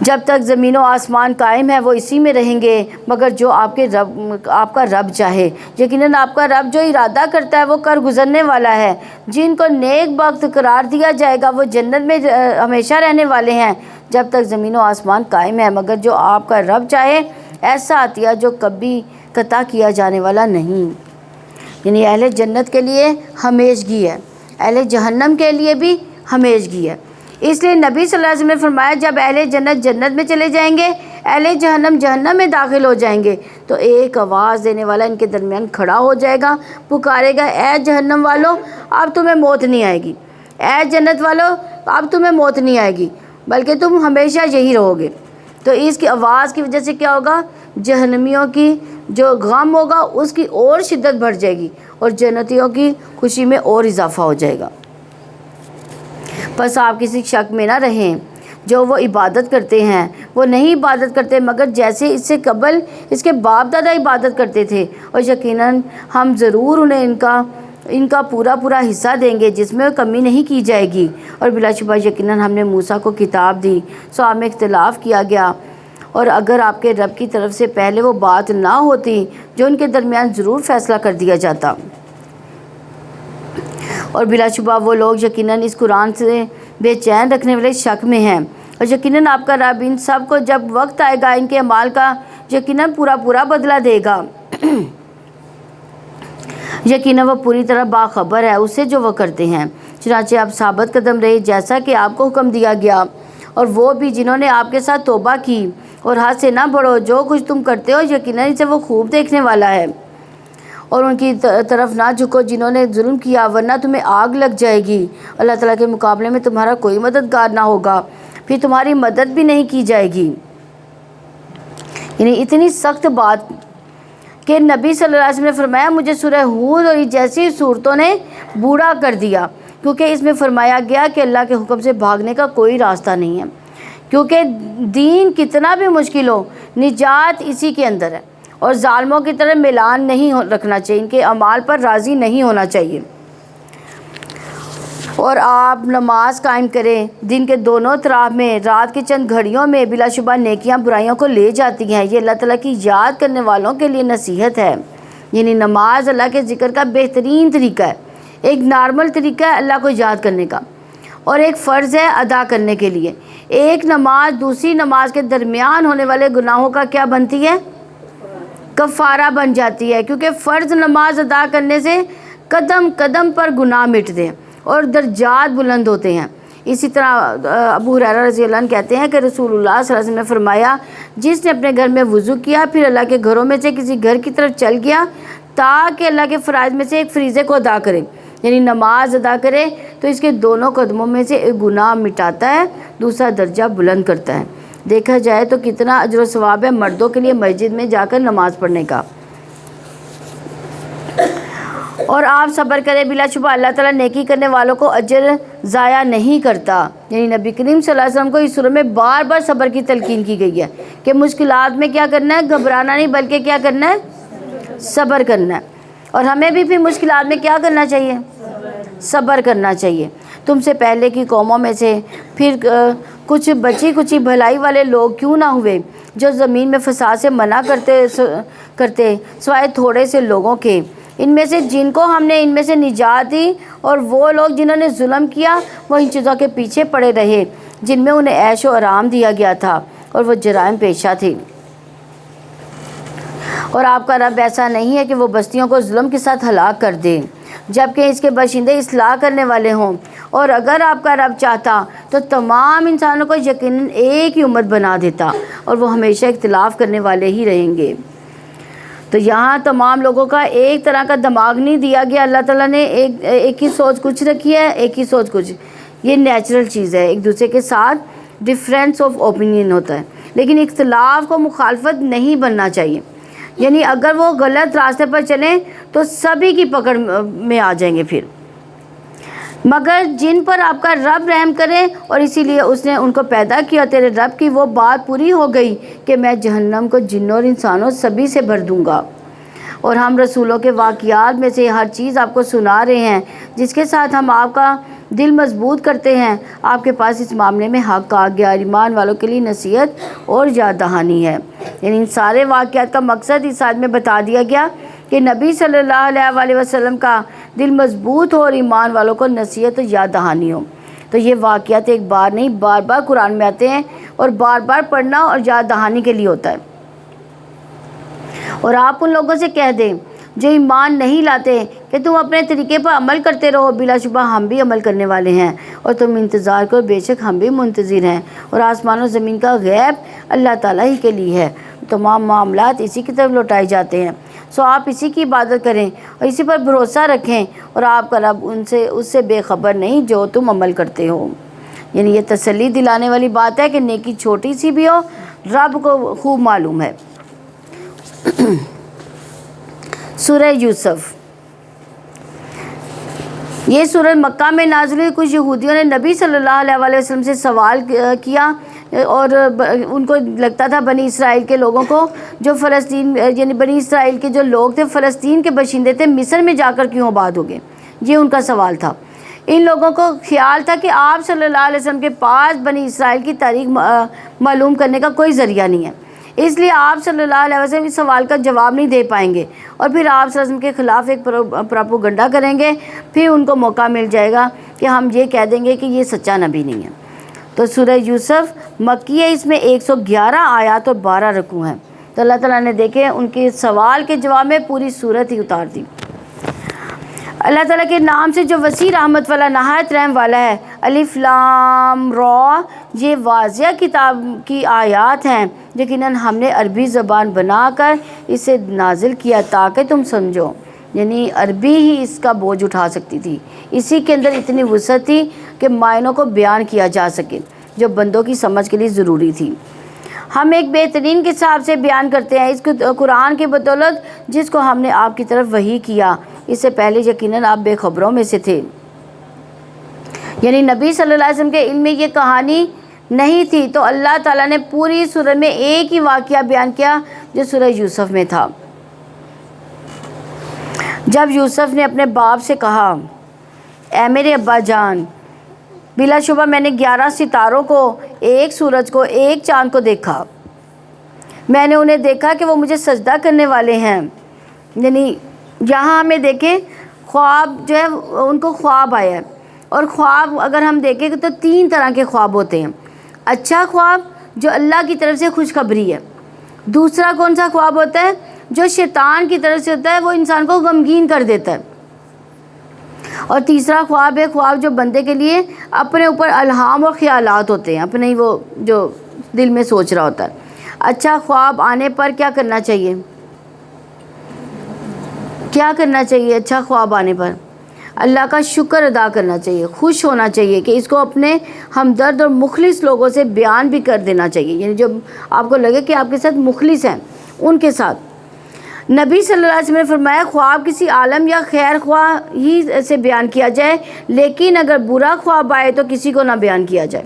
جب تک زمین و آسمان قائم ہے وہ اسی میں رہیں گے، مگر جو آپ کا رب چاہے۔ یقیناً آپ کا رب جو ارادہ کرتا ہے وہ کر گزرنے والا ہے۔ جن کو نیک بخت قرار دیا جائے گا وہ جنت میں ہمیشہ رہنے والے ہیں جب تک زمین و آسمان قائم ہے، مگر جو آپ کا رب چاہے ایسا عطیہ جو کبھی قطع کیا جانے والا نہیں۔ یعنی اہل جنت کے لیے ہمیشگی ہے، اہل جہنم کے لیے بھی ہمیشگی ہے۔ اس لیے نبی صلی اللہ علیہ وسلم نے فرمایا جب اہل جنت جنت میں چلے جائیں گے، اہل جہنم جہنم میں داخل ہو جائیں گے، تو ایک آواز دینے والا ان کے درمیان کھڑا ہو جائے گا، پکارے گا، اے جہنم والو اب تمہیں موت نہیں آئے گی، اے جنت والو اب تمہیں موت نہیں آئے گی، بلکہ تم ہمیشہ یہی رہو گے۔ تو اس کی آواز کی وجہ سے کیا ہوگا؟ جہنمیوں کی جو غم ہوگا اس کی اور شدت بڑھ جائے گی، اور جنتیوں کی خوشی میں اور اضافہ ہو جائے گا۔ بس آپ کسی شک میں نہ رہیں، جو وہ عبادت کرتے ہیں وہ نہیں عبادت کرتے مگر جیسے اس سے قبل اس کے باپ دادا عبادت کرتے تھے، اور یقیناً ہم ضرور انہیں ان کا پورا حصہ دیں گے جس میں کمی نہیں کی جائے گی۔ اور بلا شبہ یقیناً ہم نے موسیٰ کو کتاب دی، سو آپ میں اختلاف کیا گیا، اور اگر آپ کے رب کی طرف سے پہلے وہ بات نہ ہوتی جو ان کے درمیان ضرور فیصلہ کر دیا جاتا۔ اور بلا شبہ وہ لوگ یقیناً اس قرآن سے بے چین رکھنے والے شک میں ہیں، اور یقیناً آپ کا رب ان سب کو جب وقت آئے گا ان کے اعمال کا یقیناً پورا بدلہ دے گا۔ یقیناً وہ پوری طرح باخبر ہے اس سے جو وہ کرتے ہیں۔ چنانچہ آپ ثابت قدم رہے جیسا کہ آپ کو حکم دیا گیا، اور وہ بھی جنہوں نے آپ کے ساتھ توبہ کی، اور حد سے نہ بڑھو، جو کچھ تم کرتے ہو یقیناً اسے وہ خوب دیکھنے والا ہے۔ اور ان کی طرف نہ جھکو جنہوں نے ظلم کیا، ورنہ تمہیں آگ لگ جائے گی۔ اللہ تعالیٰ کے مقابلے میں تمہارا کوئی مددگار نہ ہوگا، پھر تمہاری مدد بھی نہیں کی جائے گی۔ یعنی اتنی سخت بات کہ نبی صلی اللہ علیہ وسلم نے فرمایا مجھے سورہ ہود اور جیسی صورتوں نے بوڑھا کر دیا، کیونکہ اس میں فرمایا گیا کہ اللہ کے حکم سے بھاگنے کا کوئی راستہ نہیں ہے، کیونکہ دین کتنا بھی مشکل ہو نجات اسی کے اندر ہے، اور ظالموں کی طرح میلان نہیں رکھنا چاہیے، ان کے اعمال پر راضی نہیں ہونا چاہیے۔ اور آپ نماز قائم کریں دن کے دونوں اطراف میں، رات کی چند گھڑیوں میں، بلا شبہ نیکیاں برائیوں کو لے جاتی ہیں۔ یہ اللہ تعالیٰ کی یاد کرنے والوں کے لیے نصیحت ہے۔ یعنی نماز اللہ کے ذکر کا بہترین طریقہ ہے، ایک نارمل طریقہ ہے اللہ کو یاد کرنے کا، اور ایک فرض ہے ادا کرنے کے لیے۔ ایک نماز دوسری نماز کے درمیان ہونے والے گناہوں کا کیا بنتی ہے؟ کفارہ بن جاتی ہے، کیونکہ فرض نماز ادا کرنے سے قدم قدم پر گناہ مٹتے ہیں اور درجات بلند ہوتے ہیں۔ اسی طرح ابو ہریرہ رضی اللہ عنہ کہتے ہیں کہ رسول اللہ صلی اللہ علیہ وسلم نے فرمایا جس نے اپنے گھر میں وضو کیا پھر اللہ کے گھروں میں سے کسی گھر کی طرف چل گیا تاکہ اللہ کے فرائض میں سے ایک فریضے کو ادا کرے، یعنی نماز ادا کرے، تو اس کے دونوں قدموں میں سے ایک گناہ مٹاتا ہے، دوسرا درجہ بلند کرتا ہے۔ دیکھا جائے تو کتنا اجر و ثواب ہے مردوں کے لیے مسجد میں جا کر نماز پڑھنے کا۔ اور آپ صبر کریں، بلا شبہ اللہ تعالیٰ نیکی کرنے والوں کو اجر ضائع نہیں کرتا۔ یعنی نبی کریم صلی اللہ علیہ وسلم کو اس سورہ میں بار بار صبر کی تلقین کی گئی ہے کہ مشکلات میں کیا کرنا ہے؟ گھبرانا نہیں، بلکہ کیا کرنا ہے؟ صبر کرنا ہے۔ اور ہمیں بھی پھر مشکلات میں کیا کرنا چاہیے؟ صبر کرنا چاہیے۔ تم سے پہلے کی قوموں میں سے پھر کچھ بچی کچی بھلائی والے لوگ کیوں نہ ہوئے جو زمین میں فساد سے منع کرتے سوائے تھوڑے سے لوگوں کے، ان میں سے جن کو ہم نے ان میں سے نجات دی، اور وہ لوگ جنہوں نے ظلم کیا وہ ان چیزوں کے پیچھے پڑے رہے جن میں انہیں عیش و آرام دیا گیا تھا، اور وہ جرائم پیشہ تھے۔ اور آپ کا رب ایسا نہیں ہے کہ وہ بستیوں کو ظلم کے ساتھ ہلاک کر دے جبکہ اس کے باشندے اصلاح کرنے والے ہوں، اور اگر آپ کا رب چاہتا تو تمام انسانوں کو یقیناً ایک ہی امت بنا دیتا، اور وہ ہمیشہ اختلاف کرنے والے ہی رہیں گے۔ تو یہاں تمام لوگوں کا ایک طرح کا دماغ نہیں دیا گیا، اللہ تعالیٰ نے ایک ہی سوچ کچھ رکھی ہے، ایک ہی سوچ کچھ، یہ نیچرل چیز ہے، ایک دوسرے کے ساتھ ڈفرینس آف اوپینین ہوتا ہے، لیکن اختلاف کو مخالفت نہیں بننا چاہیے۔ یعنی اگر وہ غلط راستے پر چلیں تو سبھی کی پکڑ میں آ جائیں گے پھر، مگر جن پر آپ کا رب رحم کرے، اور اسی لیے اس نے ان کو پیدا کیا، تیرے رب کی وہ بات پوری ہو گئی کہ میں جہنم کو جنوں اور انسانوں سبھی سے بھر دوں گا۔ اور ہم رسولوں کے واقعات میں سے ہر چیز آپ کو سنا رہے ہیں جس کے ساتھ ہم آپ کا دل مضبوط کرتے ہیں۔ آپ کے پاس اس معاملے میں حق آ گیا، ایمان والوں کے لیے نصیحت اور یاد دہانی ہے۔ یعنی ان سارے واقعات کا مقصد اس آیت میں بتا دیا گیا کہ نبی صلی اللہ علیہ وآلہ وسلم کا دل مضبوط ہو اور ایمان والوں کو نصیحت اور یاد دہانی ہو۔ تو یہ واقعات ایک بار نہیں، بار بار قرآن میں آتے ہیں اور بار بار پڑھنا اور یاد دہانی کے لیے ہوتا ہے۔ اور آپ ان لوگوں سے کہہ دیں جو ایمان نہیں لاتے کہ تم اپنے طریقے پر عمل کرتے رہو، بلا شبہ ہم بھی عمل کرنے والے ہیں، اور تم انتظار کرو، بے شک ہم بھی منتظر ہیں، اور آسمان و زمین کا غیب اللہ تعالیٰ ہی کے لیے ہے، تمام معاملات اسی کی طرف لوٹائے جاتے ہیں۔ سو آپ اسی کی عبادت کریں اور اسی پر بھروسہ رکھیں، اور آپ کا رب اس سے بے خبر نہیں جو تم عمل کرتے ہو۔ یعنی یہ تسلی دلانے والی بات ہے کہ نیکی چھوٹی سی بھی ہو رب کو خوب معلوم ہے۔ سورہ یوسف، یہ سورہ مکہ میں نازل ہوئی۔ کچھ یہودیوں نے نبی صلی اللہ علیہ وآلہ وسلم سے سوال کیا، اور ان کو لگتا تھا بنی اسرائیل کے لوگوں کو جو فلسطین، یعنی بنی اسرائیل کے جو لوگ تھے فلسطین کے باشندے تھے، مصر میں جا کر کیوں آباد ہو گئے، یہ ان کا سوال تھا۔ ان لوگوں کو خیال تھا کہ آپ صلی اللہ علیہ وسلم کے پاس بنی اسرائیل کی تاریخ معلوم کرنے کا کوئی ذریعہ نہیں ہے، اس لیے آپ صلی اللہ علیہ وسلم اس سوال کا جواب نہیں دے پائیں گے، اور پھر آپ صلی اللہ علیہ وسلم کے خلاف ایک پروپیگنڈا کریں گے، پھر ان کو موقع مل جائے گا کہ ہم یہ کہہ دیں گے کہ یہ سچا نبی نہیں ہے۔ تو سورہ یوسف مکی ہے، اس میں 111 آیات اور 12 رکوع ہیں۔ تو اللہ تعالیٰ نے دیکھے ان کے سوال کے جواب میں پوری صورت ہی اتار دی۔ اللہ تعالیٰ کے نام سے جو وسیع رحمت والا نہایت رحم والا ہے۔ الف لام را، یہ واضح کتاب کی آیات ہیں، یقیناً ہم نے عربی زبان بنا کر اسے نازل کیا تاکہ تم سمجھو۔ یعنی عربی ہی اس کا بوجھ اٹھا سکتی تھی، اسی کے اندر اتنی وسعت تھی کہ معنوں کو بیان کیا جا سکے جو بندوں کی سمجھ کے لیے ضروری تھی۔ ہم ایک بہترین کے حساب سے بیان کرتے ہیں اس قرآن کی بدولت جس کو ہم نے آپ کی طرف وحی کیا، اس سے پہلے یقیناً آپ بے خبروں میں سے تھے۔ یعنی نبی صلی اللہ علیہ وسلم کے علم میں یہ کہانی نہیں تھی، تو اللہ تعالیٰ نے پوری سورہ میں ایک ہی واقعہ بیان کیا جو سورہ یوسف میں تھا۔ جب یوسف نے اپنے باپ سے کہا، اے میرے ابا جان، بلا شبہ میں نے 11 ستاروں کو، ایک سورج کو، ایک چاند کو دیکھا، میں نے انہیں دیکھا کہ وہ مجھے سجدہ کرنے والے ہیں۔ یعنی یہاں ہمیں دیکھیں خواب جو ہے ان کو خواب آیا ہے، اور خواب اگر ہم دیکھیں تو 3 طرح کے خواب ہوتے ہیں۔ اچھا خواب جو اللہ کی طرف سے خوشخبری ہے، دوسرا کون سا خواب ہوتا ہے جو شیطان کی طرف سے ہوتا ہے، وہ انسان کو غمگین کر دیتا ہے، اور تیسرا خواب ہے خواب جو بندے کے لیے اپنے اوپر الہام اور خیالات ہوتے ہیں، اپنے ہی وہ جو دل میں سوچ رہا ہوتا ہے۔ اچھا خواب آنے پر کیا کرنا چاہیے؟ کیا کرنا چاہیے اچھا خواب آنے پر؟ اللہ کا شکر ادا کرنا چاہیے، خوش ہونا چاہیے کہ اس کو اپنے ہمدرد اور مخلص لوگوں سے بیان بھی کر دینا چاہیے، یعنی جو آپ کو لگے کہ آپ کے ساتھ مخلص ہیں ان کے ساتھ۔ نبی صلی اللہ علیہ وسلم نے فرمایا خواب کسی عالم یا خیر خواہ ہی سے بیان کیا جائے، لیکن اگر برا خواب آئے تو کسی کو نہ بیان کیا جائے،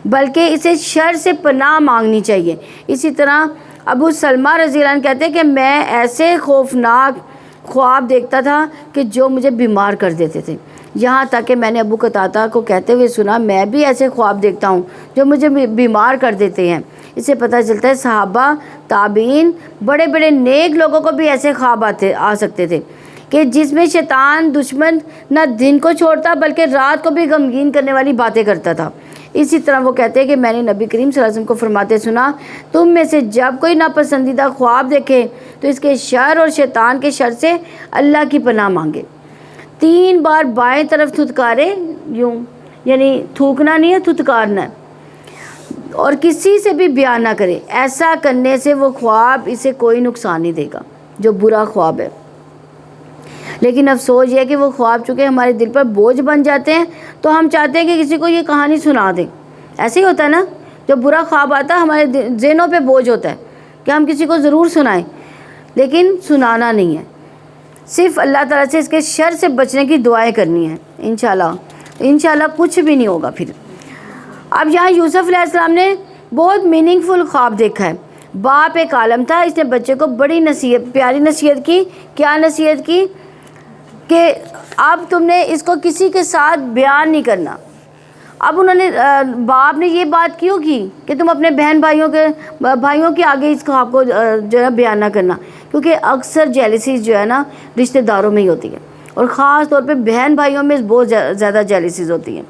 بلکہ اسے شر سے پناہ مانگنی چاہیے۔ اسی طرح ابو سلمہ رضی اللہ عنہ کہتے ہیں کہ میں ایسے خوفناک خواب دیکھتا تھا کہ جو مجھے بیمار کر دیتے تھے، یہاں تک کہ میں نے ابو قتادہ کو کہتے ہوئے سنا میں بھی ایسے خواب دیکھتا ہوں جو مجھے بیمار کر دیتے ہیں۔ اس سے پتہ چلتا ہے صحابہ، تابعین، بڑے بڑے نیک لوگوں کو بھی ایسے خواب آ سکتے تھے کہ جس میں شیطان دشمن نہ دن کو چھوڑتا بلکہ رات کو بھی غمگین کرنے والی باتیں کرتا تھا۔ اسی طرح وہ کہتے ہیں کہ میں نے نبی کریم صلی اللہ علیہ وسلم کو فرماتے سنا، تم میں سے جب کوئی ناپسندیدہ خواب دیکھے تو اس کے شر اور شیطان کے شر سے اللہ کی پناہ مانگے، 3 بار بائیں طرف تھتکارے، یوں یعنی تھوکنا نہیں ہے، تھتکارنا ہے، اور کسی سے بھی بیان نہ کرے۔ ایسا کرنے سے وہ خواب اسے کوئی نقصان نہیں دے گا جو برا خواب ہے۔ لیکن افسوس یہ ہے کہ وہ خواب چونکہ ہمارے دل پر بوجھ بن جاتے ہیں تو ہم چاہتے ہیں کہ کسی کو یہ کہانی سنا دیں۔ ایسے ہی ہوتا ہے نا، جو برا خواب آتا ہے ہمارے ذہنوں پہ بوجھ ہوتا ہے کہ ہم کسی کو ضرور سنائیں، لیکن سنانا نہیں ہے، صرف اللہ تعالیٰ سے اس کے شر سے بچنے کی دعائیں کرنی ہیں۔ انشاءاللہ کچھ بھی نہیں ہوگا پھر۔ اب یہاں یوسف علیہ السلام نے بہت میننگ فل خواب دیکھا ہے، باپ ایک عالم تھا، اس نے بچے کو بڑی نصیحت، پیاری نصیحت کی. کیا نصیحت کی؟ کہ اب تم نے اس کو کسی کے ساتھ بیان نہیں کرنا. اب انہوں نے باپ نے یہ بات کیوں کی کہ تم اپنے بہن بھائیوں کے آگے اس خواب کو جو ہے بیان نہ کرنا، کیونکہ اکثر جیلسیز جو ہے نا رشتہ داروں میں ہی ہوتی ہے، اور خاص طور پہ بہن بھائیوں میں بہت زیادہ جیلسیز ہوتی ہیں.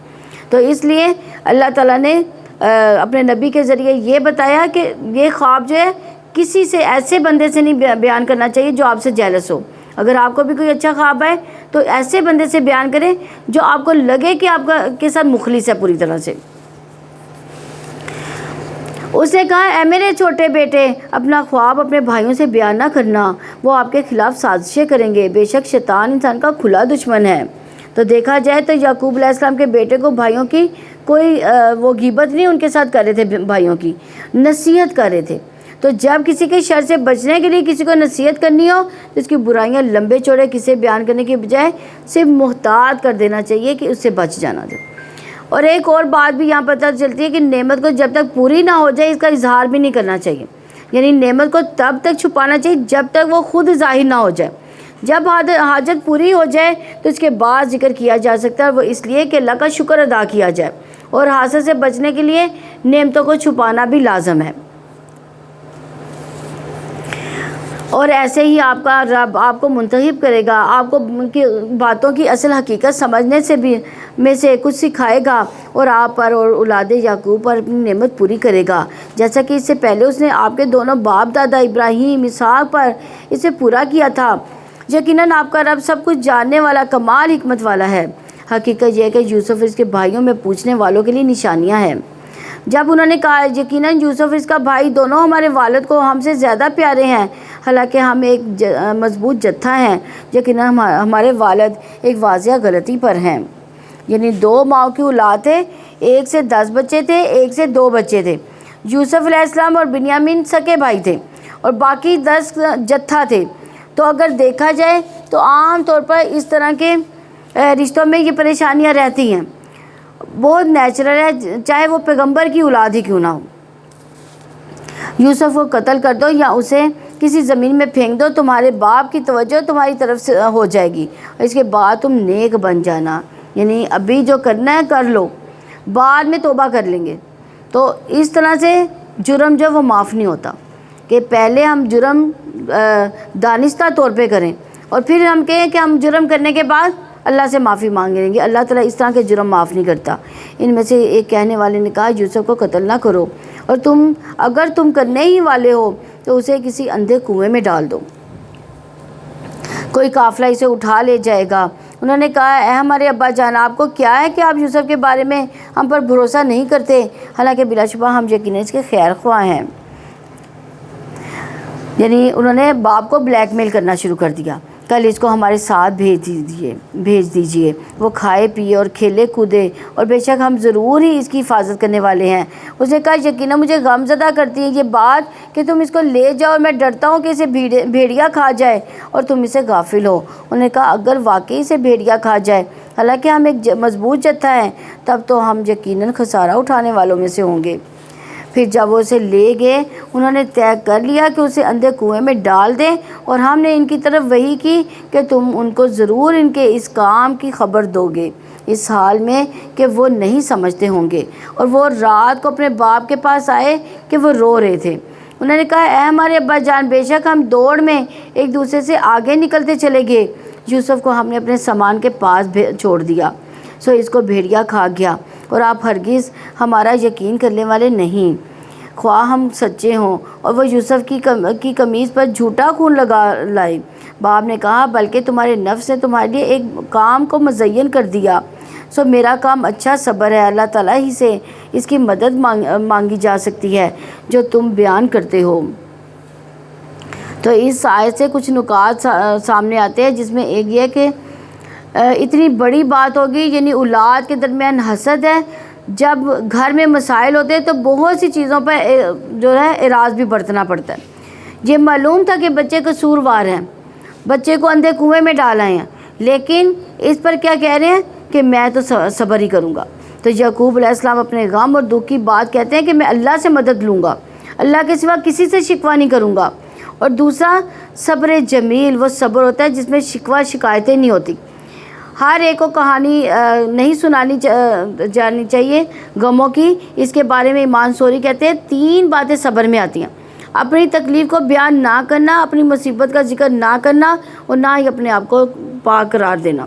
تو اس لیے اللہ تعالیٰ نے اپنے نبی کے ذریعے یہ بتایا کہ یہ خواب جو ہے کسی سے، ایسے بندے سے نہیں بیان کرنا چاہیے جو آپ سے جیلس ہو. اگر آپ کو بھی کوئی اچھا خواب ہے تو ایسے بندے سے بیان کریں جو آپ کو لگے کہ آپ کے ساتھ مخلص ہے پوری طرح سے. اس نے کہا اے میرے چھوٹے بیٹے، اپنا خواب اپنے بھائیوں سے بیان نہ کرنا، وہ آپ کے خلاف سازشیں کریں گے، بے شک شیطان انسان کا کھلا دشمن ہے. تو دیکھا جائے تو یعقوب علیہ السلام کے بیٹے کو بھائیوں کی کوئی وہ غیبت نہیں ان کے ساتھ کر رہے تھے، بھائیوں کی نصیحت کر رہے تھے. تو جب کسی کے شر سے بچنے کے لیے کسی کو نصیحت کرنی ہو تو اس کی برائیاں لمبے چوڑے کسے بیان کرنے کے بجائے صرف محتاط کر دینا چاہیے کہ اس سے بچ جانا دے. اور ایک اور بات بھی یہاں پتہ چلتی ہے کہ نعمت کو جب تک پوری نہ ہو جائے اس کا اظہار بھی نہیں کرنا چاہیے. یعنی نعمت کو تب تک چھپانا چاہیے جب تک وہ خود ظاہر نہ ہو جائے. جب حاجت پوری ہو جائے تو اس کے بعد ذکر کیا جا سکتا ہے، وہ اس لیے کہ اللہ کا شکر ادا کیا جائے. اور حاصل سے بچنے کے لیے نعمتوں کو چھپانا بھی لازم ہے. اور ایسے ہی آپ کا رب آپ کو منتخب کرے گا، آپ کو ان کی باتوں کی اصل حقیقت سمجھنے سے بھی میں سے کچھ سکھائے گا، اور آپ پر اور اولاد یعقوب پر اپنی نعمت پوری کرے گا، جیسا کہ اس سے پہلے اس نے آپ کے دونوں باپ دادا ابراہیم اسحاق پر اسے پورا کیا تھا. یقیناً آپ کا رب سب کچھ جاننے والا، کمال حکمت والا ہے. حقیقت یہ ہے کہ یوسف اس کے بھائیوں میں پوچھنے والوں کے لیے نشانیاں ہیں. جب انہوں نے کہا یقیناً یوسف اس کا بھائی دونوں ہمارے والد کو ہم سے زیادہ پیارے ہیں، حالانکہ ہم ایک مضبوط جتھا ہیں، یقیناً ہمارے والد ایک واضح غلطی پر ہیں. یعنی 2 ماؤں کی اولاد تھے، ایک سے 10 بچے تھے، ایک سے 2 بچے تھے. یوسف علیہ السلام اور بنیامین سکے بھائی تھے اور باقی 10 جتھا تھے. تو اگر دیکھا جائے تو عام طور پر اس طرح کے رشتوں میں یہ پریشانیاں رہتی ہیں. بہت نیچرل ہے، چاہے وہ پیغمبر کی اولاد ہی کیوں نہ ہو. یوسف کو قتل کر دو یا اسے کسی زمین میں پھینک دو، تمہارے باپ کی توجہ تمہاری طرف سے ہو جائے گی، اس کے بعد تم نیک بن جانا. یعنی ابھی جو کرنا ہے کر لو، بعد میں توبہ کر لیں گے. تو اس طرح سے جرم جو وہ معاف نہیں ہوتا کہ پہلے ہم جرم دانستہ طور پہ کریں اور پھر ہم کہیں کہ ہم جرم کرنے کے بعد اللہ سے معافی مانگ لیں گے. اللہ تعالیٰ اس طرح کے جرم معاف نہیں کرتا. ان میں سے ایک کہنے والے نے کہا یوسف کو قتل نہ کرو، اور اگر تم کرنے ہی والے ہو تو اسے کسی اندھے کنویں میں ڈال دو، کوئی قافلہ اسے اٹھا لے جائے گا. انہوں نے کہا اے ہمارے ابا جان، آپ کو کیا ہے کہ آپ یوسف کے بارے میں ہم پر بھروسہ نہیں کرتے، حالانکہ بلا شبہ ہم یقیناً اس کے خیر خواہ ہیں. یعنی انہوں نے باپ کو بلیک میل کرنا شروع کر دیا، کل اس کو ہمارے ساتھ بھیج دیجئے، وہ کھائے پیے اور کھیلے کودے، اور بے شک ہم ضرور ہی اس کی حفاظت کرنے والے ہیں. اس نے کہا یقیناً مجھے غم زدہ کرتی ہے یہ بات کہ تم اس کو لے جاؤ، اور میں ڈرتا ہوں کہ اسے بھیڑیا کھا جائے اور تم اسے غافل ہو. انہوں نے کہا اگر واقعی اسے بھیڑیا کھا جائے، حالانکہ ہم ایک مضبوط جتھا ہیں، تب تو ہم یقیناً خسارہ اٹھانے والوں میں سے ہوں گے. پھر جب وہ اسے لے گئے انہوں نے طے کر لیا کہ اسے اندھے کنویں میں ڈال دیں، اور ہم نے ان کی طرف وحی کی کہ تم ان کو ضرور ان کے اس کام کی خبر دو گے، اس حال میں کہ وہ نہیں سمجھتے ہوں گے. اور وہ رات کو اپنے باپ کے پاس آئے کہ وہ رو رہے تھے. انہوں نے کہا اے ہمارے ابا جان، بے شک ہم دوڑ میں ایک دوسرے سے آگے نکلتے چلے گئے. یوسف کو ہم نے اپنے سامان کے پاس چھوڑ دیا، سو اس کو بھیڑیا کھا گیا، اور آپ ہرگز ہمارا یقین کرنے والے نہیں، خواہ ہم سچے ہوں. اور وہ یوسف کی قمیض پر جھوٹا خون لگا لائے. باپ نے کہا بلکہ تمہارے نفس نے تمہارے لیے ایک کام کو مزین کر دیا، سو میرا کام اچھا صبر ہے. اللہ تعالیٰ ہی سے اس کی مدد مانگی جا سکتی ہے جو تم بیان کرتے ہو. تو اس آیت سے کچھ نکات سامنے آتے ہیں، جس میں ایک یہ کہ اتنی بڑی بات ہوگی، یعنی اولاد کے درمیان حسد ہے. جب گھر میں مسائل ہوتے ہیں تو بہت سی چیزوں پر جو ہے اعراض بھی برتنا پڑتا ہے. یہ معلوم تھا کہ بچے قصوروار ہیں، بچے کو اندھے کنویں میں ڈالا ہے، لیکن اس پر کیا کہہ رہے ہیں کہ میں تو صبر ہی کروں گا. تو یعقوب علیہ السلام اپنے غم اور دکھ کی بات کہتے ہیں کہ میں اللہ سے مدد لوں گا. اللہ کے سوا کسی سے شکوہ نہیں کروں گا۔ اور دوسرا صبر جمیل، وہ صبر ہوتا ہے جس میں شکوہ شکایتیں نہیں ہوتی۔ ہر ایک کو کہانی نہیں سنانی جانی چاہیے غموں کی۔ اس کے بارے میں ایمان سوری کہتے ہیں 3 باتیں صبر میں آتی ہیں: اپنی تکلیف کو بیان نہ کرنا، اپنی مصیبت کا ذکر نہ کرنا، اور نہ ہی اپنے آپ کو پاک قرار دینا۔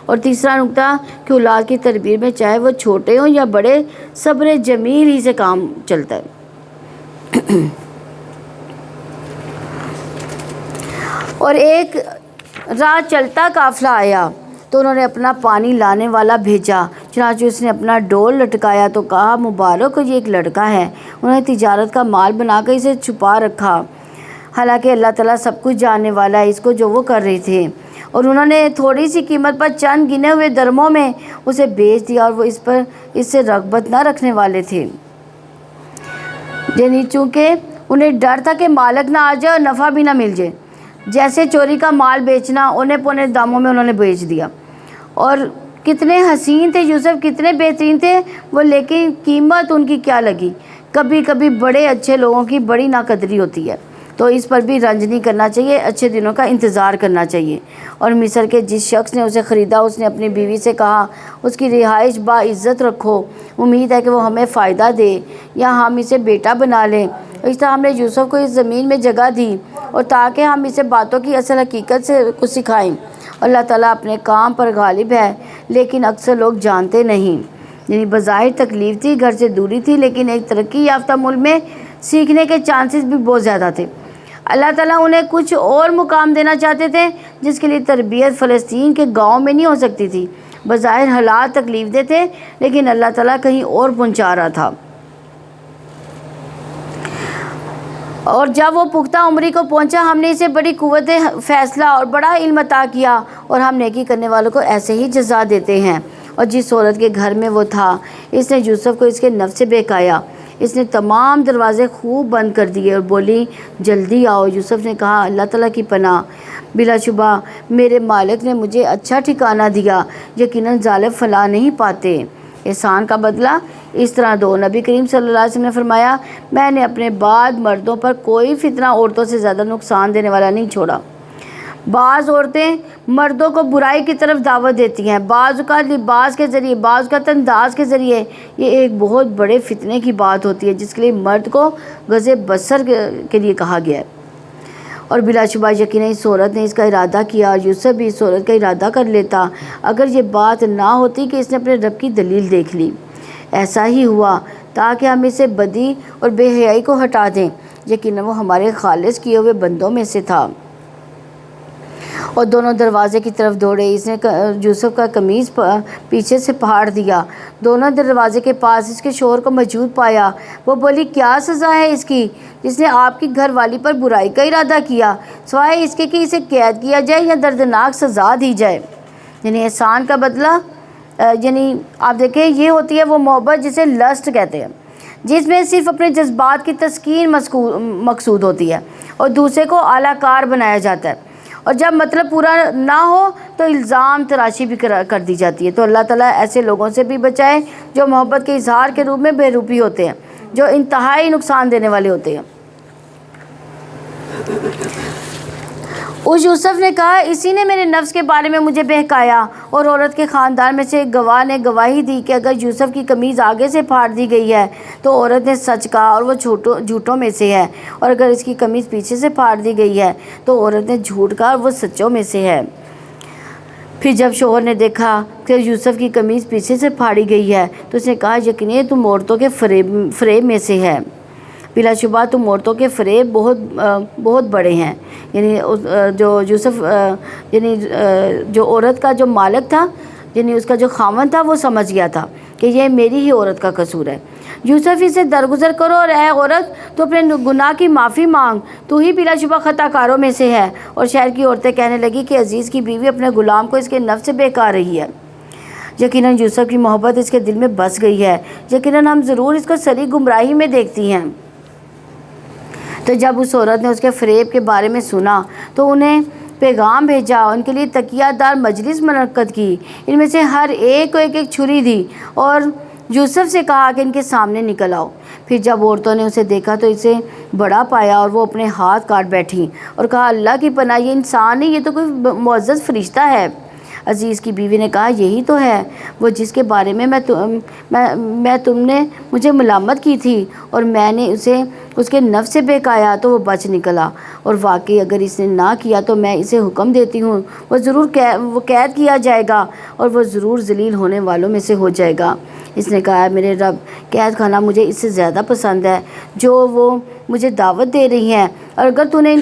اور تیسرا نقطہ کہ اولاد کی تربیت میں چاہے وہ چھوٹے ہوں یا بڑے، صبر جمیل ہی سے کام چلتا ہے۔ اور ایک راہ چلتا قافلہ آیا تو انہوں نے اپنا پانی لانے والا بھیجا، چنانچہ اس نے اپنا ڈول لٹکایا تو کہا مبارک ہو، یہ ایک لڑکا ہے۔ انہوں نے تجارت کا مال بنا کر اسے چھپا رکھا، حالانکہ اللہ تعالیٰ سب کچھ جاننے والا ہے اس کو جو وہ کر رہے تھے۔ اور انہوں نے تھوڑی سی قیمت پر چند گنے ہوئے درموں میں اسے بیچ دیا، اور وہ اس سے رغبت نہ رکھنے والے تھے، یعنی چونکہ انہیں ڈر تھا کہ مالک نہ آ جائے اور نفع بھی نہ مل جائے۔ جیسے چوری کا مال بیچنا، اونے پونے داموں میں انہوں نے بیچ دیا۔ اور کتنے حسین تھے یوسف، کتنے بہترین تھے وہ، لیکن قیمت ان کی کیا لگی۔ کبھی کبھی بڑے اچھے لوگوں کی بڑی ناقدری ہوتی ہے، تو اس پر بھی رنج نہیں کرنا چاہیے، اچھے دنوں کا انتظار کرنا چاہیے۔ اور مصر کے جس شخص نے اسے خریدا، اس نے اپنی بیوی سے کہا اس کی رہائش باعزت رکھو، امید ہے کہ وہ ہمیں فائدہ دے یا ہم اسے بیٹا بنا لیں۔ اس طرح ہم نے یوسف کو اس زمین میں جگہ دی، اور تاکہ ہم اسے باتوں کی اصل حقیقت سے کچھ سکھائیں۔ اللہ تعالیٰ اپنے کام پر غالب ہے، لیکن اکثر لوگ جانتے نہیں۔ یعنی بظاہر تکلیف تھی، گھر سے دوری تھی، لیکن ایک ترقی یافتہ ملک میں سیکھنے کے چانسز بھی بہت زیادہ تھے۔ اللہ تعالیٰ انہیں کچھ اور مقام دینا چاہتے تھے جس کے لیے تربیت فلسطین کے گاؤں میں نہیں ہو سکتی تھی۔ بظاہر حالات تکلیف دہ تھے، لیکن اللہ تعالیٰ کہیں اور پہنچا رہا تھا۔ اور جب وہ پختہ عمری کو پہنچا، ہم نے اسے بڑی قوت فیصلہ اور بڑا علم عطا کیا، اور ہم نیکی کرنے والوں کو ایسے ہی جزا دیتے ہیں۔ اور جس عورت کے گھر میں وہ تھا، اس نے یوسف کو اس کے نفس سے بہکایا۔ اس نے تمام دروازے خوب بند کر دیے اور بولی جلدی آؤ۔ یوسف نے کہا اللہ تعالیٰ کی پناہ، بلا شبہ میرے مالک نے مجھے اچھا ٹھکانہ دیا، یقیناً ظالم فلاح نہیں پاتے، احسان کا بدلہ اس طرح دو۔ نبی کریم صلی اللہ علیہ وسلم نے فرمایا میں نے اپنے بعد مردوں پر کوئی فتنہ عورتوں سے زیادہ نقصان دینے والا نہیں چھوڑا۔ بعض عورتیں مردوں کو برائی کی طرف دعوت دیتی ہیں، بعض اوقات لباس کے ذریعے، بعض اوقات انداز کے ذریعے۔ یہ ایک بہت بڑے فتنے کی بات ہوتی ہے جس کے لیے مرد کو غض بصر کے لیے کہا گیا ہے۔ اور بلا شبہ یقیناً اس عورت نے اس کا ارادہ کیا، اور یوسف بھی اس عورت کا ارادہ کر لیتا اگر یہ بات نہ ہوتی کہ اس نے اپنے رب کی دلیل دیکھ لی۔ ایسا ہی ہوا تاکہ ہم اسے بدی اور بے حیائی کو ہٹا دیں، یقیناً وہ ہمارے خالص کیے ہوئے بندوں میں سے تھا۔ اور دونوں دروازے کی طرف دوڑے، اس نے یوسف کا قمیص پیچھے سے پھاڑ دیا، دونوں دروازے کے پاس اس کے شوہر کو موجود پایا۔ وہ بولی کیا سزا ہے اس کی جس نے آپ کی گھر والی پر برائی کا ارادہ کیا، سوائے اس کے کہ اسے قید کیا جائے یا دردناک سزا دی جائے۔ یعنی احسان کا بدلہ، یعنی آپ دیکھیں یہ ہوتی ہے وہ محبت جسے لسٹ کہتے ہیں، جس میں صرف اپنے جذبات کی تسکین مقصود ہوتی ہے اور دوسرے کو اعلیٰ کار بنایا جاتا ہے، اور جب مطلب پورا نہ ہو تو الزام تراشی بھی کر دی جاتی ہے۔ تو اللہ تعالیٰ ایسے لوگوں سے بھی بچائے جو محبت کے اظہار کے روپ میں بے روپی ہوتے ہیں، جو انتہائی نقصان دینے والے ہوتے ہیں۔ اس یوسف نے کہا اسی نے میرے نفس کے بارے میں مجھے بہکایا۔ اور عورت کے خاندان میں سے ایک گواہ نے گواہی دی کہ اگر یوسف کی قمیض آگے سے پھاڑ دی گئی ہے تو عورت نے سچ کہا اور وہ جھوٹوں میں سے ہے، اور اگر اس کی قمیض پیچھے سے پھاڑ دی گئی ہے تو عورت نے جھوٹ کہا اور وہ سچوں میں سے ہے۔ پھر جب شوہر نے دیکھا کہ یوسف کی قمیض پیچھے سے پھاڑی گئی ہے تو اس نے کہا یقیناً تم عورتوں کے فریب میں سے ہے، بلا شبہ تم عورتوں کے فریب بہت بڑے ہیں۔ یعنی جو یوسف یعنی جو عورت کا جو مالک تھا، یعنی اس کا جو خاوند تھا، وہ سمجھ گیا تھا کہ یہ میری ہی عورت کا قصور ہے۔ یوسف اسے درگزر کرو، اور اے عورت تو اپنے گناہ کی معافی مانگ، تو ہی بلا شبہ خطا کاروں میں سے ہے۔ اور شہر کی عورتیں کہنے لگی کہ عزیز کی بیوی اپنے غلام کو اس کے نفس سے بہکا رہی ہے، یقیناً یوسف کی محبت اس کے دل میں بس گئی ہے، یقیناً ہم ضرور اس کو سری گمراہی میں دیکھتی ہیں۔ تو جب اس عورت نے اس کے فریب کے بارے میں سنا تو انہیں پیغام بھیجا، ان کے لیے تکیہ دار مجلس منعقد کی، ان میں سے ہر ایک کو ایک چھری دی اور یوسف سے کہا کہ ان کے سامنے نکل آؤ۔ پھر جب عورتوں نے اسے دیکھا تو اسے بڑا پایا اور وہ اپنے ہاتھ کاٹ بیٹھیں اور کہا اللہ کی پناہ یہ انسان نہیں، یہ تو کوئی معزز فرشتہ ہے۔ عزیز کی بیوی نے کہا یہی تو ہے وہ جس کے بارے میں تم نے مجھے ملامت کی تھی، اور میں نے اسے اس کے نفس سے بہکایا تو وہ بچ نکلا، اور واقعی اگر اس نے نہ کیا تو میں اسے حکم دیتی ہوں وہ قید کیا جائے گا اور وہ ضرور ذلیل ہونے والوں میں سے ہو جائے گا۔ اس نے کہا میرے رب، قید خانہ مجھے اس سے زیادہ پسند ہے جو وہ مجھے دعوت دے رہی ہیں، اور اگر تو نے ان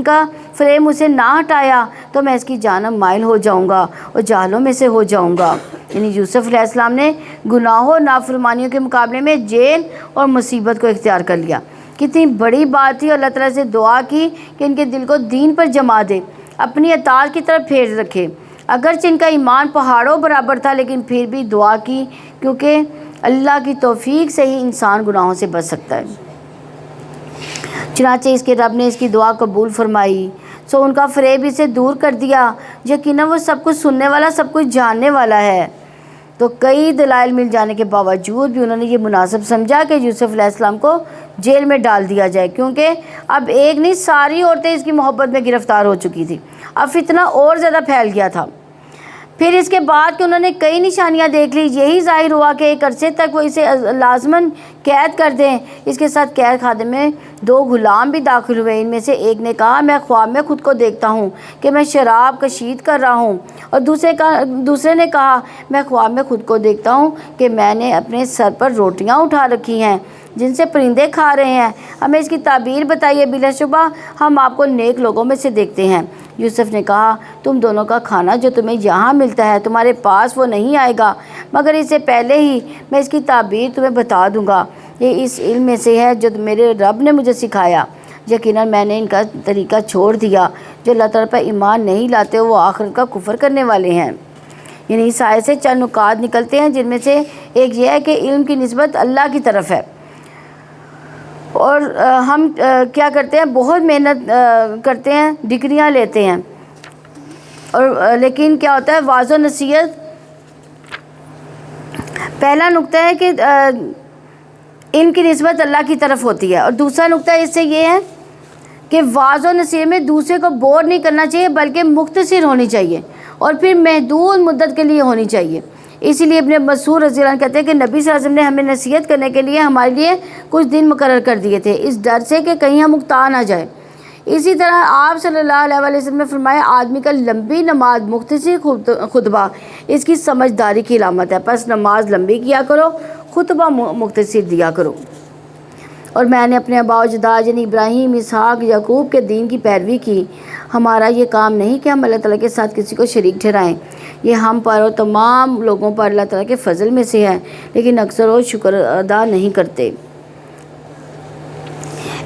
کا فریم اسے نہ ہٹایا تو میں اس کی جانب مائل ہو جاؤں گا اور جاہلوں میں سے ہو جاؤں گا۔ یعنی یوسف علیہ السلام نے گناہوں نافرمانیوں کے مقابلے میں جیل اور مصیبت کو اختیار کر لیا۔ کتنی بڑی بات تھی، اللہ تعالیٰ سے دعا کی کہ ان کے دل کو دین پر جما دے، اپنی اطاعت کی طرف پھیر رکھے۔ اگرچہ ان کا ایمان پہاڑوں برابر تھا لیکن پھر بھی دعا کی، کیونکہ اللہ کی توفیق سے ہی انسان گناہوں سے بچ سکتا ہے۔ چنانچہ اس کے رب نے اس کی دعا قبول فرمائی، سو ان کا فریب اسے دور کر دیا۔ یقیناً وہ سب کچھ سننے والا، سب کچھ جاننے والا ہے۔ تو کئی دلائل مل جانے کے باوجود بھی انہوں نے یہ مناسب سمجھا کہ یوسف علیہ السلام کو جیل میں ڈال دیا جائے، کیونکہ اب ایک نہیں ساری عورتیں اس کی محبت میں گرفتار ہو چکی تھیں۔ اب فتنہ اور زیادہ پھیل گیا تھا۔ پھر اس کے بعد کہ انہوں نے کئی نشانیاں دیکھ لی، یہی ظاہر ہوا کہ ایک عرصے تک وہ اسے لازماً قید کر دیں۔ اس کے ساتھ قید خانے میں 2 غلام بھی داخل ہوئے۔ ان میں سے ایک نے کہا میں خواب میں خود کو دیکھتا ہوں کہ میں شراب کشید کر رہا ہوں، اور دوسرے نے کہا میں خواب میں خود کو دیکھتا ہوں کہ میں نے اپنے سر پر روٹیاں اٹھا رکھی ہیں جن سے پرندے کھا رہے ہیں، ہمیں اس کی تعبیر بتائیے، بلا شبہ ہم آپ کو نیک لوگوں میں سے دیکھتے ہیں۔ یوسف نے کہا تم دونوں کا کھانا جو تمہیں یہاں ملتا ہے تمہارے پاس وہ نہیں آئے گا، مگر اس سے پہلے ہی میں اس کی تعبیر تمہیں بتا دوں گا۔ یہ اس علم میں سے ہے جو میرے رب نے مجھے سکھایا۔ یقیناً میں نے ان کا طریقہ چھوڑ دیا، جو اللہ تعالیٰ پر ایمان نہیں لاتے وہ آخرت کا کفر کرنے والے ہیں۔ یعنی اس آیت سے چند نکات نکلتے ہیں، جن میں سے ایک یہ ہے کہ علم کی نسبت اللہ کی طرف ہے، اور ہم کیا کرتے ہیں، بہت محنت کرتے ہیں، ڈگریاں لیتے ہیں، اور لیکن کیا ہوتا ہے واعظ و نصیحت۔ پہلا نقطہ ہے کہ علم کی نسبت اللہ کی طرف ہوتی ہے، اور دوسرا نقطہ اس سے یہ ہے کہ واعظ و نصیحت میں دوسرے کو بور نہیں کرنا چاہیے بلکہ مختصر ہونی چاہیے، اور پھر محدود مدت کے لیے ہونی چاہیے۔ اسی لیے ابن مسعود رضی اللہ عنہ کہتے ہیں کہ نبی صلی اللہ علیہ وسلم نے ہمیں نصیحت کرنے کے لیے ہمارے لیے کچھ دن مقرر کر دیے تھے، اس ڈر سے کہ کہیں ہم اکتا نہ جائیں۔ اسی طرح آپ صلی اللہ علیہ وسلم نے فرمایا آدمی کا لمبی نماز مختصر خطبہ اس کی سمجھداری کی علامت ہے، پس نماز لمبی کیا کرو، خطبہ مختصر دیا کرو۔ اور میں نے اپنے آباء و اجداد یعنی ابراہیم، اسحاق، یعقوب کے دین کی پیروی کی۔ ہمارا یہ کام نہیں کہ ہم اللہ تعالیٰ کے ساتھ کسی کو شریک ٹھہرائیں، یہ ہم پر اور تمام لوگوں پر اللہ تعالیٰ کے فضل میں سے ہے، لیکن اکثر وہ شکر ادا نہیں کرتے۔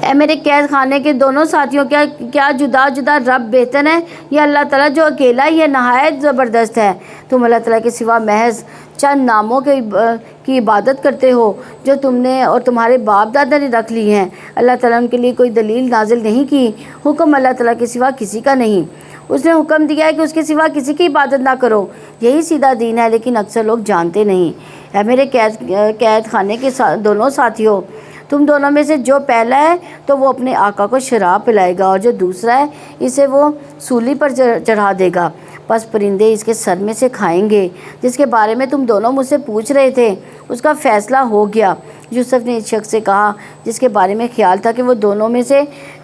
اے میرے قید خانے کے دونوں ساتھیوں، کیا جدا جدا رب بہتر ہے یا اللہ تعالیٰ جو اکیلا ہی ہے، نہایت زبردست ہے؟ تم اللہ تعالیٰ کے سوا محض چند ناموں کی عبادت کرتے ہو جو تم نے اور تمہارے باپ دادا نے رکھ لی ہیں۔ اللہ تعالیٰ نے ان کے لیے کوئی دلیل نازل نہیں کی، حکم اللہ تعالیٰ کے سوا کسی کا نہیں۔ اس نے حکم دیا ہے کہ اس کے سوا کسی کی عبادت نہ کرو، یہی سیدھا دین ہے، لیکن اکثر لوگ جانتے نہیں۔ اے میرے قید خانے کے دونوں ساتھیوں، تم دونوں میں سے جو پہلا ہے تو وہ اپنے آقا کو شراب پلائے گا، اور جو دوسرا ہے اسے وہ سولی پر چڑھا دے گا، پس پرندے اس کے سر میں سے کھائیں گے۔ جس کے بارے میں تم دونوں مجھ سے پوچھ رہے تھے اس کا فیصلہ ہو گیا۔ یوسف نے اس شخص سے کہا جس کے بارے میں خیال تھا کہ وہ دونوں میں سے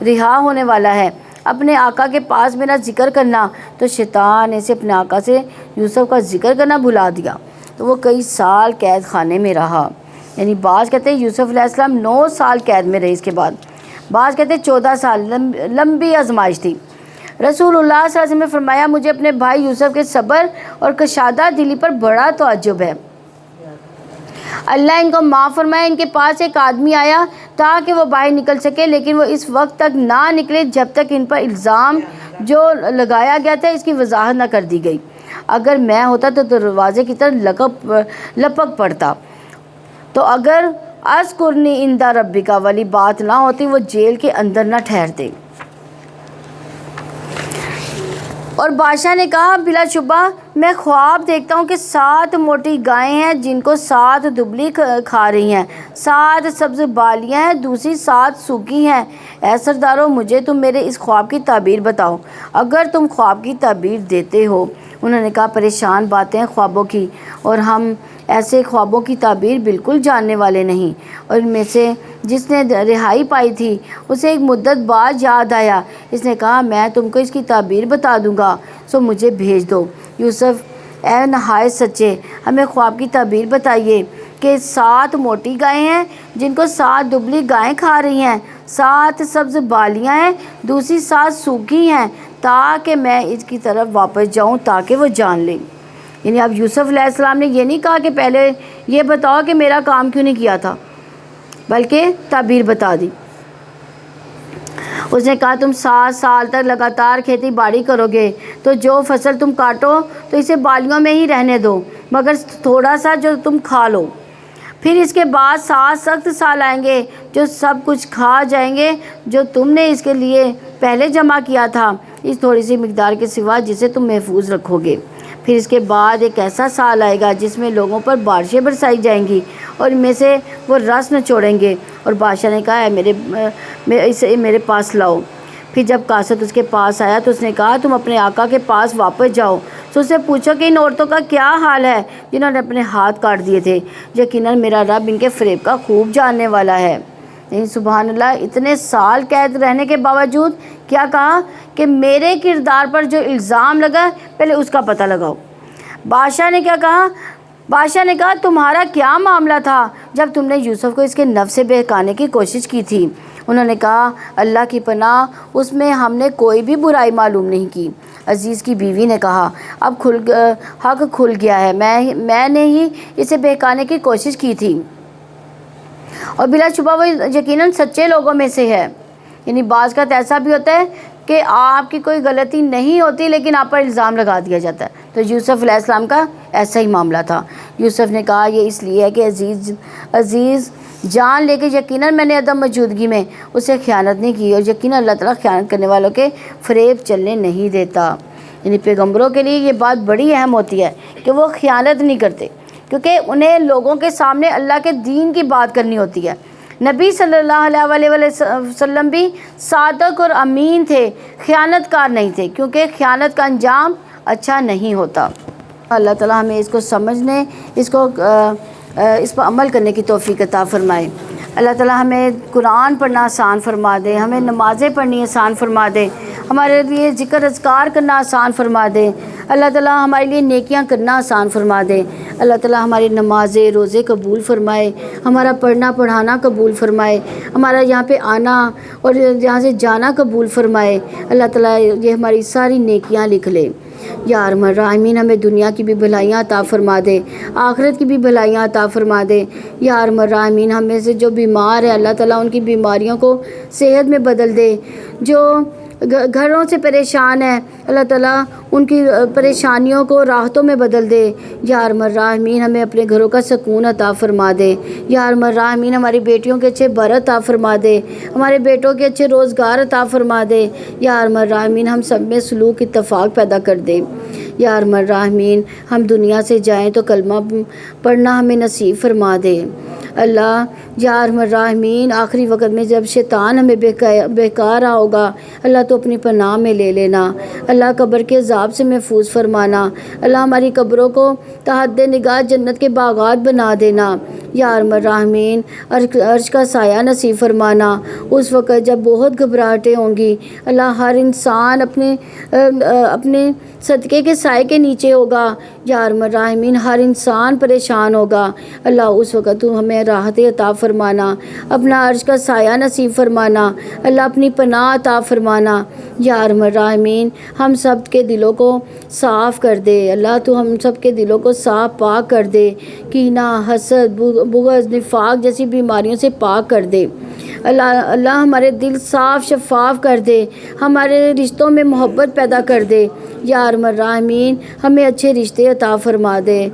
رہا ہونے والا ہے، اپنے آقا کے پاس میرا ذکر کرنا۔ تو شیطان نے اسے اپنے آقا سے یوسف کا ذکر کرنا بھلا دیا، تو وہ کئی سال قید خانے میں رہا۔ یعنی بعض کہتے ہیں یوسف علیہ السلام 9 سال قید میں رہے، اس کے بعد بعض کہتے ہیں 14 سال، لمبی آزمائش تھی۔ رسول اللہ صلی اللہ علیہ وسلم نے فرمایا مجھے اپنے بھائی یوسف کے صبر اور کشادہ دلی پر بڑا تعجب ہے، اللہ ان کو معاف فرمائے۔ ان کے پاس ایک آدمی آیا تاکہ وہ باہر نکل سکے، لیکن وہ اس وقت تک نہ نکلے جب تک ان پر الزام جو لگایا گیا تھا اس کی وضاحت نہ کر دی گئی۔ اگر میں ہوتا تو دروازے کی طرف لپک پڑتا، تو اگر اذکرنی عند ربک والی بات نہ ہوتی وہ جیل کے اندر نہ ٹھہرتے۔ اور بادشاہ نے کہا بلا شبہ میں خواب دیکھتا ہوں کہ 7 موٹی گائیں ہیں جن کو 7 دبلی کھا رہی ہیں، 7 سبز بالیاں ہیں، دوسری 7 سوکھی ہیں۔ اے سردارو، مجھے تم میرے اس خواب کی تعبیر بتاؤ اگر تم خواب کی تعبیر دیتے ہو۔ انہوں نے کہا پریشان باتیں خوابوں کی، اور ہم ایسے خوابوں کی تعبیر بالکل جاننے والے نہیں۔ اور ان میں سے جس نے رہائی پائی تھی اسے ایک مدت بعد یاد آیا، اس نے کہا میں تم کو اس کی تعبیر بتا دوں گا، سو مجھے بھیج دو۔ یوسف اے نہایت سچے، ہمیں خواب کی تعبیر بتائیے کہ 7 موٹی گائیں ہیں جن کو 7 دبلی گائیں کھا رہی ہیں، 7 سبز بالیاں ہیں، دوسری 7 سوکھی ہیں، تاکہ میں اس کی طرف واپس جاؤں تاکہ وہ جان لیں۔ یعنی اب یوسف علیہ السلام نے یہ نہیں کہا کہ پہلے یہ بتاؤ کہ میرا کام کیوں نہیں کیا تھا، بلکہ تعبیر بتا دی۔ اس نے کہا تم 7 سال تک لگاتار کھیتی باڑی کرو گے، تو جو فصل تم کاٹو تو اسے بالیوں میں ہی رہنے دو، مگر تھوڑا سا جو تم کھا لو۔ پھر اس کے بعد 7 سخت سال آئیں گے جو سب کچھ کھا جائیں گے جو تم نے اس کے لیے پہلے جمع کیا تھا، اس تھوڑی سی مقدار کے سوا جسے تم محفوظ رکھو گے۔ پھر اس کے بعد ایک ایسا سال آئے گا جس میں لوگوں پر بارشیں برسائی جائیں گی اور ان میں سے وہ رس نچوڑیں گے۔ اور بادشاہ نے کہا اسے میرے پاس لاؤ۔ پھر جب قاصد اس کے پاس آیا تو اس نے کہا تم اپنے آقا کے پاس واپس جاؤ، تو اس سے پوچھو کہ ان عورتوں کا کیا حال ہے جنہوں نے اپنے ہاتھ کاٹ دیے تھے، یقیناً میرا رب ان کے فریب کا خوب جاننے والا ہے۔ سبحان اللہ، اتنے سال قید رہنے کے باوجود کیا کہا کہ میرے کردار پر جو الزام لگا پہلے اس کا پتہ لگاؤ۔ بادشاہ نے کیا کہا؟ بادشاہ نے کہا تمہارا کیا معاملہ تھا جب تم نے یوسف کو اس کے نفس سے بہکانے کی کوشش کی تھی؟ انہوں نے کہا اللہ کی پناہ، اس میں ہم نے کوئی بھی برائی معلوم نہیں کی۔ عزیز کی بیوی نے کہا اب حق کھل گیا ہے، میں نے ہی اسے بہکانے کی کوشش کی تھی، اور بلا شبہ وہ یقیناً سچے لوگوں میں سے ہے۔ یعنی بعض کا ایسا بھی ہوتا ہے کہ آپ کی کوئی غلطی نہیں ہوتی لیکن آپ پر الزام لگا دیا جاتا ہے، تو یوسف علیہ السلام کا ایسا ہی معاملہ تھا۔ یوسف نے کہا یہ اس لیے ہے کہ عزیز جان لے کے یقیناً میں نے عدم موجودگی میں اسے خیانت نہیں کی، اور یقیناً اللہ تعالیٰ خیانت کرنے والوں کے فریب چلنے نہیں دیتا۔ یعنی پیغمبروں کے لیے یہ بات بڑی اہم ہوتی ہے کہ وہ خیانت نہیں کرتے، کیونکہ انہیں لوگوں کے سامنے اللہ کے دین کی بات کرنی ہوتی ہے۔ نبی صلی اللہ علیہ وسلم بھی صادق اور امین تھے، خیانت کار نہیں تھے، کیونکہ خیانت کا انجام اچھا نہیں ہوتا۔ اللہ تعالیٰ ہمیں اس کو سمجھنے، اس پر عمل کرنے کی توفیق عطا فرمائے۔ اللہ تعالیٰ ہمیں قرآن پڑھنا آسان فرما دے، ہمیں نمازیں پڑھنی آسان فرما دے، ہمارے لیے ذکر اذکار کرنا آسان فرما دے۔ اللہ تعالیٰ ہمارے لیے نیکیاں کرنا آسان فرما دے۔ اللہ تعالیٰ ہماری نمازیں روزے قبول فرمائے، ہمارا پڑھنا پڑھانا قبول فرمائے، ہمارا یہاں پہ آنا اور یہاں سے جانا قبول فرمائے۔ اللہ تعالیٰ یہ ہماری ساری نیکیاں لکھ لے۔ یا ارحم الراحمین ہمیں دنیا کی بھی بھلائیاں عطا فرما دے، آخرت کی بھی بھلائیاں عطا فرما دے۔ یا ارحم الراحمین ہم میں سے جو بیمار ہے اللہ تعالیٰ ان کی بیماریوں کو صحت میں بدل دے، جو گھروں سے پریشان ہے اللہ تعالیٰ ان کی پریشانیوں کو راحتوں میں بدل دے۔ یا ارحم الراحمین ہمیں اپنے گھروں کا سکون عطا فرما دے۔ یا ارحم الراحمین ہماری بیٹیوں کے اچھے بر عطا فرما دے، ہمارے بیٹوں کے اچھے روزگار عطا فرما دے۔ یا ارحم الراحمین ہم سب میں سلوک اتفاق پیدا کر دے۔ یا ارحم الراحمین ہم دنیا سے جائیں تو کلمہ پڑھنا ہمیں نصیب فرما دے۔ اللہ یا ارحم الراحمین آخری وقت میں جب شیطان ہمیں بہکا رہا ہوگا اللہ تو اپنی پناہ میں لے لینا۔ اللہ قبر کے عذاب سے محفوظ فرمانا۔ اللہ ہماری قبروں کو تحت نگاہ جنت کے باغات بنا دینا۔ یا ارحم الراحمین عرش کا سایہ نصیب فرمانا اس وقت جب بہت گھبراہٹیں ہوں گی۔ اللہ ہر انسان اپنے صدقے کے سائے کے نیچے ہوگا۔ یا ارحم الراحمین ہر انسان پریشان ہوگا۔ اللہ اس وقت تو ہمیں راحت عطا فرمانا، اپنا عرش کا سایہ نصیب فرمانا، اللہ اپنی پناہ عطا فرمانا۔ یا ارحم الراحمین ہم سب کے دلوں کو صاف کر دے، اللہ تو ہم سب کے دلوں کو صاف پاک کر دے، کینہ، حسد، بغض، نفاق جیسی بیماریوں سے پاک کر دے۔ اللہ ہمارے دل صاف شفاف کر دے، ہمارے رشتوں میں محبت پیدا کر دے۔ یا ارحم الراحمین ہمیں اچھے رشتے عطا فرما دے،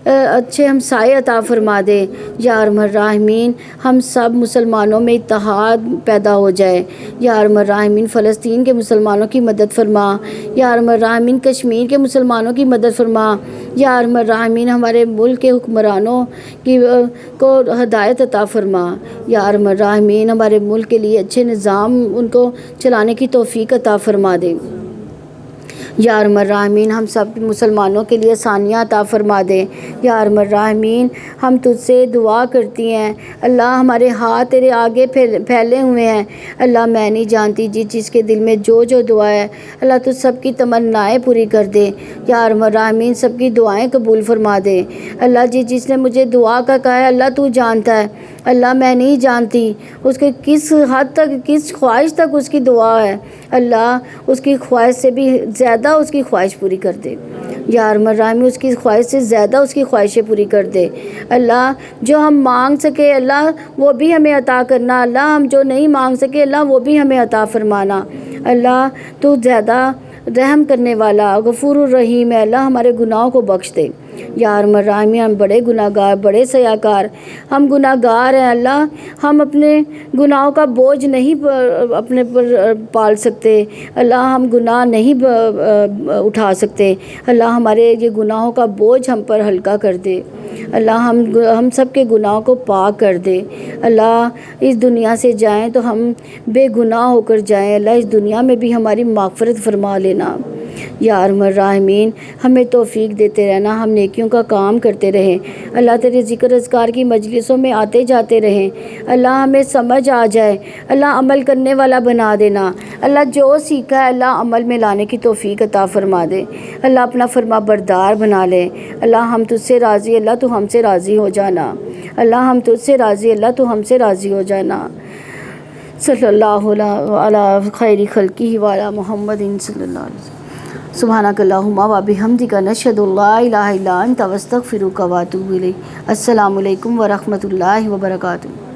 اچھے ہمسائے عطا فرما دے۔ یا ارحم الراحمین ہم سب مسلمانوں میں اتحاد پیدا ہو جائے۔ یا ارحم الراحمین فلسطین کے مسلمانوں کی مدد فرما۔ یا ارحم الراحمین کشمیر کے مسلمانوں کی مدد فرما۔ یا ارحم الراحمین ہمارے ملک کے حکمرانوں کو ہدایت عطا فرما۔ یا ارحم الراحمین ہمارے ملک کے لیے اچھے نظام ان کو چلانے کی توفیق عطا فرما دے۔ یا ارحم الراحمین ہم سب مسلمانوں کے لیے آسانیاں عطا فرما دے۔ یا ارحم الراحمین ہم تجھ سے دعا کرتی ہیں، اللہ ہمارے ہاتھ تیرے آگے پھیلے ہوئے ہیں، اللہ میں نہیں جانتی جس کے دل میں جو دعا ہے، اللہ تو سب کی تمنائیں پوری کر دے۔ یا ارحم الراحمین سب کی دعائیں قبول فرما دے۔ اللہ جس نے مجھے دعا کا کہا ہے، اللہ تو جانتا ہے، اللہ میں نہیں جانتی اس کے کس حد تک، کس خواہش تک اس کی دعا ہے، اللہ اس کی خواہش سے بھی زیادہ اس کی خواہش پوری کر دے۔ یا ارحم الراحمین اس کی خواہش سے زیادہ اس کی خواہشیں پوری کر دے۔ اللہ جو ہم مانگ سکے اللہ وہ بھی ہمیں عطا کرنا، اللہ ہم جو نہیں مانگ سکے اللہ وہ بھی ہمیں عطا فرمانا۔ اللہ تو زیادہ رحم کرنے والا غفور الرحیم ہے، اللہ ہمارے گناہوں کو بخش دے۔ یا ارحم الراحمین ہم بڑے گناہ گار، بڑے سیاکار، ہم گناہ گار ہیں اللہ، ہم اپنے گناہوں کا بوجھ نہیں اپنے پر پال سکتے، اللہ ہم گناہ نہیں اٹھا سکتے، اللہ ہمارے یہ گناہوں کا بوجھ ہم پر ہلکا کر دے، اللہ ہم سب کے گناہوں کو پاک کر دے۔ اللہ اس دنیا سے جائیں تو ہم بے گناہ ہو کر جائیں، اللہ اس دنیا میں بھی ہماری مغفرت فرما لینا۔ یا ارحم الراحمین ہمیں توفیق دیتے رہنا، ہم نیکیوں کا کام کرتے رہیں، اللہ تیرے ذکر اذکار کی مجلسوں میں آتے جاتے رہیں، اللہ ہمیں سمجھ آ جائے، اللہ عمل کرنے والا بنا دینا، اللہ جو سیکھا ہے اللہ عمل میں لانے کی توفیق عطا فرما دے، اللہ اپنا فرما بردار بنا لے، اللہ ہم تجھ سے راضی، اللہ تو ہم سے راضی ہو جانا، اللہ ہم تجھ سے راضی، اللہ تو ہم سے راضی ہو جانا۔ صلی اللہ علی خیر خلقہ وعلی محمد صلی اللہ علیہ وسلم۔ سبحانک اللہم و بحمدک نشہد ان لا الہ الا انت نستغفرک و نتوب الیک۔ السلام علیکم ورحمۃ اللہ وبرکاتہ۔